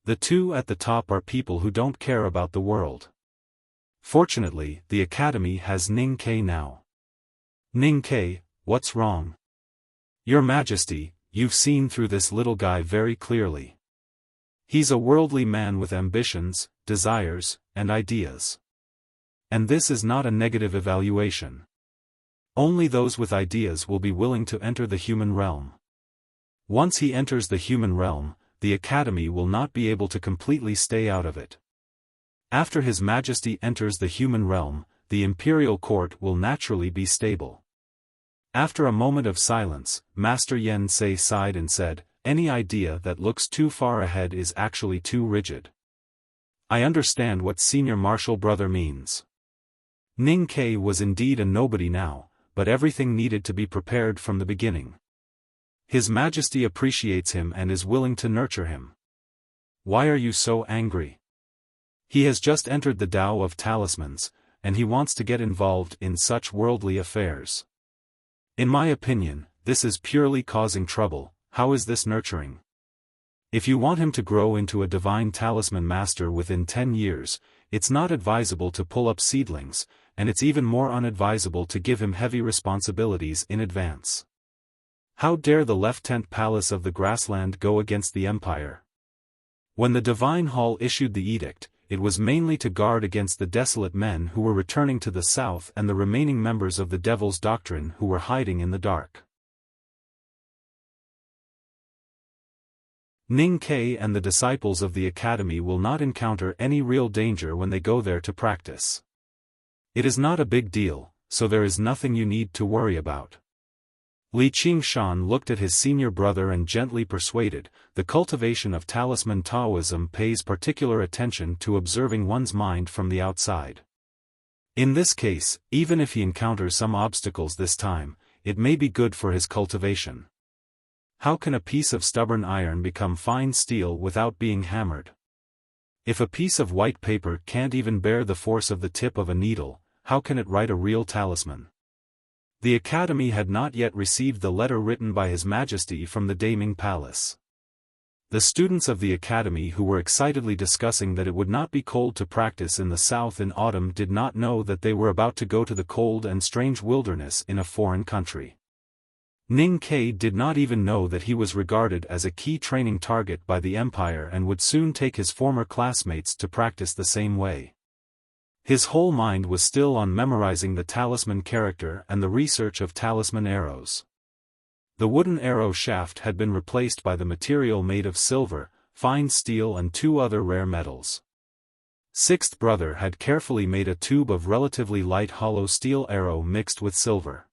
The two at the top are people who don't care about the world. Fortunately, the Academy has Ning Ke now." "Ning Ke, what's wrong?" "Your Majesty, you've seen through this little guy very clearly. He's a worldly man with ambitions, desires, and ideas. And this is not a negative evaluation. Only those with ideas will be willing to enter the human realm. Once he enters the human realm, the Academy will not be able to completely stay out of it. After His Majesty enters the human realm, the imperial court will naturally be stable." After a moment of silence, Master Yen Sei sighed and said, "Any idea that looks too far ahead is actually too rigid. I understand what Senior Marshal Brother means." Ning Ke was indeed a nobody now, but everything needed to be prepared from the beginning. His Majesty appreciates him and is willing to nurture him. Why are you so angry? He has just entered the Tao of Talismans, and he wants to get involved in such worldly affairs. In my opinion, this is purely causing trouble. How is this nurturing? If you want him to grow into a divine talisman master within 10 years, it's not advisable to pull up seedlings, and it's even more unadvisable to give him heavy responsibilities in advance. How dare the Lieutenant Palace of the Grassland go against the Empire? When the Divine Hall issued the edict, it was mainly to guard against the desolate men who were returning to the south and the remaining members of the Devil's Doctrine who were hiding in the dark. Ning Ke and the disciples of the Academy will not encounter any real danger when they go there to practice. It is not a big deal, so there is nothing you need to worry about. Li Qingshan looked at his senior brother and gently persuaded, the cultivation of talisman Taoism pays particular attention to observing one's mind from the outside. In this case, even if he encounters some obstacles this time, it may be good for his cultivation. How can a piece of stubborn iron become fine steel without being hammered? If a piece of white paper can't even bear the force of the tip of a needle, how can it write a real talisman? The Academy had not yet received the letter written by His Majesty from the Daming Palace. The students of the Academy who were excitedly discussing that it would not be cold to practice in the south in autumn did not know that they were about to go to the cold and strange wilderness in a foreign country. Ning Kai did not even know that he was regarded as a key training target by the Empire and would soon take his former classmates to practice the same way. His whole mind was still on memorizing the talisman character and the research of talisman arrows. The wooden arrow shaft had been replaced by the material made of silver, fine steel and 2 other rare metals. Sixth brother had carefully made a tube of relatively light hollow steel arrow mixed with silver.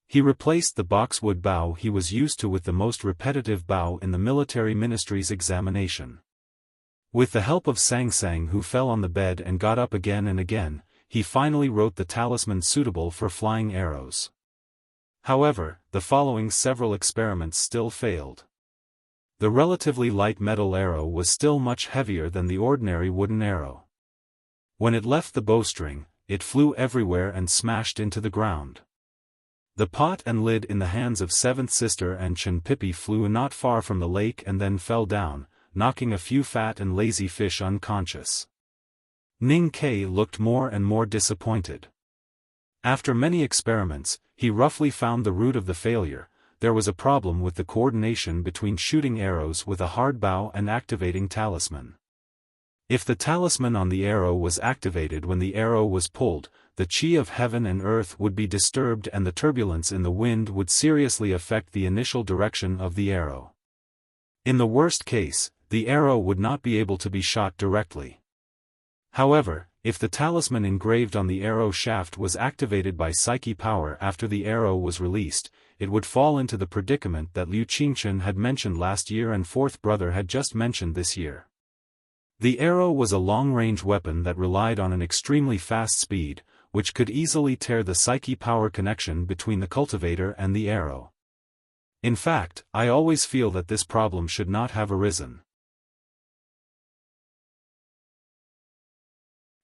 He replaced the boxwood bow he was used to with the most repetitive bow in the military ministry's examination. With the help of Sang Sang, who fell on the bed and got up again and again, he finally wrote the talisman suitable for flying arrows. However, the following several experiments still failed. The relatively light metal arrow was still much heavier than the ordinary wooden arrow. When it left the bowstring, it flew everywhere and smashed into the ground. The pot and lid in the hands of seventh sister and Chen Pippi flew not far from the lake and then fell down, knocking a few fat and lazy fish unconscious. Ning Kai looked more and more disappointed. After many experiments, he roughly found the root of the failure. There was a problem with the coordination between shooting arrows with a hard bow and activating talisman. If the talisman on the arrow was activated when the arrow was pulled, the chi of heaven and earth would be disturbed and the turbulence in the wind would seriously affect the initial direction of the arrow. In the worst case, the arrow would not be able to be shot directly. However, if the talisman engraved on the arrow shaft was activated by psyche power after the arrow was released, it would fall into the predicament that Liu Qingchen had mentioned last year and fourth brother had just mentioned this year. The arrow was a long-range weapon that relied on an extremely fast speed, which could easily tear the psyche power connection between the cultivator and the arrow. In fact, I always feel that this problem should not have arisen.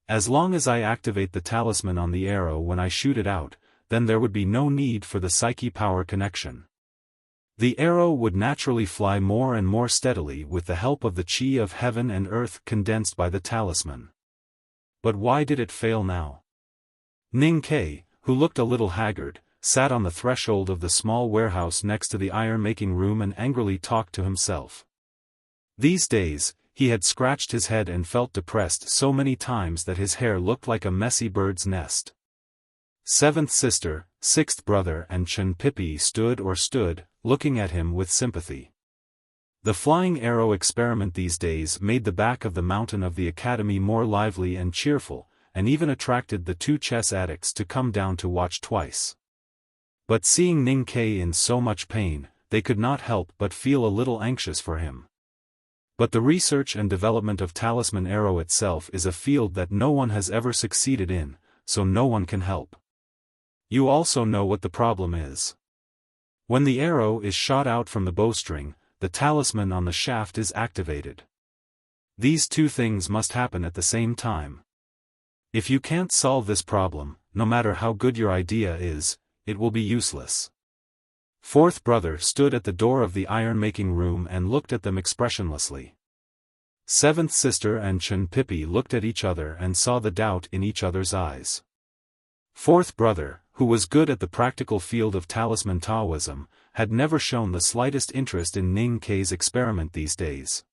As long as I activate the talisman on the arrow when I shoot it out, then there would be no need for the psyche power connection. The arrow would naturally fly more and more steadily with the help of the chi of heaven and earth condensed by the talisman. But why did it fail now? Ning Kai, who looked a little haggard, sat on the threshold of the small warehouse next to the iron-making room and angrily talked to himself. These days, he had scratched his head and felt depressed so many times that his hair looked like a messy bird's nest. Seventh sister, sixth brother and Chen Pippi stood, looking at him with sympathy. The flying arrow experiment these days made the back of the mountain of the academy more lively and cheerful, and even attracted the 2 chess addicts to come down to watch twice. But seeing Ning Kai in so much pain, they could not help but feel a little anxious for him. But the research and development of talisman arrow itself is a field that no one has ever succeeded in, so no one can help. You also know what the problem is. When the arrow is shot out from the bowstring, the talisman on the shaft is activated. These 2 things must happen at the same time. If you can't solve this problem, no matter how good your idea is, it will be useless. Fourth brother stood at the door of the iron-making room and looked at them expressionlessly. Seventh sister and Chen Pippi looked at each other and saw the doubt in each other's eyes. Fourth brother, who was good at the practical field of talisman Taoism, had never shown the slightest interest in Ning Kai's experiment these days.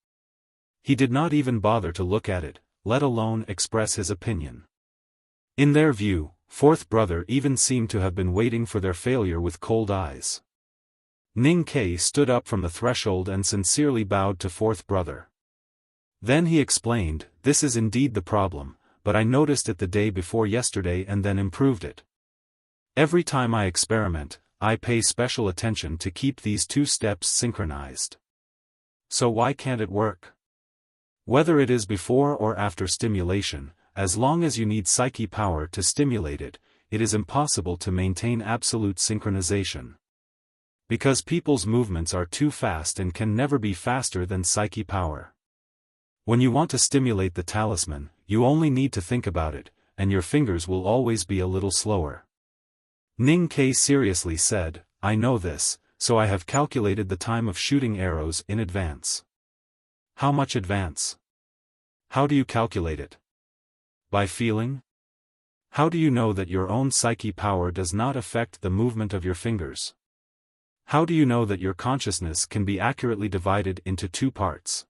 He did not even bother to look at it, let alone express his opinion. In their view, fourth brother even seemed to have been waiting for their failure with cold eyes. Ning Kai stood up from the threshold and sincerely bowed to fourth brother. Then he explained, "This is indeed the problem, but I noticed it the day before yesterday and then improved it. Every time I experiment, I pay special attention to keep these 2 steps synchronized. So why can't it work? Whether it is before or after stimulation, as long as you need psyche power to stimulate it, it is impossible to maintain absolute synchronization. Because people's movements are too fast and can never be faster than psyche power. When you want to stimulate the talisman, you only need to think about it, and your fingers will always be a little slower. Ning Ke seriously said, I know this, so I have calculated the time of shooting arrows in advance. How much advance? How do you calculate it? By feeling? How do you know that your own psyche power does not affect the movement of your fingers? How do you know that your consciousness can be accurately divided into two parts?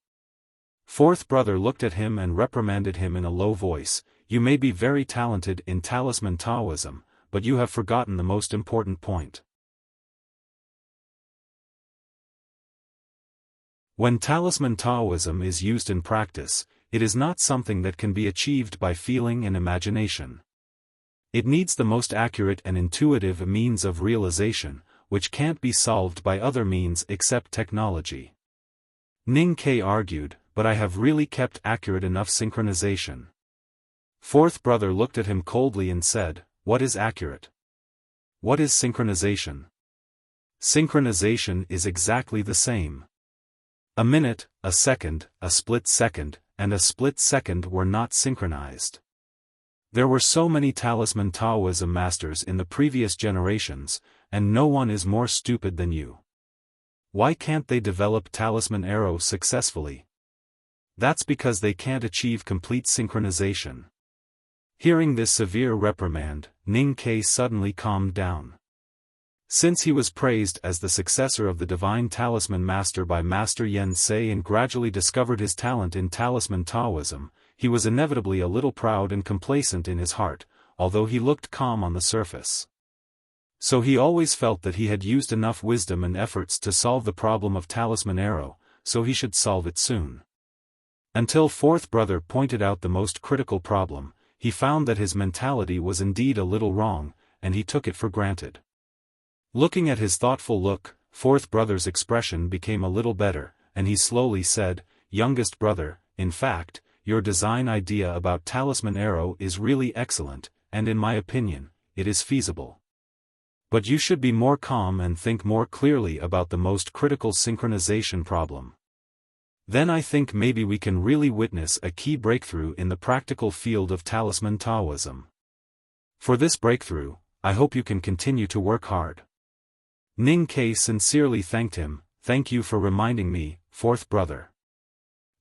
Fourth brother looked at him and reprimanded him in a low voice, You may be very talented in talisman Taoism, but you have forgotten the most important point. When talisman Taoism is used in practice, it is not something that can be achieved by feeling and imagination. It needs the most accurate and intuitive means of realization, which can't be solved by other means except technology. Ning Ke argued, But I have really kept accurate enough synchronization. Fourth brother looked at him coldly and said, What is accurate? What is synchronization? Synchronization is exactly the same. A minute, a second, a split second, and a split second were not synchronized. There were so many talisman Taoism masters in the previous generations, and no one is more stupid than you. Why can't they develop talisman arrow successfully? That's because they can't achieve complete synchronization. Hearing this severe reprimand, Ning Ke suddenly calmed down. Since he was praised as the successor of the divine talisman master by Master Yen Sei and gradually discovered his talent in talisman Taoism, he was inevitably a little proud and complacent in his heart, although he looked calm on the surface. So he always felt that he had used enough wisdom and efforts to solve the problem of talisman arrow, so he should solve it soon. Until fourth brother pointed out the most critical problem, he found that his mentality was indeed a little wrong, and he took it for granted. Looking at his thoughtful look, fourth brother's expression became a little better, and he slowly said, Youngest brother, in fact, your design idea about talisman arrow is really excellent, and in my opinion, it is feasible. But you should be more calm and think more clearly about the most critical synchronization problem. Then I think maybe we can really witness a key breakthrough in the practical field of talisman Taoism. For this breakthrough, I hope you can continue to work hard. Ning Ke sincerely thanked him, Thank you for reminding me, fourth brother.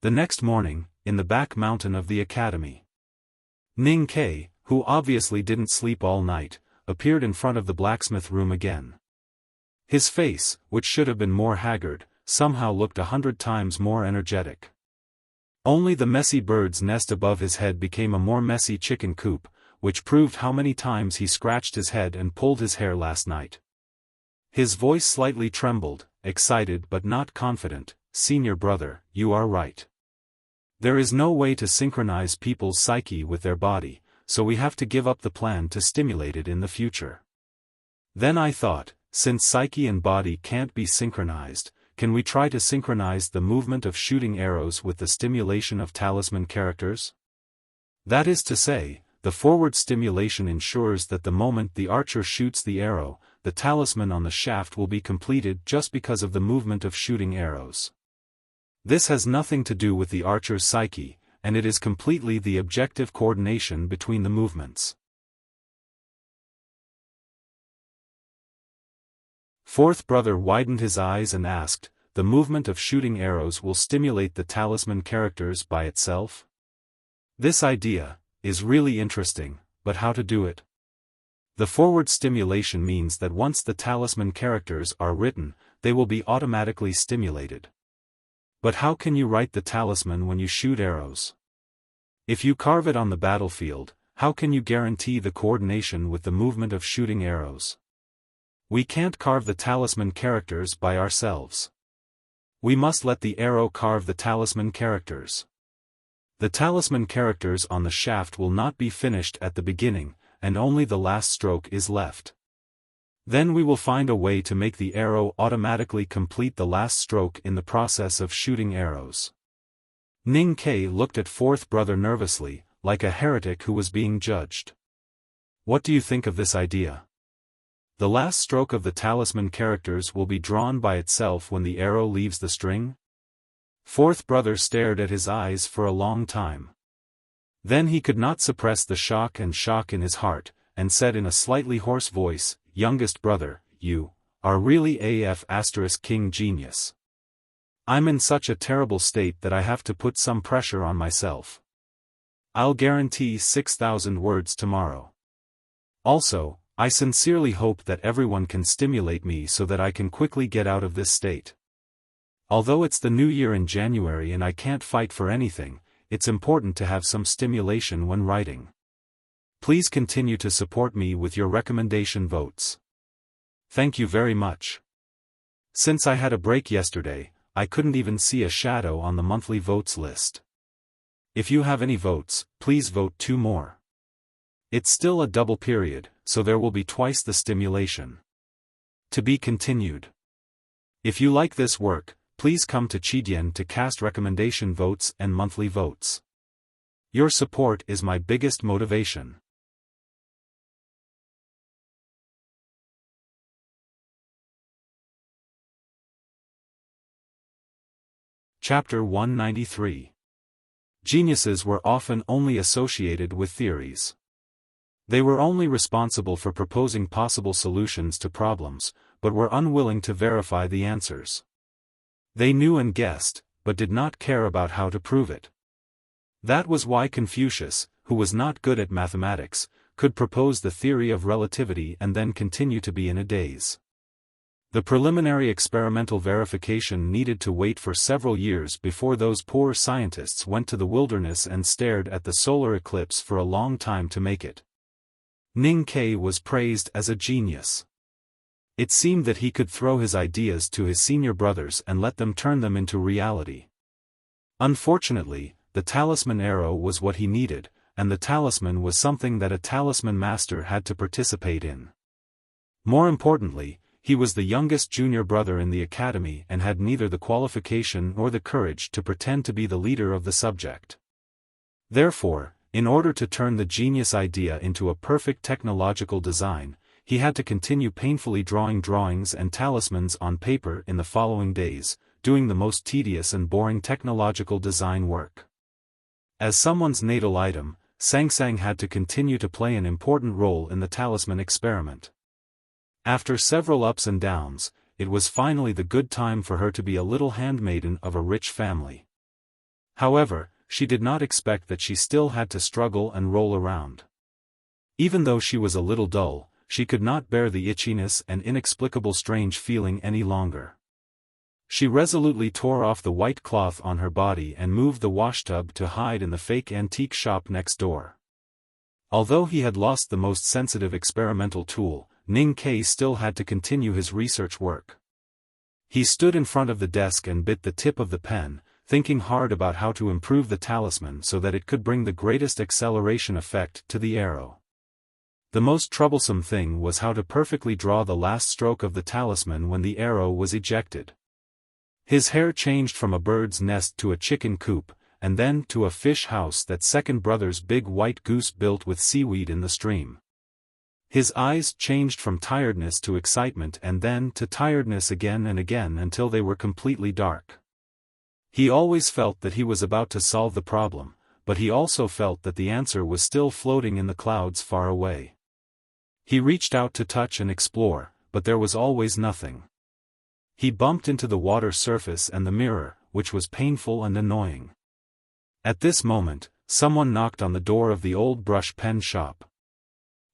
The next morning, in the back mountain of the academy, Ning Ke, who obviously didn't sleep all night, appeared in front of the blacksmith room again. His face, which should have been more haggard, somehow looked 100 times more energetic. Only the messy bird's nest above his head became a more messy chicken coop, which proved how many times he scratched his head and pulled his hair last night. His voice slightly trembled, excited but not confident, Senior brother, you are right. There is no way to synchronize people's psyche with their body, so we have to give up the plan to stimulate it in the future. Then I thought, since psyche and body can't be synchronized, can we try to synchronize the movement of shooting arrows with the stimulation of talisman characters? That is to say, the forward stimulation ensures that the moment the archer shoots the arrow, the talisman on the shaft will be completed just because of the movement of shooting arrows. This has nothing to do with the archer's psyche, and it is completely the objective coordination between the movements. Fourth brother widened his eyes and asked, The movement of shooting arrows will stimulate the talisman characters by itself? This idea is really interesting, but how to do it? The forward stimulation means that once the talisman characters are written, they will be automatically stimulated. But how can you write the talisman when you shoot arrows? If you carve it on the battlefield, how can you guarantee the coordination with the movement of shooting arrows? We can't carve the talisman characters by ourselves. We must let the arrow carve the talisman characters. The talisman characters on the shaft will not be finished at the beginning, and only the last stroke is left. Then we will find a way to make the arrow automatically complete the last stroke in the process of shooting arrows. Ning Ke looked at fourth brother nervously, like a heretic who was being judged. What do you think of this idea? The last stroke of the talisman characters will be drawn by itself when the arrow leaves the string? Fourth brother stared at his eyes for a long time. Then he could not suppress the shock in his heart, and said in a slightly hoarse voice, "Youngest brother, you are really king genius. I'm in such a terrible state that I have to put some pressure on myself. I'll guarantee 6,000 words tomorrow. Also, I sincerely hope that everyone can stimulate me so that I can quickly get out of this state. Although it's the new year in January and I can't fight for anything, it's important to have some stimulation when writing. Please continue to support me with your recommendation votes. Thank you very much. Since I had a break yesterday, I couldn't even see a shadow on the monthly votes list. If you have any votes, please vote 2 more. It's still a double period, so there will be twice the stimulation. To be continued. If you like this work, please come to Chidian to cast recommendation votes and monthly votes. Your support is my biggest motivation. Chapter 193. Geniuses were often only associated with theories. They were only responsible for proposing possible solutions to problems, but were unwilling to verify the answers. They knew and guessed, but did not care about how to prove it. That was why Confucius, who was not good at mathematics, could propose the theory of relativity and then continue to be in a daze. The preliminary experimental verification needed to wait for several years before those poor scientists went to the wilderness and stared at the solar eclipse for a long time to make it. Ning Ke was praised as a genius. It seemed that he could throw his ideas to his senior brothers and let them turn them into reality. Unfortunately, the talisman arrow was what he needed, and the talisman was something that a talisman master had to participate in. More importantly, he was the youngest junior brother in the academy and had neither the qualification nor the courage to pretend to be the leader of the subject. Therefore, in order to turn the genius idea into a perfect technological design, he had to continue painfully drawing drawings and talismans on paper in the following days, doing the most tedious and boring technological design work. As someone's natal item, Sangsang had to continue to play an important role in the talisman experiment. After several ups and downs, it was finally the good time for her to be a little handmaiden of a rich family. However, she did not expect that she still had to struggle and roll around. Even though she was a little dull, she could not bear the itchiness and inexplicable strange feeling any longer. She resolutely tore off the white cloth on her body and moved the washtub to hide in the fake antique shop next door. Although he had lost the most sensitive experimental tool, Ning Ke still had to continue his research work. He stood in front of the desk and bit the tip of the pen, thinking hard about how to improve the talisman so that it could bring the greatest acceleration effect to the arrow. The most troublesome thing was how to perfectly draw the last stroke of the talisman when the arrow was ejected. His hair changed from a bird's nest to a chicken coop, and then to a fish house that second brother's big white goose built with seaweed in the stream. His eyes changed from tiredness to excitement and then to tiredness again and again until they were completely dark. He always felt that he was about to solve the problem, but he also felt that the answer was still floating in the clouds far away. He reached out to touch and explore, but there was always nothing. He bumped into the water surface and the mirror, which was painful and annoying. At this moment, someone knocked on the door of the old brush pen shop.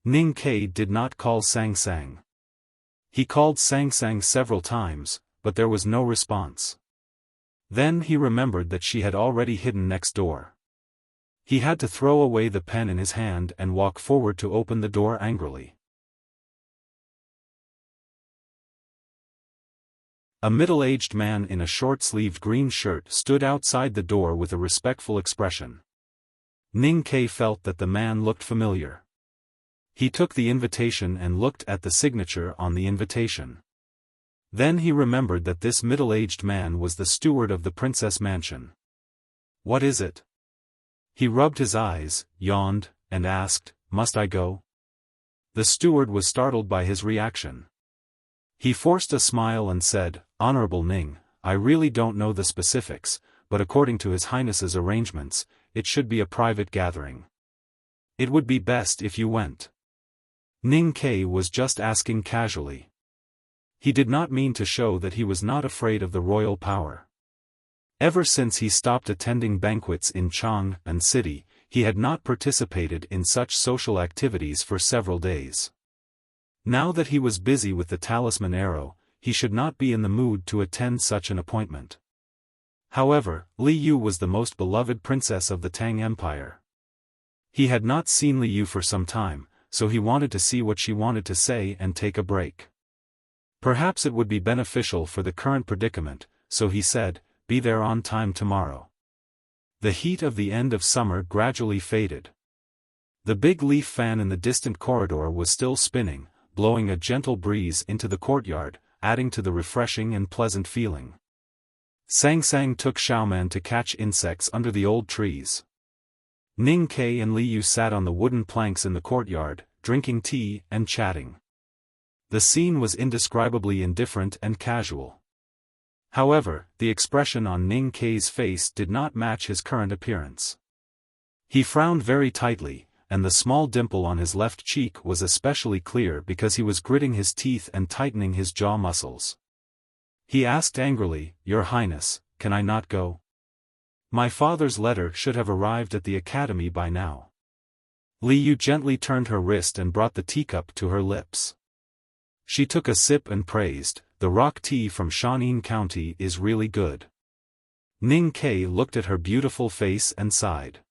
Ning Ke did not call Sangsang. He called Sangsang several times, but there was no response. Then he remembered that she had already hidden next door. He had to throw away the pen in his hand and walk forward to open the door angrily. A middle-aged man in a short-sleeved green shirt stood outside the door with a respectful expression. Ning Ke felt that the man looked familiar. He took the invitation and looked at the signature on the invitation. Then he remembered that this middle-aged man was the steward of the princess mansion. "What is it?" He rubbed his eyes, yawned, and asked, "Must I go?" The steward was startled by his reaction. He forced a smile and said, "Honorable Ning, I really don't know the specifics, but according to His Highness's arrangements, it should be a private gathering. It would be best if you went." Ning Ke was just asking casually. He did not mean to show that he was not afraid of the royal power. Ever since he stopped attending banquets in Chang'an City, he had not participated in such social activities for several days. Now that he was busy with the talisman arrow, he should not be in the mood to attend such an appointment. However, Li Yu was the most beloved princess of the Tang Empire. He had not seen Li Yu for some time, so he wanted to see what she wanted to say and take a break. Perhaps it would be beneficial for the current predicament, so he said, "Be there on time tomorrow." The heat of the end of summer gradually faded. The big leaf fan in the distant corridor was still spinning, blowing a gentle breeze into the courtyard, adding to the refreshing and pleasant feeling. Sang Sang took Xiaofan to catch insects under the old trees. Ning Ke and Li Yu sat on the wooden planks in the courtyard, drinking tea and chatting. The scene was indescribably indifferent and casual. However, the expression on Ning Ke's face did not match his current appearance. He frowned very tightly, and the small dimple on his left cheek was especially clear because he was gritting his teeth and tightening his jaw muscles. He asked angrily, "Your Highness, can I not go? My father's letter should have arrived at the academy by now." Li Yu gently turned her wrist and brought the teacup to her lips. She took a sip and praised, "The rock tea from Shanin County is really good." Ning Ke looked at her beautiful face and sighed.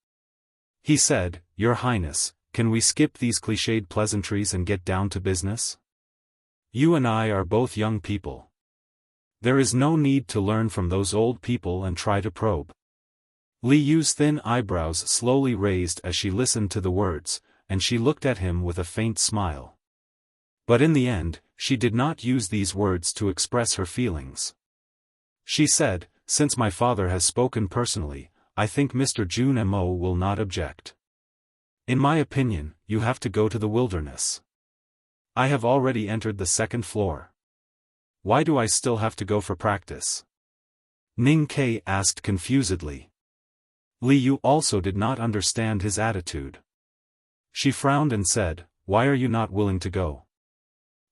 He said, "Your Highness, can we skip these cliched pleasantries and get down to business? You and I are both young people. There is no need to learn from those old people and try to probe." Li Yu's thin eyebrows slowly raised as she listened to the words, and she looked at him with a faint smile. But in the end, she did not use these words to express her feelings. She said, "Since my father has spoken personally, I think Mr. Jun Mo will not object. In my opinion, you have to go to the wilderness. I have already entered the second floor. Why do I still have to go for practice?" Ning Ke asked confusedly. Li Yu also did not understand his attitude. She frowned and said, "Why are you not willing to go?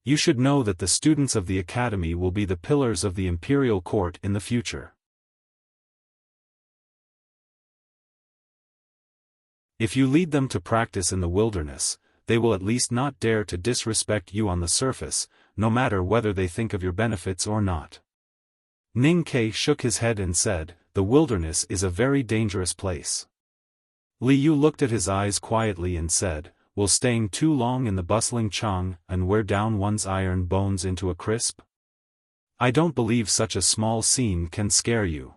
You should know that the students of the academy will be the pillars of the imperial court in the future. If you lead them to practice in the wilderness, they will at least not dare to disrespect you on the surface, no matter whether they think of your benefits or not." Ning Ke shook his head and said, "The wilderness is a very dangerous place." Li Yu looked at his eyes quietly and said, "Will staying too long in the bustling Chang and wear down one's iron bones into a crisp? I don't believe such a small scene can scare you.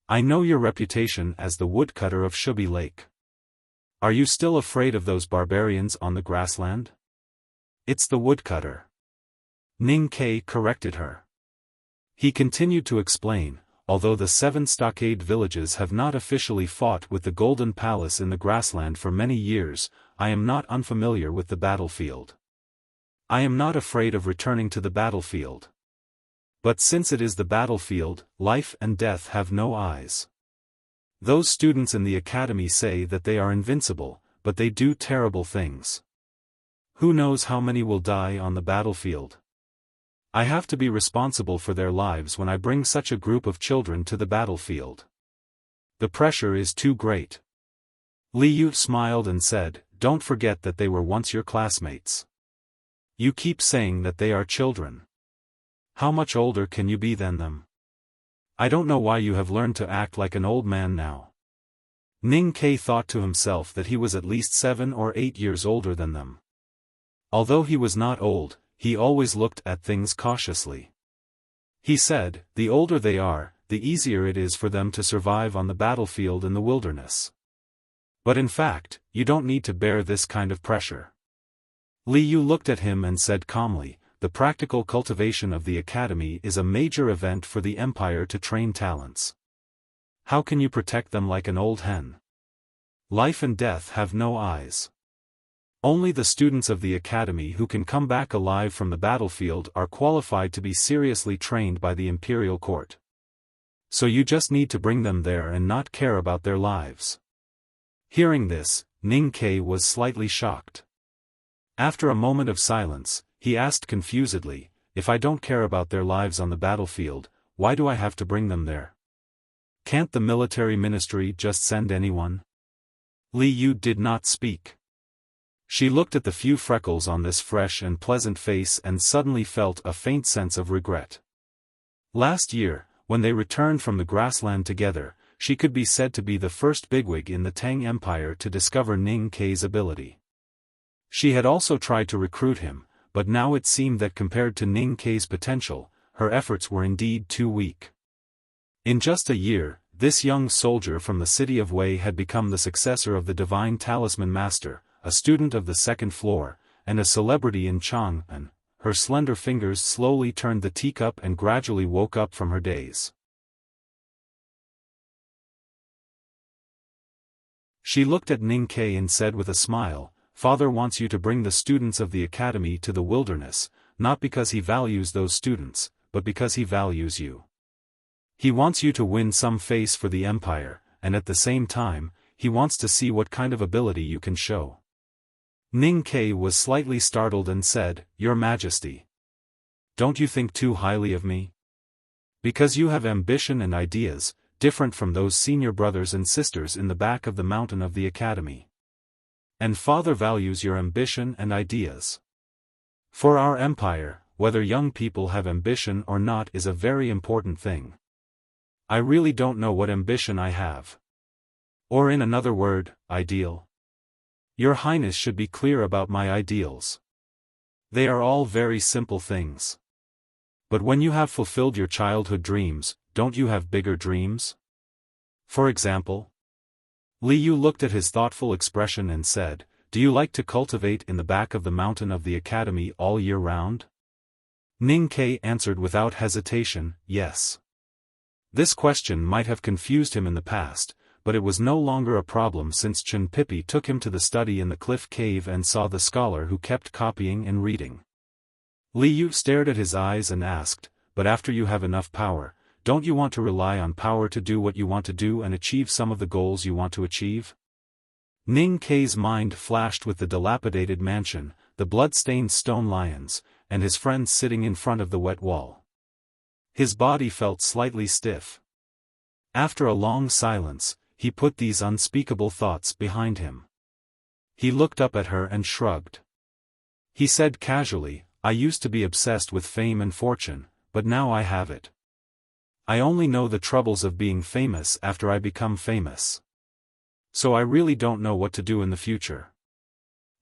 I know your reputation as the woodcutter of Shubi Lake. Are you still afraid of those barbarians on the grassland?" "It's the woodcutter," Ning Ke corrected her. He continued to explain, "Although the 7 stockade villages have not officially fought with the Golden Palace in the grassland for many years, I am not unfamiliar with the battlefield. I am not afraid of returning to the battlefield. But since it is the battlefield, life and death have no eyes. Those students in the academy say that they are invincible, but they do terrible things. Who knows how many will die on the battlefield? I have to be responsible for their lives when I bring such a group of children to the battlefield. The pressure is too great." Li Yu smiled and said, "Don't forget that they were once your classmates. You keep saying that they are children. How much older can you be than them? I don't know why you have learned to act like an old man now." Ning Ke thought to himself that he was at least 7 or 8 years older than them. Although he was not old, he always looked at things cautiously. He said, "The older they are, the easier it is for them to survive on the battlefield in the wilderness. But in fact, you don't need to bear this kind of pressure." Li Yu looked at him and said calmly, "The practical cultivation of the academy is a major event for the empire to train talents. How can you protect them like an old hen? Life and death have no eyes. Only the students of the academy who can come back alive from the battlefield are qualified to be seriously trained by the imperial court. So you just need to bring them there and not care about their lives. Hearing this, Ning Ke was slightly shocked. After a moment of silence, he asked confusedly, if I don't care about their lives on the battlefield, why do I have to bring them there? Can't the military ministry just send anyone? Li Yu did not speak. She looked at the few freckles on this fresh and pleasant face and suddenly felt a faint sense of regret. Last year, when they returned from the grassland together, she could be said to be the first bigwig in the Tang Empire to discover Ning Ke's ability. She had also tried to recruit him, but now it seemed that compared to Ning Ke's potential, her efforts were indeed too weak. In just a year, this young soldier from the city of Wei had become the successor of the Divine Talisman Master, a student of the second floor, and a celebrity in Chang'an. Her slender fingers slowly turned the teacup and gradually woke up from her daze. She looked at Ning Ke and said with a smile, "Father wants you to bring the students of the academy to the wilderness, not because he values those students, but because he values you. He wants you to win some face for the empire, and at the same time, he wants to see what kind of ability you can show." Ning Ke was slightly startled and said, "Your Majesty. Don't you think too highly of me? Because you have ambition and ideas, different from those senior brothers and sisters in the back of the mountain of the academy. And father values your ambition and ideas. For our empire, whether young people have ambition or not is a very important thing. I really don't know what ambition I have. Or in another word, ideal. Your Highness should be clear about my ideals. They are all very simple things. But when you have fulfilled your childhood dreams, don't you have bigger dreams? For example?" Li Yu looked at his thoughtful expression and said, "Do you like to cultivate in the back of the mountain of the academy all year round?" Ning Ke answered without hesitation, "Yes." This question might have confused him in the past, but it was no longer a problem since Chen Pipi took him to the study in the cliff cave and saw the scholar who kept copying and reading. Li Yu stared at his eyes and asked, "But after you have enough power, don't you want to rely on power to do what you want to do and achieve some of the goals you want to achieve?" Ning Ke's mind flashed with the dilapidated mansion, the blood-stained stone lions, and his friends sitting in front of the wet wall. His body felt slightly stiff. After a long silence, he put these unspeakable thoughts behind him. He looked up at her and shrugged. He said casually, "I used to be obsessed with fame and fortune, but now I have it. I only know the troubles of being famous after I become famous. So I really don't know what to do in the future."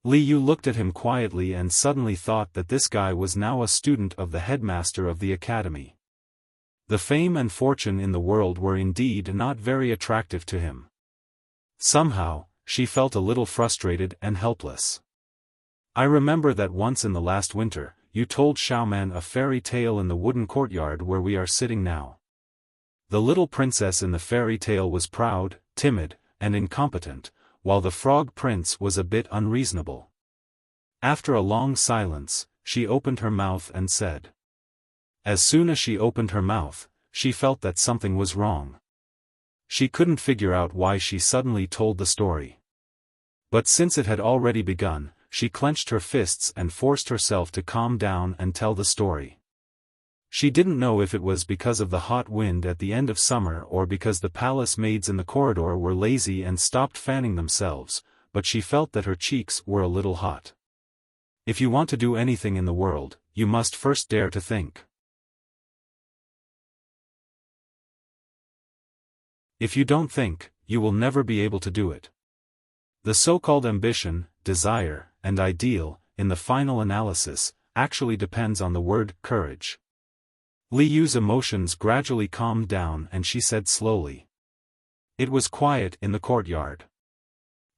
Li Yu looked at him quietly and suddenly thought that this guy was now a student of the headmaster of the academy. The fame and fortune in the world were indeed not very attractive to him. Somehow, she felt a little frustrated and helpless. "I remember that once in the last winter, you told Xiaofan a fairy tale in the wooden courtyard where we are sitting now. The little princess in the fairy tale was proud, timid, and incompetent, while the frog prince was a bit unreasonable." After a long silence, she opened her mouth and said. As soon as she opened her mouth, she felt that something was wrong. She couldn't figure out why she suddenly told the story. But since it had already begun, she clenched her fists and forced herself to calm down and tell the story. She didn't know if it was because of the hot wind at the end of summer or because the palace maids in the corridor were lazy and stopped fanning themselves, but she felt that her cheeks were a little hot. If you want to do anything in the world, you must first dare to think. If you don't think, you will never be able to do it. The so-called ambition, desire, and ideal, in the final analysis, actually depends on the word courage. Li Yu's emotions gradually calmed down and she said slowly. It was quiet in the courtyard.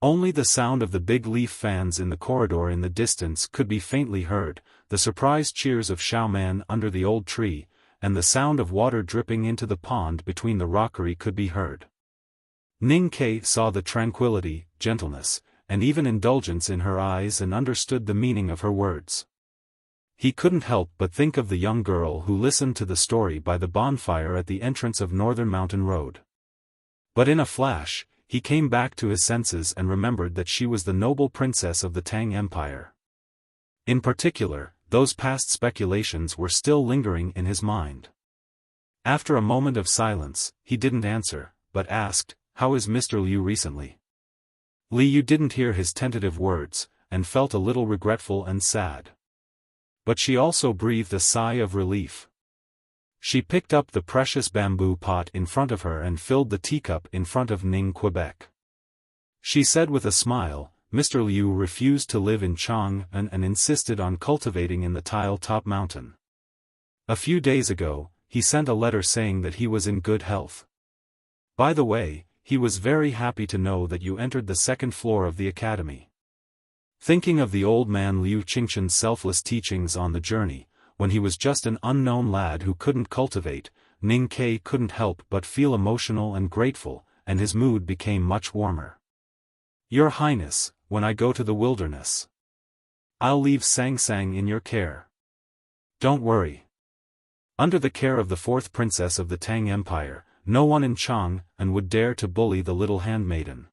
Only the sound of the big leaf fans in the corridor in the distance could be faintly heard, the surprised cheers of Xiaofan under the old tree, and the sound of water dripping into the pond between the rockery could be heard. Ning Ke saw the tranquility, gentleness, and even indulgence in her eyes and understood the meaning of her words. He couldn't help but think of the young girl who listened to the story by the bonfire at the entrance of Northern Mountain Road. But in a flash, he came back to his senses and remembered that she was the noble princess of the Tang Empire. In particular, those past speculations were still lingering in his mind. After a moment of silence, he didn't answer, but asked, "How is Mr. Liu recently?" Li Yu didn't hear his tentative words, and felt a little regretful and sad. But she also breathed a sigh of relief. She picked up the precious bamboo pot in front of her and filled the teacup in front of Ning Quebec. She said with a smile, "Mr. Liu refused to live in Chang'an and insisted on cultivating in the tile-top mountain. A few days ago, he sent a letter saying that he was in good health. By the way, he was very happy to know that you entered the second floor of the academy." Thinking of the old man Liu Qingchen's selfless teachings on the journey, when he was just an unknown lad who couldn't cultivate, Ning Ke couldn't help but feel emotional and grateful, and his mood became much warmer. "Your Highness, when I go to the wilderness, I'll leave Sang Sang in your care. Don't worry. Under the care of the fourth princess of the Tang Empire, no one in Chang'an would dare to bully the little handmaiden."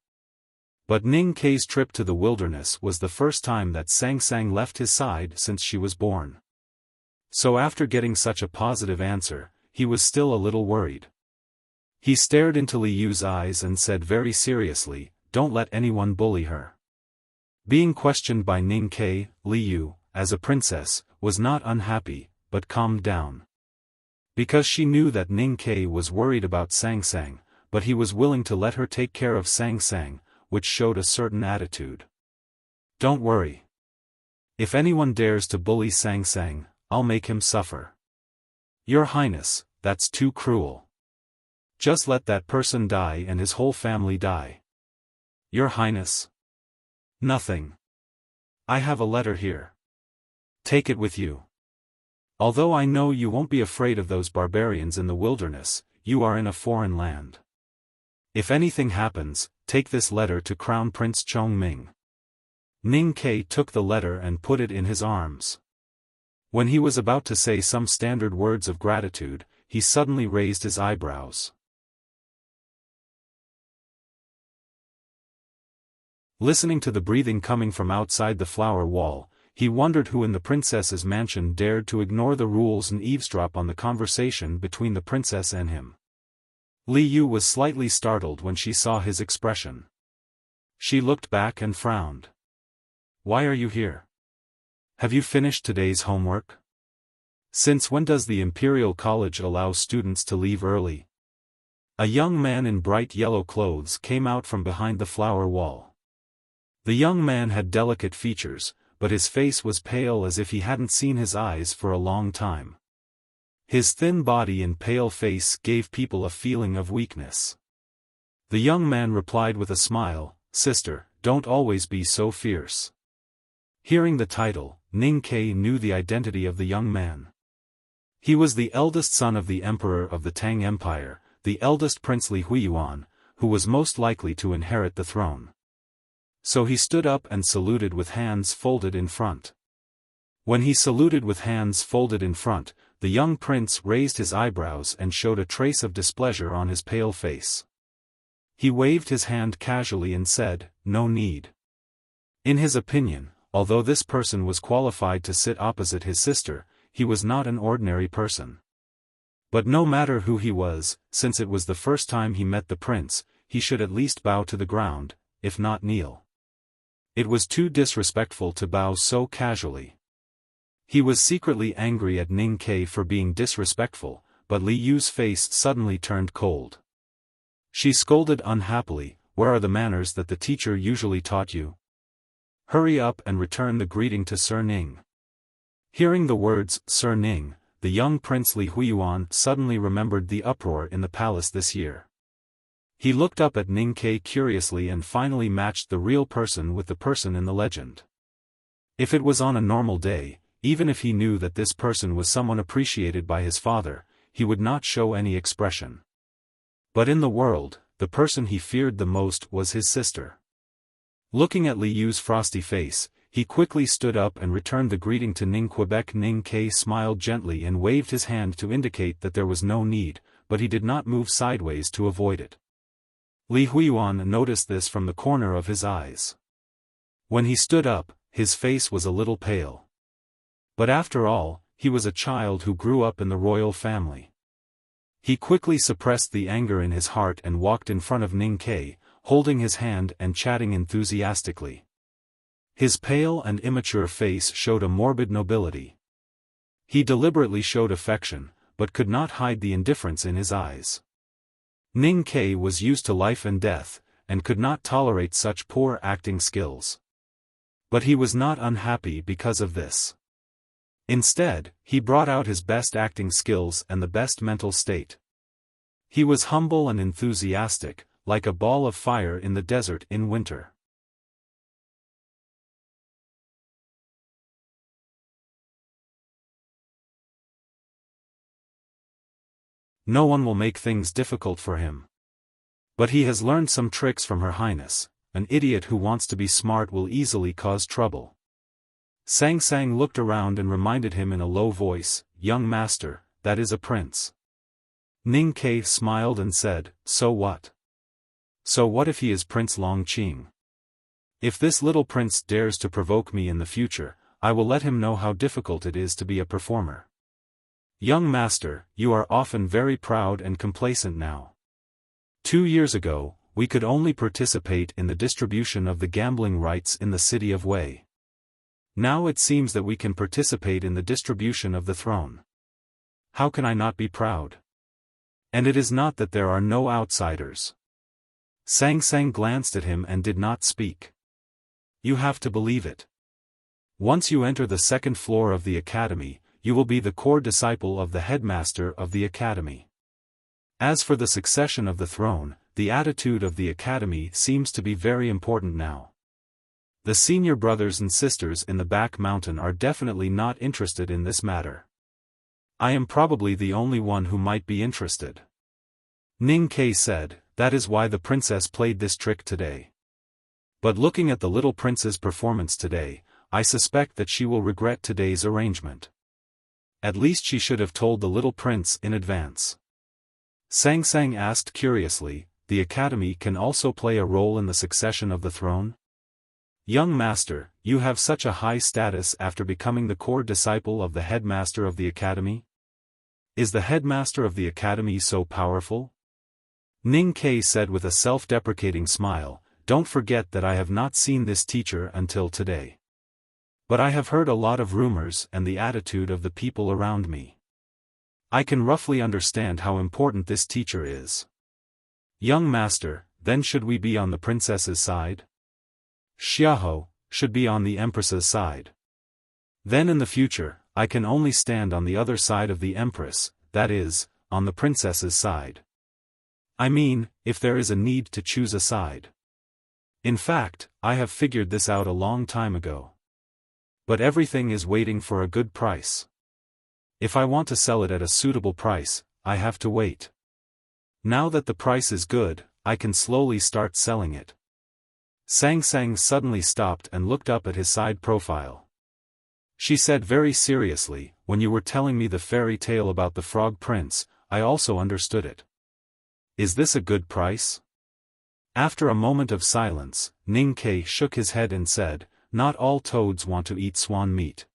But Ning Ke's trip to the wilderness was the first time that Sang Sang left his side since she was born. So after getting such a positive answer, he was still a little worried. He stared into Li Yu's eyes and said very seriously, "Don't let anyone bully her." Being questioned by Ning Ke, Li Yu, as a princess, was not unhappy, but calmed down. Because she knew that Ning Ke was worried about Sang Sang, but he was willing to let her take care of Sang Sang, which showed a certain attitude. "Don't worry. If anyone dares to bully Sang Sang, I'll make him suffer." "Your Highness, that's too cruel. Just let that person die and his whole family die." "Your Highness." "Nothing. I have a letter here. Take it with you. Although I know you won't be afraid of those barbarians in the wilderness, you are in a foreign land. If anything happens, take this letter to Crown Prince Chongming." Ning Ke took the letter and put it in his arms. When he was about to say some standard words of gratitude, he suddenly raised his eyebrows. Listening to the breathing coming from outside the flower wall, he wondered who in the princess's mansion dared to ignore the rules and eavesdrop on the conversation between the princess and him. Li Yu was slightly startled when she saw his expression. She looked back and frowned. "Why are you here? Have you finished today's homework? Since when does the Imperial College allow students to leave early?" A young man in bright yellow clothes came out from behind the flower wall. The young man had delicate features, but his face was pale as if he hadn't seen his eyes for a long time. His thin body and pale face gave people a feeling of weakness. The young man replied with a smile, "Sister, don't always be so fierce." Hearing the title, Ning Ke knew the identity of the young man. He was the eldest son of the Emperor of the Tang Empire, the eldest Prince Li Huiyuan, who was most likely to inherit the throne. So he stood up and saluted with hands folded in front. When he saluted with hands folded in front, the young prince raised his eyebrows and showed a trace of displeasure on his pale face. He waved his hand casually and said, "No need." In his opinion, although this person was qualified to sit opposite his sister, he was not an ordinary person. But no matter who he was, since it was the first time he met the prince, he should at least bow to the ground, if not kneel. It was too disrespectful to bow so casually. He was secretly angry at Ning Ke for being disrespectful, but Li Yu's face suddenly turned cold. She scolded unhappily, "Where are the manners that the teacher usually taught you? Hurry up and return the greeting to Sir Ning." Hearing the words, "Sir Ning," the young Prince Li Huiyuan suddenly remembered the uproar in the palace this year. He looked up at Ning Ke curiously and finally matched the real person with the person in the legend. If it was on a normal day, even if he knew that this person was someone appreciated by his father, he would not show any expression. But in the world, the person he feared the most was his sister. Looking at Li Yu's frosty face, he quickly stood up and returned the greeting to Ning Quebec. Ning Ke smiled gently and waved his hand to indicate that there was no need, but he did not move sideways to avoid it. Li Huiyuan noticed this from the corner of his eyes. When he stood up, his face was a little pale. But after all, he was a child who grew up in the royal family. He quickly suppressed the anger in his heart and walked in front of Ning Ke, holding his hand and chatting enthusiastically. His pale and immature face showed a morbid nobility. He deliberately showed affection, but could not hide the indifference in his eyes. Ning Ke was used to life and death, and could not tolerate such poor acting skills. But he was not unhappy because of this. Instead, he brought out his best acting skills and the best mental state. He was humble and enthusiastic, like a ball of fire in the desert in winter. No one will make things difficult for him. But he has learned some tricks from Her Highness. An idiot who wants to be smart will easily cause trouble. Sang Sang looked around and reminded him in a low voice, "Young master, that is a prince." Ning Ke smiled and said, "So what? So what if he is Prince Longqing? If this little prince dares to provoke me in the future, I will let him know how difficult it is to be a performer." "Young master, you are often very proud and complacent now. 2 years ago, we could only participate in the distribution of the gambling rights in the city of Wei. Now it seems that we can participate in the distribution of the throne. How can I not be proud? And it is not that there are no outsiders." Sang Sang glanced at him and did not speak. "You have to believe it. Once you enter the second floor of the academy, you will be the core disciple of the headmaster of the academy. As for the succession of the throne, the attitude of the academy seems to be very important now. The senior brothers and sisters in the back mountain are definitely not interested in this matter. I am probably the only one who might be interested." Ning Ke said, "That is why the princess played this trick today. But looking at the little prince's performance today, I suspect that she will regret today's arrangement. At least she should have told the little prince in advance." Sang Sang asked curiously, "The academy can also play a role in the succession of the throne?" "Young master, you have such a high status after becoming the core disciple of the headmaster of the academy? Is the headmaster of the academy so powerful?" Ning Ke said with a self-deprecating smile, "Don't forget that I have not seen this teacher until today. But I have heard a lot of rumors and the attitude of the people around me. I can roughly understand how important this teacher is. Young master, then should we be on the princess's side? Xiaofan should be on the empress's side. Then in the future, I can only stand on the other side of the empress, that is, on the princess's side. I mean, if there is a need to choose a side. In fact, I have figured this out a long time ago. But everything is waiting for a good price. If I want to sell it at a suitable price, I have to wait. Now that the price is good, I can slowly start selling it." Sang Sang suddenly stopped and looked up at his side profile. She said very seriously, "When you were telling me the fairy tale about the Frog Prince, I also understood it. Is this a good price?" After a moment of silence, Ning Ke shook his head and said, "Not all toads want to eat swan meat.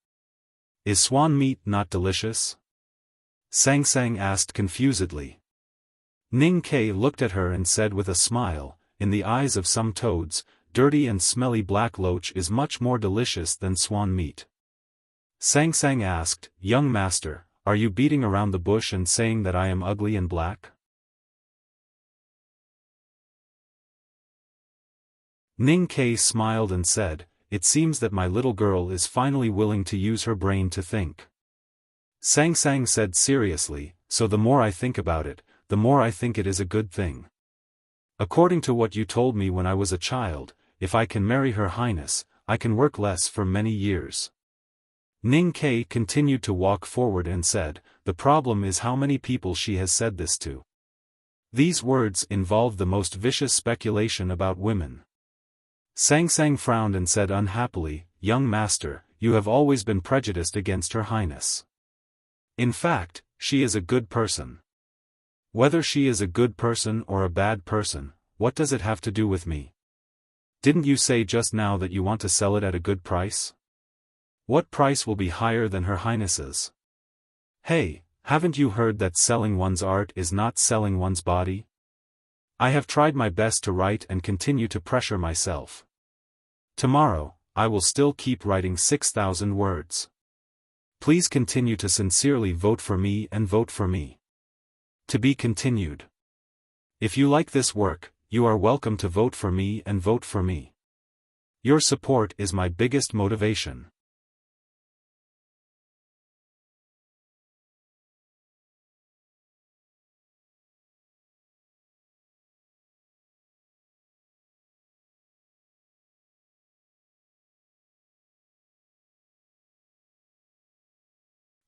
Is swan meat not delicious?" Sang Sang asked confusedly. Ning Ke looked at her and said with a smile, "In the eyes of some toads, dirty and smelly black loach is much more delicious than swan meat." Sang Sang asked, "Young master, are you beating around the bush and saying that I am ugly and black?" Ning Ke smiled and said, "It seems that my little girl is finally willing to use her brain to think." Sang Sang said seriously, "So the more I think about it, the more I think it is a good thing. According to what you told me when I was a child, if I can marry Her Highness, I can work less for many years." Ning Ke continued to walk forward and said, "The problem is how many people she has said this to. These words involved the most vicious speculation about women. Sang Sang frowned and said unhappily, "Young master, you have always been prejudiced against Her Highness. In fact, she is a good person." "Whether she is a good person or a bad person, what does it have to do with me? Didn't you say just now that you want to sell it at a good price? What price will be higher than Her Highness's? Hey, haven't you heard that selling one's art is not selling one's body? I have tried my best to write and continue to pressure myself. Tomorrow, I will still keep writing 6,000 words. Please continue to sincerely vote for me and vote for me. To be continued. If you like this work, you are welcome to vote for me and vote for me. Your support is my biggest motivation."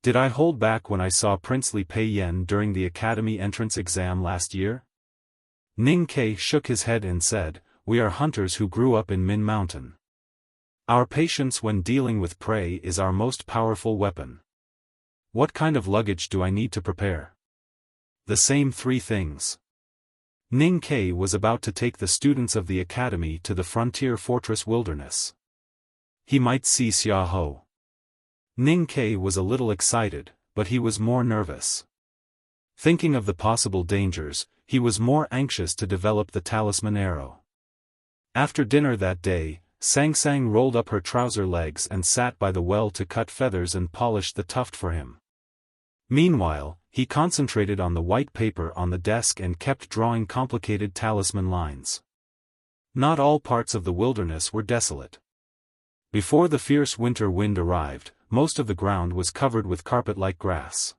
Did I hold back when I saw princely Pei Yan during the academy entrance exam last year? Ning Ke shook his head and said, "We are hunters who grew up in Min Mountain. Our patience when dealing with prey is our most powerful weapon. What kind of luggage do I need to prepare?" "The same 3 things." Ning Ke was about to take the students of the academy to the frontier fortress wilderness. He might see Xiaofan. Ning Ke was a little excited, but he was more nervous. Thinking of the possible dangers, he was more anxious to develop the talisman arrow. After dinner that day, Sang Sang rolled up her trouser legs and sat by the well to cut feathers and polish the tuft for him. Meanwhile, he concentrated on the white paper on the desk and kept drawing complicated talisman lines. Not all parts of the wilderness were desolate. Before the fierce winter wind arrived, most of the ground was covered with carpet-like grass.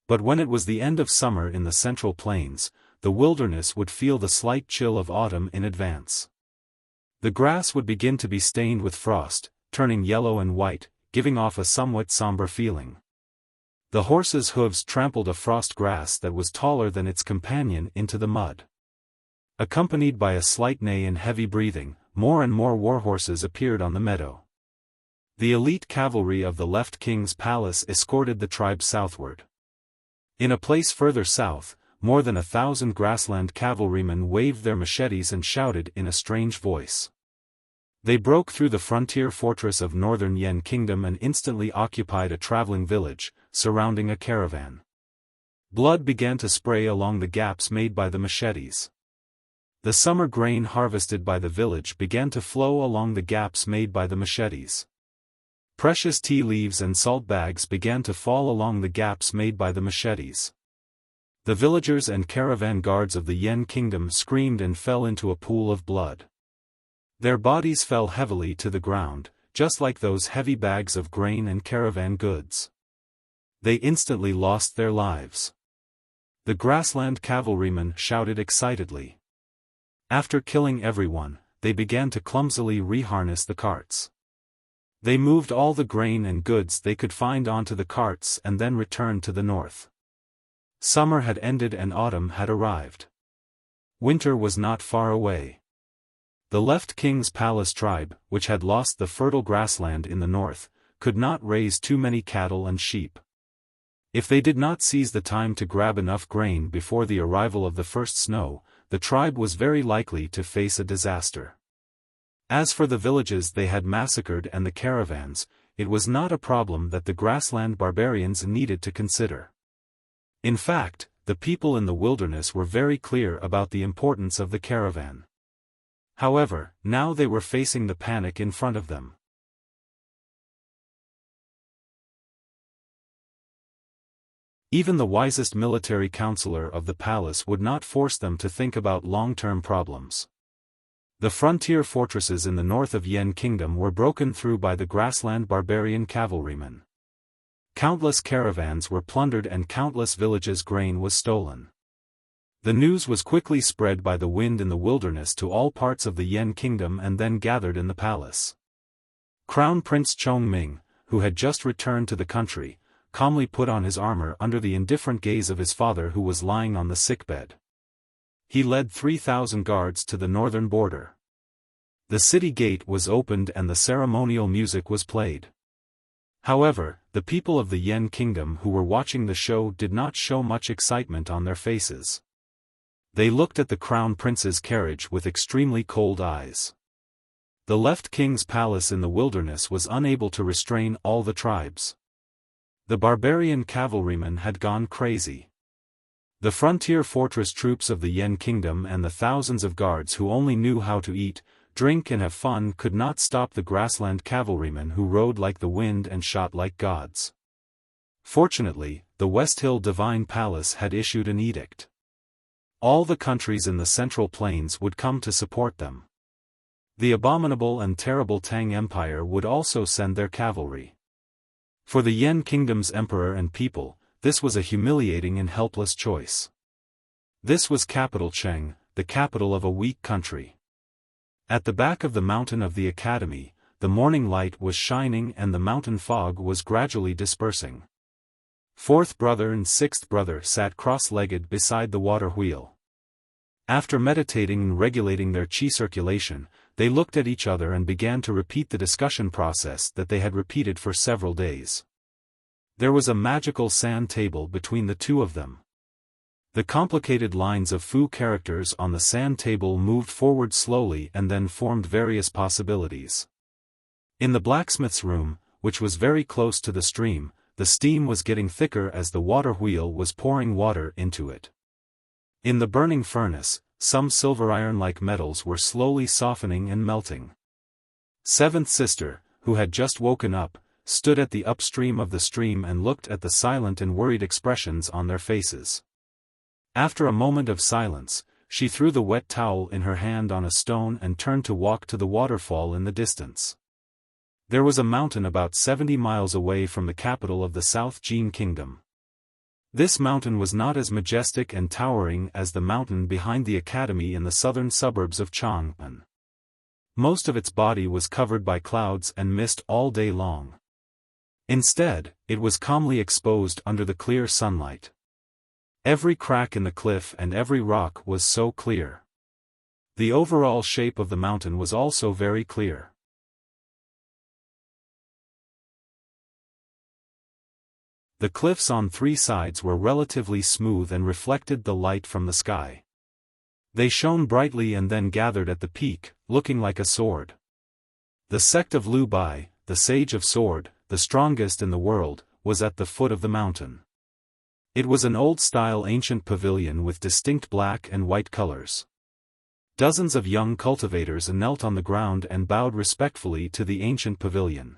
But when it was the end of summer in the central plains, the wilderness would feel the slight chill of autumn in advance. The grass would begin to be stained with frost, turning yellow and white, giving off a somewhat somber feeling. The horses' hooves trampled a frost grass that was taller than its companion into the mud. Accompanied by a slight neigh and heavy breathing, more and more warhorses appeared on the meadow. The elite cavalry of the left king's palace escorted the tribe southward. In a place further south, more than 1,000 grassland cavalrymen waved their machetes and shouted in a strange voice. They broke through the frontier fortress of northern Yan Kingdom and instantly occupied a traveling village, surrounding a caravan. Blood began to spray along the gaps made by the machetes. The summer grain harvested by the village began to flow along the gaps made by the machetes. Precious tea leaves and salt bags began to fall along the gaps made by the machetes. The villagers and caravan guards of the Yan Kingdom screamed and fell into a pool of blood. Their bodies fell heavily to the ground, just like those heavy bags of grain and caravan goods. They instantly lost their lives. The grassland cavalrymen shouted excitedly. After killing everyone, they began to clumsily reharness the carts. They moved all the grain and goods they could find onto the carts and then returned to the north. Summer had ended and autumn had arrived. Winter was not far away. The left king's palace tribe, which had lost the fertile grassland in the north, could not raise too many cattle and sheep. If they did not seize the time to grab enough grain before the arrival of the first snow, the tribe was very likely to face a disaster. As for the villages they had massacred and the caravans, it was not a problem that the grassland barbarians needed to consider. In fact, the people in the wilderness were very clear about the importance of the caravan. However, now they were facing the panic in front of them. Even the wisest military counselor of the palace would not force them to think about long-term problems. The frontier fortresses in the north of Yan Kingdom were broken through by the grassland barbarian cavalrymen. Countless caravans were plundered and countless villages' grain was stolen. The news was quickly spread by the wind in the wilderness to all parts of the Yan Kingdom and then gathered in the palace. Crown Prince Chongming, who had just returned to the country, calmly put on his armor under the indifferent gaze of his father who was lying on the sickbed. he led 3,000 guards to the northern border. The city gate was opened and the ceremonial music was played. However, the people of the Yan kingdom who were watching the show did not show much excitement on their faces. They looked at the crown prince's carriage with extremely cold eyes. The left king's palace in the wilderness was unable to restrain all the tribes. The barbarian cavalrymen had gone crazy. The frontier fortress troops of the Yan kingdom and the thousands of guards who only knew how to eat, drink and have fun could not stop the grassland cavalrymen who rode like the wind and shot like gods. Fortunately, the West Hill Divine Palace had issued an edict. All the countries in the Central Plains would come to support them. The abominable and terrible Tang Empire would also send their cavalry. For the Yan kingdom's emperor and people, this was a humiliating and helpless choice. This was capital Cheng, the capital of a weak country. At the back of the mountain of the academy, the morning light was shining and the mountain fog was gradually dispersing. Fourth brother and sixth brother sat cross-legged beside the water wheel. After meditating and regulating their qi circulation, they looked at each other and began to repeat the discussion process that they had repeated for several days. There was a magical sand table between the two of them. The complicated lines of Fu characters on the sand table moved forward slowly and then formed various possibilities. In the blacksmith's room, which was very close to the stream, the steam was getting thicker as the water wheel was pouring water into it. In the burning furnace, some silver iron-like metals were slowly softening and melting. Seventh sister, who had just woken up, stood at the upstream of the stream and looked at the silent and worried expressions on their faces. After a moment of silence, she threw the wet towel in her hand on a stone and turned to walk to the waterfall in the distance. There was a mountain about 70 miles away from the capital of the South Jin Kingdom. This mountain was not as majestic and towering as the mountain behind the academy in the southern suburbs of Chang'an. Most of its body was covered by clouds and mist all day long. Instead, it was calmly exposed under the clear sunlight. Every crack in the cliff and every rock was so clear. The overall shape of the mountain was also very clear. The cliffs on three sides were relatively smooth and reflected the light from the sky. They shone brightly and then gathered at the peak, looking like a sword. The sect of Lu Bai, the Sage of Sword, the strongest in the world, was at the foot of the mountain. It was an old-style ancient pavilion with distinct black and white colors. Dozens of young cultivators knelt on the ground and bowed respectfully to the ancient pavilion.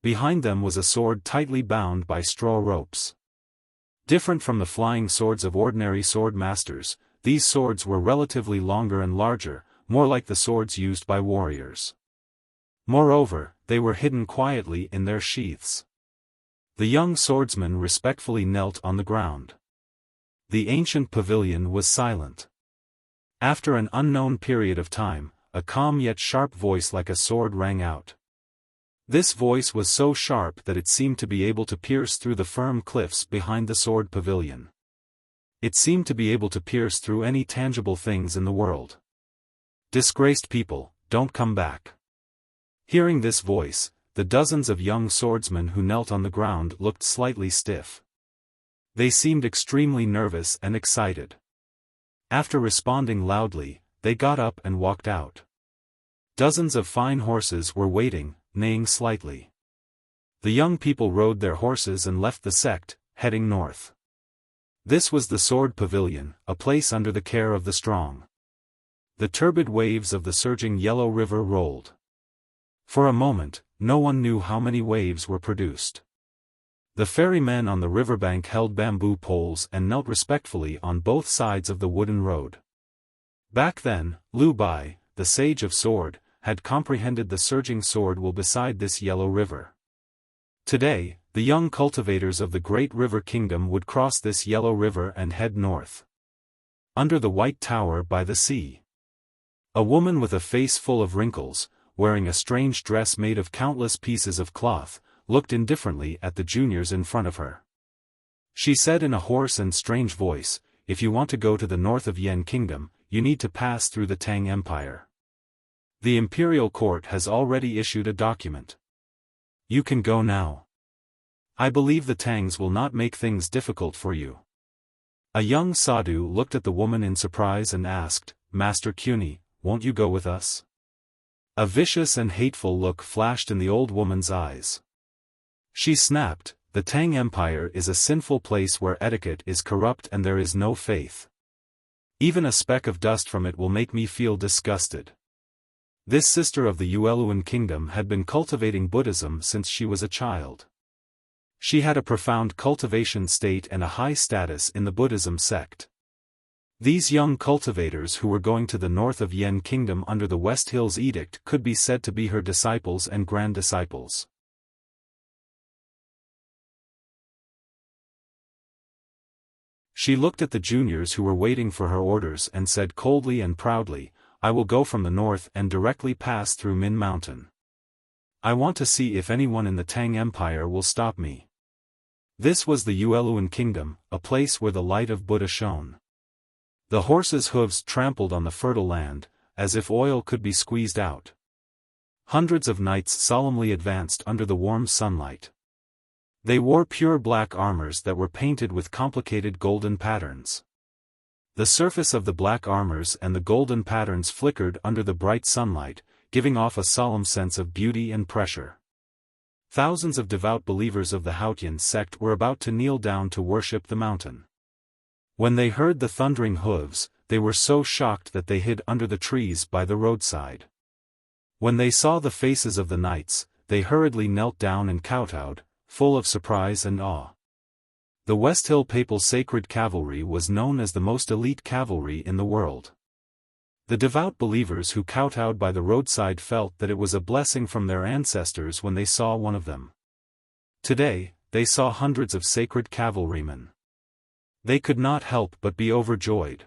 Behind them was a sword tightly bound by straw ropes. Different from the flying swords of ordinary sword masters, these swords were relatively longer and larger, more like the swords used by warriors. Moreover, they were hidden quietly in their sheaths. The young swordsman respectfully knelt on the ground. The ancient pavilion was silent. After an unknown period of time, a calm yet sharp voice like a sword rang out. This voice was so sharp that it seemed to be able to pierce through the firm cliffs behind the sword pavilion. It seemed to be able to pierce through any tangible things in the world. Disgraced people, don't come back. Hearing this voice, the dozens of young swordsmen who knelt on the ground looked slightly stiff. They seemed extremely nervous and excited. After responding loudly, they got up and walked out. Dozens of fine horses were waiting, neighing slightly. The young people rode their horses and left the sect, heading north. This was the Sword Pavilion, a place under the care of the strong. The turbid waves of the surging Yellow River rolled. For a moment, no one knew how many waves were produced. The ferrymen on the riverbank held bamboo poles and knelt respectfully on both sides of the wooden road. Back then, Lu Bai, the Sage of Sword, had comprehended the surging sword will beside this yellow river. Today, the young cultivators of the Great River Kingdom would cross this yellow river and head north. Under the white tower by the sea. A woman with a face full of wrinkles, wearing a strange dress made of countless pieces of cloth, looked indifferently at the juniors in front of her. She said in a hoarse and strange voice, if you want to go to the north of Yan Kingdom, you need to pass through the Tang Empire. The imperial court has already issued a document. You can go now. I believe the Tangs will not make things difficult for you. A young sadhu looked at the woman in surprise and asked, Master Kuni, won't you go with us? A vicious and hateful look flashed in the old woman's eyes. She snapped, the Tang Empire is a sinful place where etiquette is corrupt and there is no faith. Even a speck of dust from it will make me feel disgusted. This sister of the Yueluan kingdom had been cultivating Buddhism since she was a child. She had a profound cultivation state and a high status in the Buddhism sect. These young cultivators who were going to the north of Yan Kingdom under the West Hills Edict could be said to be her disciples and grand disciples. She looked at the juniors who were waiting for her orders and said coldly and proudly, I will go from the north and directly pass through Min Mountain. I want to see if anyone in the Tang Empire will stop me. This was the Yueluan Kingdom, a place where the light of Buddha shone. The horses' hooves trampled on the fertile land, as if oil could be squeezed out. Hundreds of knights solemnly advanced under the warm sunlight. They wore pure black armors that were painted with complicated golden patterns. The surface of the black armors and the golden patterns flickered under the bright sunlight, giving off a solemn sense of beauty and pressure. Thousands of devout believers of the Haotian sect were about to kneel down to worship the mountain. When they heard the thundering hooves, they were so shocked that they hid under the trees by the roadside. When they saw the faces of the knights, they hurriedly knelt down and kowtowed, full of surprise and awe. The West Hill Papal Sacred Cavalry was known as the most elite cavalry in the world. The devout believers who kowtowed by the roadside felt that it was a blessing from their ancestors when they saw one of them. Today, they saw hundreds of sacred cavalrymen. They could not help but be overjoyed.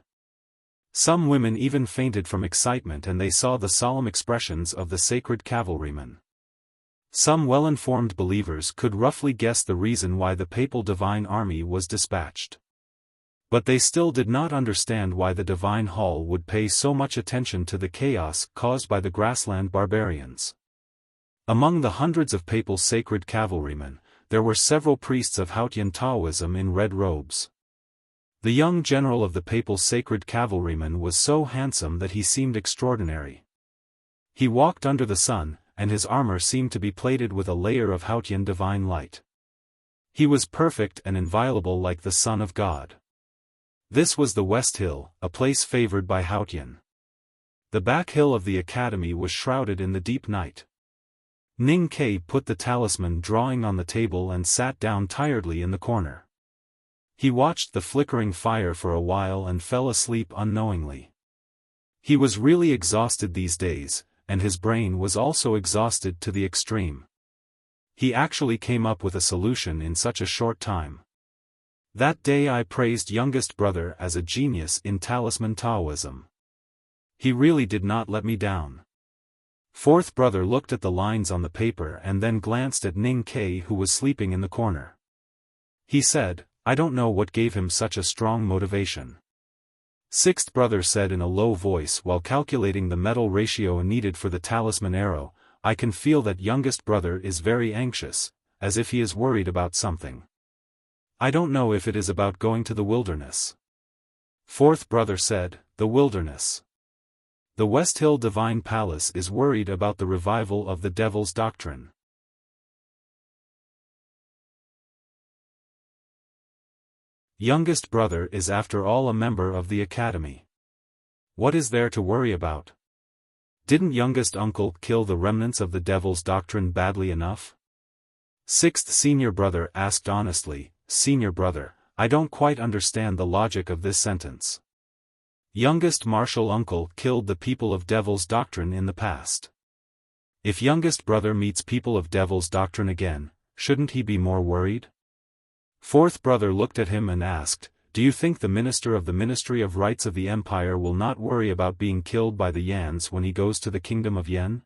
Some women even fainted from excitement and they saw the solemn expressions of the sacred cavalrymen. Some well-informed believers could roughly guess the reason why the papal divine army was dispatched. But they still did not understand why the divine hall would pay so much attention to the chaos caused by the grassland barbarians. Among the hundreds of papal sacred cavalrymen, there were several priests of Haotian Taoism in red robes. The young general of the papal sacred cavalrymen was so handsome that he seemed extraordinary. He walked under the sun, and his armor seemed to be plated with a layer of Haotian divine light. He was perfect and inviolable like the Son of God. This was the West Hill, a place favored by Haotian. The back hill of the academy was shrouded in the deep night. Ning Ke put the talisman drawing on the table and sat down tiredly in the corner. He watched the flickering fire for a while and fell asleep unknowingly. He was really exhausted these days, and his brain was also exhausted to the extreme. He actually came up with a solution in such a short time. That day I praised youngest brother as a genius in talisman Taoism. He really did not let me down. Fourth brother looked at the lines on the paper and then glanced at Ning Ke who was sleeping in the corner. He said, I don't know what gave him such a strong motivation. Sixth brother said in a low voice while calculating the metal ratio needed for the talisman arrow, I can feel that youngest brother is very anxious, as if he is worried about something. I don't know if it is about going to the wilderness. Fourth brother said, the wilderness. The West Hill Divine Palace is worried about the revival of the devil's doctrine. Youngest brother is after all a member of the academy. What is there to worry about? Didn't youngest uncle kill the remnants of the devil's doctrine badly enough? Sixth senior brother asked honestly, Senior brother, I don't quite understand the logic of this sentence. Youngest martial uncle killed the people of devil's doctrine in the past. If youngest brother meets people of devil's doctrine again, shouldn't he be more worried? Fourth brother looked at him and asked, do you think the minister of the Ministry of Rights of the Empire will not worry about being killed by the Yans when he goes to the kingdom of Yen?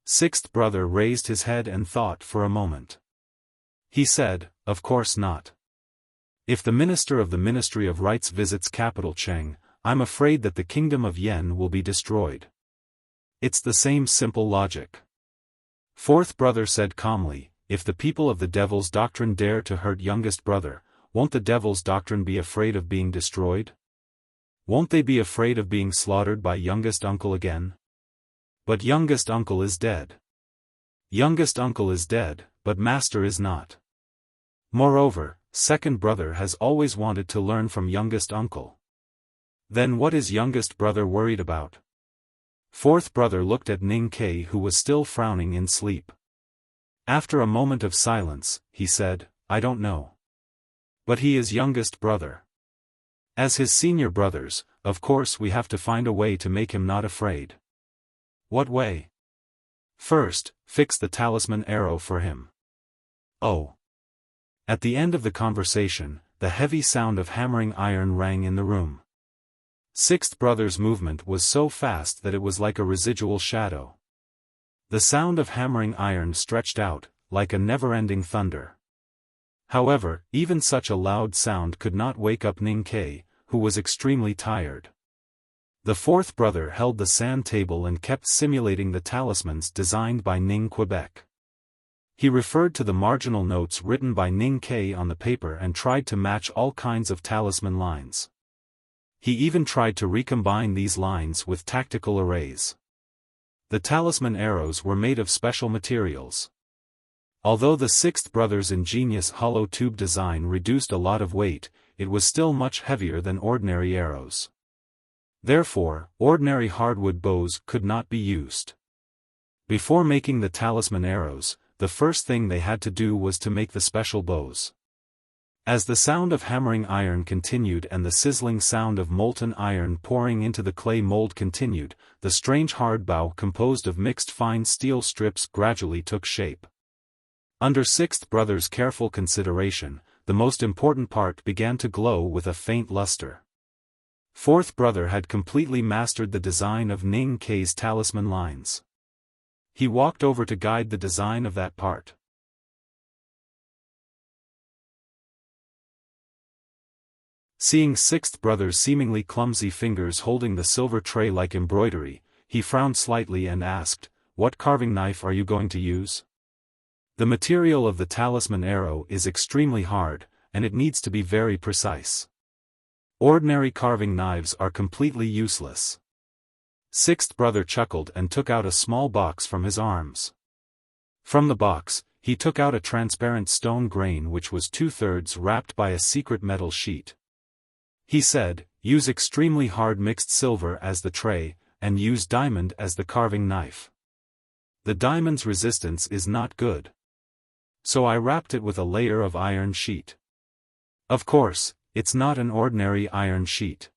Sixth brother raised his head and thought for a moment. He said, of course not. If the minister of the Ministry of Rites visits capital Cheng, I'm afraid that the kingdom of Yen will be destroyed. It's the same simple logic. Fourth brother said calmly, if the people of the devil's doctrine dare to hurt youngest brother, won't the devil's doctrine be afraid of being destroyed? Won't they be afraid of being slaughtered by youngest uncle again? But youngest uncle is dead. Youngest uncle is dead, but master is not. Moreover, second brother has always wanted to learn from youngest uncle. Then what is youngest brother worried about? Fourth brother looked at Ning Ke, who was still frowning in sleep. After a moment of silence, he said, I don't know. But he is youngest brother. As his senior brothers, of course we have to find a way to make him not afraid. What way? First, fix the talisman arrow for him. Oh. At the end of the conversation, the heavy sound of hammering iron rang in the room. Sixth brother's movement was so fast that it was like a residual shadow. The sound of hammering iron stretched out, like a never-ending thunder. However, even such a loud sound could not wake up Ning Ke, who was extremely tired. The fourth brother held the sand table and kept simulating the talismans designed by Ning Quebec. He referred to the marginal notes written by Ning Ke on the paper and tried to match all kinds of talisman lines. He even tried to recombine these lines with tactical arrays. The talisman arrows were made of special materials. Although the sixth brother's ingenious hollow tube design reduced a lot of weight, it was still much heavier than ordinary arrows. Therefore, ordinary hardwood bows could not be used. Before making the talisman arrows, the first thing they had to do was to make the special bows. As the sound of hammering iron continued and the sizzling sound of molten iron pouring into the clay mold continued, the strange hard bow composed of mixed fine steel strips gradually took shape. Under sixth brother's careful consideration, the most important part began to glow with a faint luster. Fourth brother had completely mastered the design of Ning Ke's talisman lines. He walked over to guide the design of that part. Seeing sixth brother's seemingly clumsy fingers holding the silver tray like embroidery, he frowned slightly and asked, "What carving knife are you going to use?" The material of the talisman arrow is extremely hard, and it needs to be very precise. Ordinary carving knives are completely useless. Sixth brother chuckled and took out a small box from his arms. From the box, he took out a transparent stone grain which was 2/3 wrapped by a secret metal sheet. He said, "Use extremely hard mixed silver as the tray, and use diamond as the carving knife. The diamond's resistance is not good. So I wrapped it with a layer of iron sheet. Of course, it's not an ordinary iron sheet.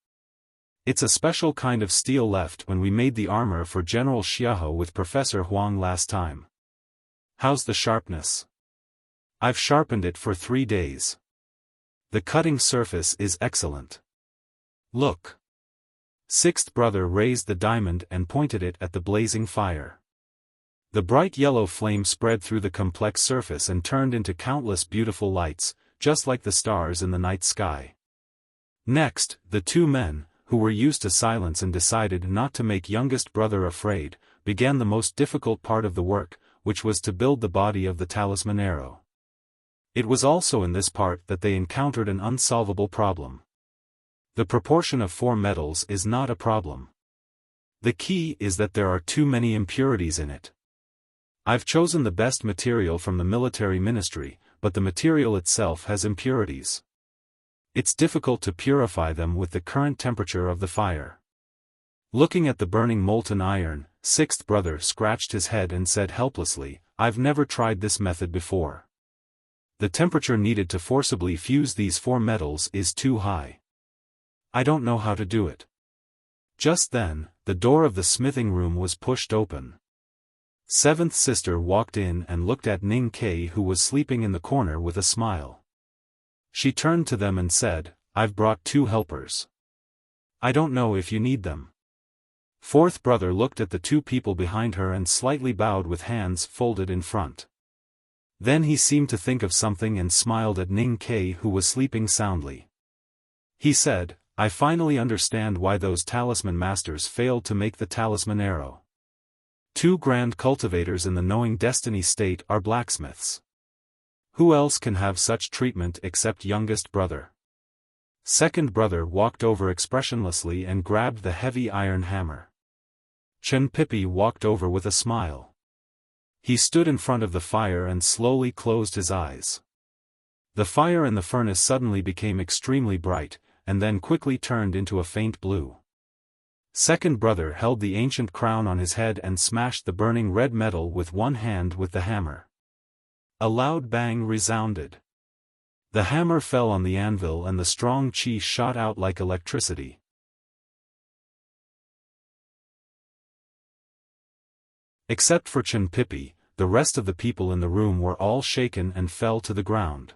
It's a special kind of steel left when we made the armor for General Xiaofan with Professor Huang last time. How's the sharpness? I've sharpened it for 3 days. The cutting surface is excellent. Look." Sixth brother raised the diamond and pointed it at the blazing fire. The bright yellow flame spread through the complex surface and turned into countless beautiful lights, just like the stars in the night sky. Next, the two men, who were used to silence and decided not to make youngest brother afraid, began the most difficult part of the work, which was to build the body of the talisman arrow. It was also in this part that they encountered an unsolvable problem. The proportion of 4 metals is not a problem. The key is that there are too many impurities in it. I've chosen the best material from the military ministry, but the material itself has impurities. It's difficult to purify them with the current temperature of the fire. Looking at the burning molten iron, sixth brother scratched his head and said helplessly, "I've never tried this method before. The temperature needed to forcibly fuse these 4 metals is too high. I don't know how to do it." Just then, the door of the smithing room was pushed open. Seventh sister walked in and looked at Ning Ke, who was sleeping in the corner, with a smile. She turned to them and said, "I've brought 2 helpers. I don't know if you need them." Fourth brother looked at the 2 people behind her and slightly bowed with hands folded in front. Then he seemed to think of something and smiled at Ning Ke, who was sleeping soundly. He said, "I finally understand why those talisman masters failed to make the talisman arrow. 2 grand cultivators in the knowing destiny state are blacksmiths. Who else can have such treatment except youngest brother?" Second brother walked over expressionlessly and grabbed the heavy iron hammer. Chen Pipi walked over with a smile. He stood in front of the fire and slowly closed his eyes. The fire in the furnace suddenly became extremely bright, and then quickly turned into a faint blue. Second brother held the ancient crown on his head and smashed the burning red metal with one hand with the hammer. A loud bang resounded. The hammer fell on the anvil and the strong qi shot out like electricity. Except for Chen Pipi, the rest of the people in the room were all shaken and fell to the ground.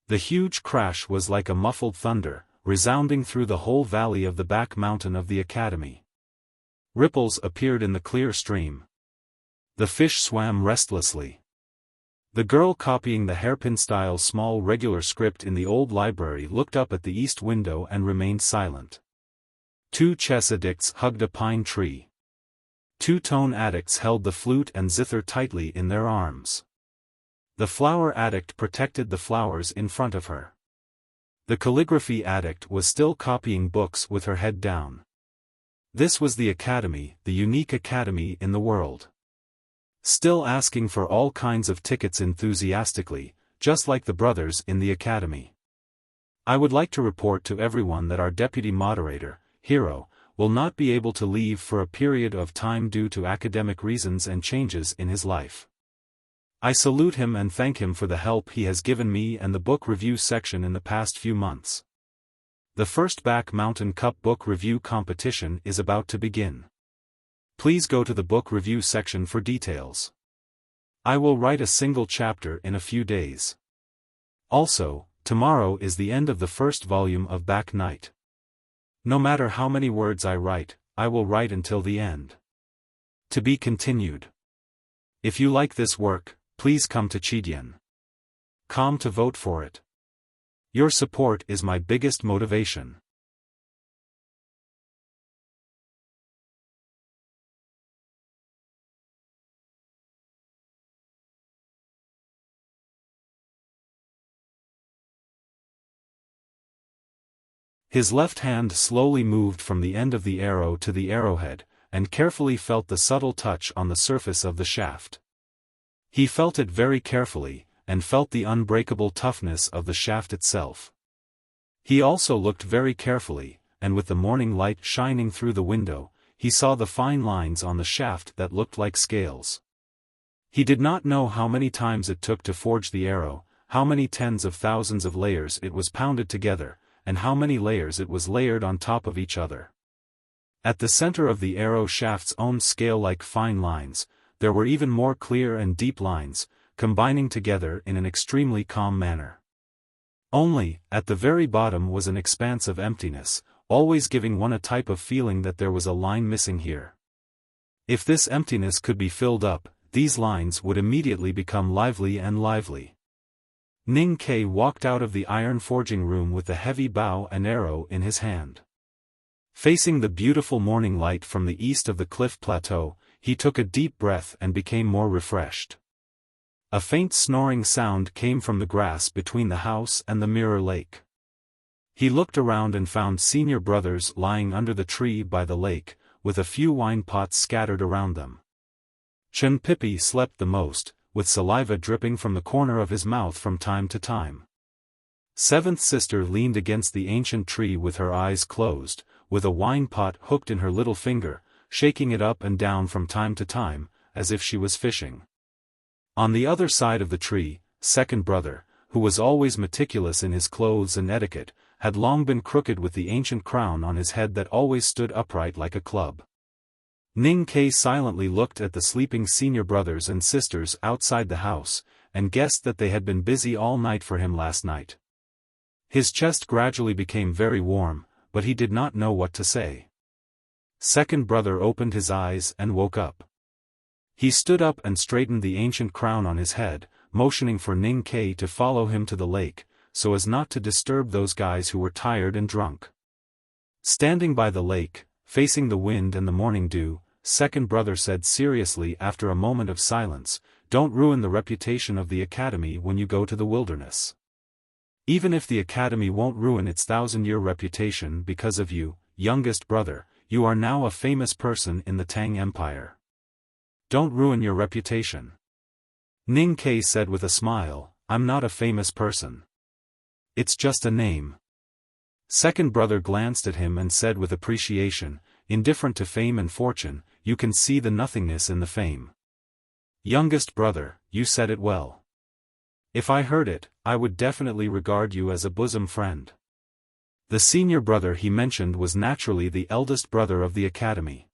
The huge crash was like a muffled thunder, resounding through the whole valley of the back mountain of the academy. Ripples appeared in the clear stream. The fish swam restlessly. The girl copying the hairpin-style small regular script in the old library looked up at the east window and remained silent. 2 chess addicts hugged a pine tree. 2 tone addicts held the flute and zither tightly in their arms. The flower addict protected the flowers in front of her. The calligraphy addict was still copying books with her head down. This was the academy, the unique academy in the world. Still asking for all kinds of tickets enthusiastically, just like the brothers in the academy. I would like to report to everyone that our deputy moderator, Hiro, will not be able to leave for a period of time due to academic reasons and changes in his life. I salute him and thank him for the help he has given me and the book review section in the past few months. The first Back Mountain Cup book review competition is about to begin. Please go to the book review section for details. I will write a single chapter in a few days. Also, tomorrow is the end of the first volume of Back Night. No matter how many words I write, I will write until the end. To be continued. If you like this work, please come to Chidian.com to vote for it. Your support is my biggest motivation. His left hand slowly moved from the end of the arrow to the arrowhead, and carefully felt the subtle touch on the surface of the shaft. He felt it very carefully, and felt the unbreakable toughness of the shaft itself. He also looked very carefully, and with the morning light shining through the window, he saw the fine lines on the shaft that looked like scales. He did not know how many times it took to forge the arrow, how many tens of thousands of layers it was pounded together, and how many layers it was layered on top of each other. At the center of the arrow shaft's own scale-like fine lines, there were even more clear and deep lines, combining together in an extremely calm manner. Only, at the very bottom was an expanse of emptiness, always giving one a type of feeling that there was a line missing here. If this emptiness could be filled up, these lines would immediately become lively and lively. Ning Ke walked out of the iron forging room with the heavy bow and arrow in his hand. Facing the beautiful morning light from the east of the cliff plateau, he took a deep breath and became more refreshed. A faint snoring sound came from the grass between the house and the mirror lake. He looked around and found senior brothers lying under the tree by the lake, with a few wine pots scattered around them. Chen Pipi slept the most, with saliva dripping from the corner of his mouth from time to time. Seventh sister leaned against the ancient tree with her eyes closed, with a wine pot hooked in her little finger, shaking it up and down from time to time, as if she was fishing. On the other side of the tree, second brother, who was always meticulous in his clothes and etiquette, had long been crooked with the ancient crown on his head that always stood upright like a club. Ning Ke silently looked at the sleeping senior brothers and sisters outside the house, and guessed that they had been busy all night for him last night. His chest gradually became very warm, but he did not know what to say. Second brother opened his eyes and woke up. He stood up and straightened the ancient crown on his head, motioning for Ning Kai to follow him to the lake, so as not to disturb those guys who were tired and drunk. Standing by the lake, facing the wind and the morning dew, second brother said seriously after a moment of silence, "Don't ruin the reputation of the academy when you go to the wilderness. Even if the academy won't ruin its 1,000-year reputation because of you, youngest brother, you are now a famous person in the Tang Empire. Don't ruin your reputation." Ning Kai said with a smile, "I'm not a famous person. It's just a name." Second brother glanced at him and said with appreciation, "Indifferent to fame and fortune, you can see the nothingness in the fame. Youngest brother, you said it well. If I heard it, I would definitely regard you as a bosom friend." The senior brother he mentioned was naturally the eldest brother of the academy.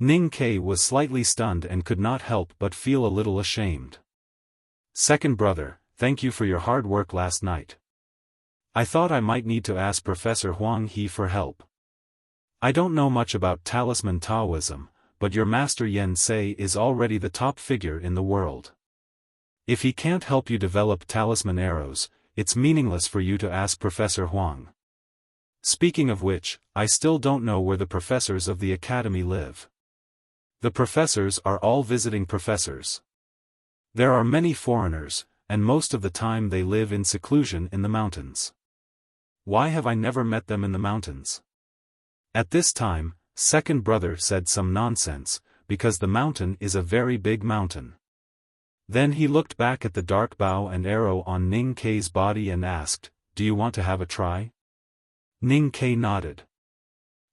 Ning Kai was slightly stunned and could not help but feel a little ashamed. "Second brother, thank you for your hard work last night. I thought I might need to ask Professor Huang He for help. I don't know much about talisman Taoism, but your master Yen Sei is already the top figure in the world. If he can't help you develop talisman arrows, it's meaningless for you to ask Professor Huang. Speaking of which, I still don't know where the professors of the academy live. The professors are all visiting professors. There are many foreigners, and most of the time they live in seclusion in the mountains. Why have I never met them in the mountains?" At this time, second brother said some nonsense, because the mountain is a very big mountain. Then he looked back at the dark bow and arrow on Ning Kai's body and asked, "Do you want to have a try?" Ning Kai nodded.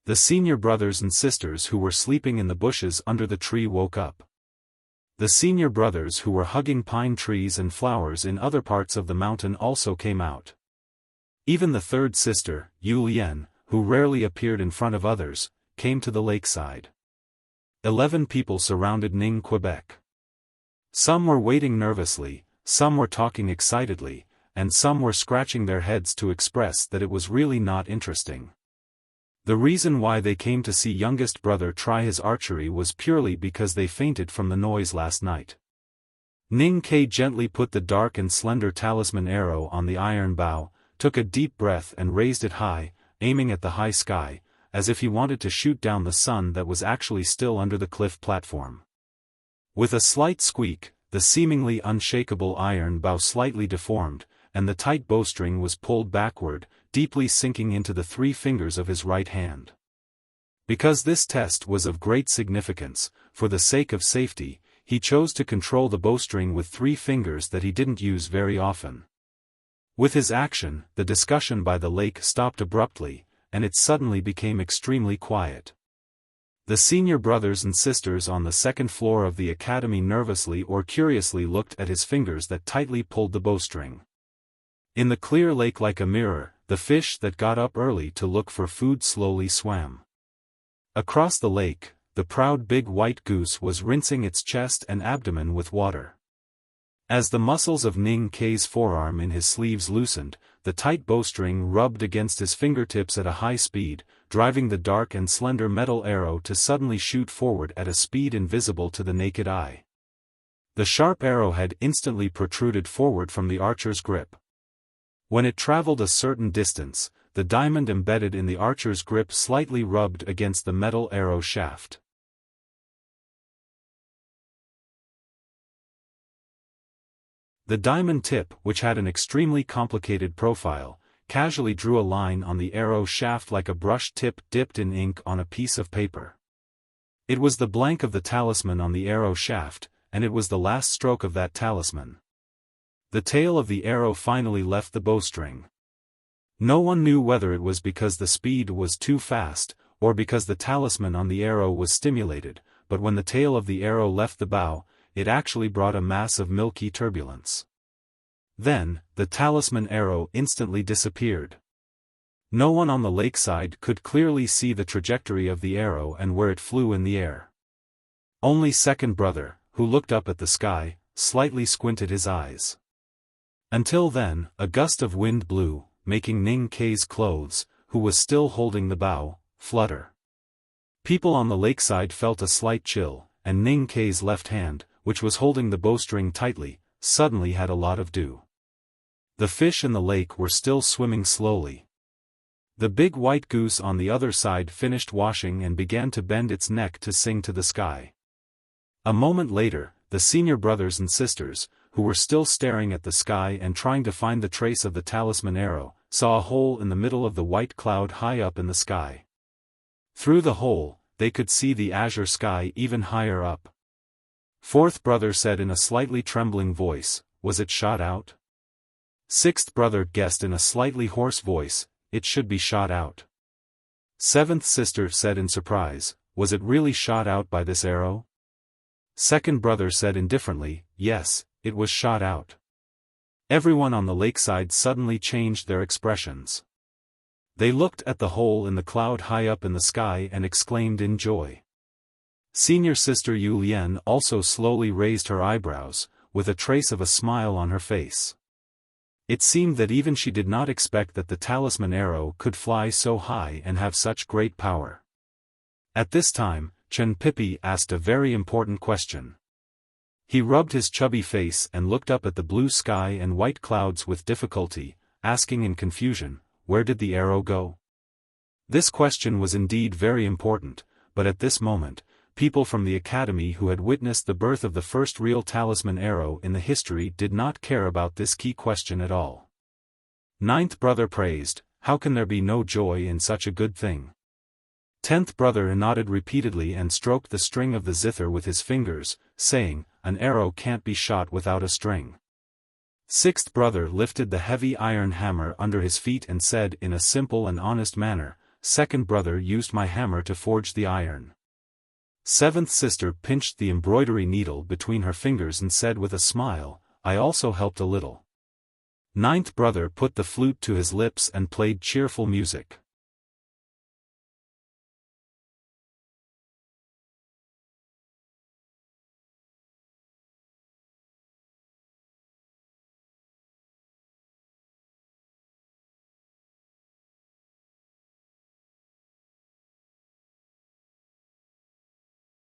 The senior brothers and sisters who were sleeping in the bushes under the tree woke up. The senior brothers who were hugging pine trees and flowers in other parts of the mountain also came out. Even the third sister, Yu Lian, who rarely appeared in front of others, came to the lakeside. 11 people surrounded Ning Quebec. Some were waiting nervously, some were talking excitedly, and some were scratching their heads to express that it was really not interesting. The reason why they came to see youngest brother try his archery was purely because they fainted from the noise last night. Ning Kai gently put the dark and slender talisman arrow on the iron bow, took a deep breath and raised it high, aiming at the high sky, as if he wanted to shoot down the sun that was actually still under the cliff platform. With a slight squeak, the seemingly unshakable iron bow slightly deformed, and the tight bowstring was pulled backward, deeply sinking into the 3 fingers of his right hand. Because this test was of great significance, for the sake of safety, he chose to control the bowstring with 3 fingers that he didn't use very often. With his action, the discussion by the lake stopped abruptly, and it suddenly became extremely quiet. The senior brothers and sisters on the second floor of the academy nervously or curiously looked at his fingers that tightly pulled the bowstring. In the clear lake like a mirror, the fish that got up early to look for food slowly swam. Across the lake, the proud big white goose was rinsing its chest and abdomen with water. As the muscles of Ning Kai's forearm in his sleeves loosened, the tight bowstring rubbed against his fingertips at a high speed, driving the dark and slender metal arrow to suddenly shoot forward at a speed invisible to the naked eye. The sharp arrowhead instantly protruded forward from the archer's grip. When it traveled a certain distance, the diamond embedded in the archer's grip slightly rubbed against the metal arrow shaft. The diamond tip, which had an extremely complicated profile, casually drew a line on the arrow shaft like a brush tip dipped in ink on a piece of paper. It was the blank of the talisman on the arrow shaft, and it was the last stroke of that talisman. The tail of the arrow finally left the bowstring. No one knew whether it was because the speed was too fast, or because the talisman on the arrow was stimulated, but when the tail of the arrow left the bow, it actually brought a mass of milky turbulence. Then, the talisman arrow instantly disappeared. No one on the lakeside could clearly see the trajectory of the arrow and where it flew in the air. Only second brother, who looked up at the sky, slightly squinted his eyes. Until then, a gust of wind blew, making Ning Kai's clothes, who was still holding the bow, flutter. People on the lakeside felt a slight chill, and Ning Kei's left hand, which was holding the bowstring tightly, suddenly had a lot of dew. The fish in the lake were still swimming slowly. The big white goose on the other side finished washing and began to bend its neck to sing to the sky. A moment later, the senior brothers and sisters, who were still staring at the sky and trying to find the trace of the talisman arrow, saw a hole in the middle of the white cloud high up in the sky. Through the hole, they could see the azure sky even higher up. Fourth brother said in a slightly trembling voice, "Was it shot out?" Sixth brother guessed in a slightly hoarse voice, "It should be shot out." Seventh sister said in surprise, "Was it really shot out by this arrow?" Second brother said indifferently, "Yes, it was shot out." Everyone on the lakeside suddenly changed their expressions. They looked at the hole in the cloud high up in the sky and exclaimed in joy. Senior sister Yu Lian also slowly raised her eyebrows, with a trace of a smile on her face. It seemed that even she did not expect that the talisman arrow could fly so high and have such great power. At this time, Chen Pipi asked a very important question. He rubbed his chubby face and looked up at the blue sky and white clouds with difficulty, asking in confusion, "Where did the arrow go?" This question was indeed very important, but at this moment, people from the academy who had witnessed the birth of the first real talisman arrow in the history did not care about this key question at all. Ninth brother praised, "How can there be no joy in such a good thing?" 10th brother nodded repeatedly and stroked the string of the zither with his fingers, saying, "An arrow can't be shot without a string." 6th brother lifted the heavy iron hammer under his feet and said in a simple and honest manner, "Second brother used my hammer to forge the iron." 7th sister pinched the embroidery needle between her fingers and said with a smile, "I also helped a little." 9th brother put the flute to his lips and played cheerful music.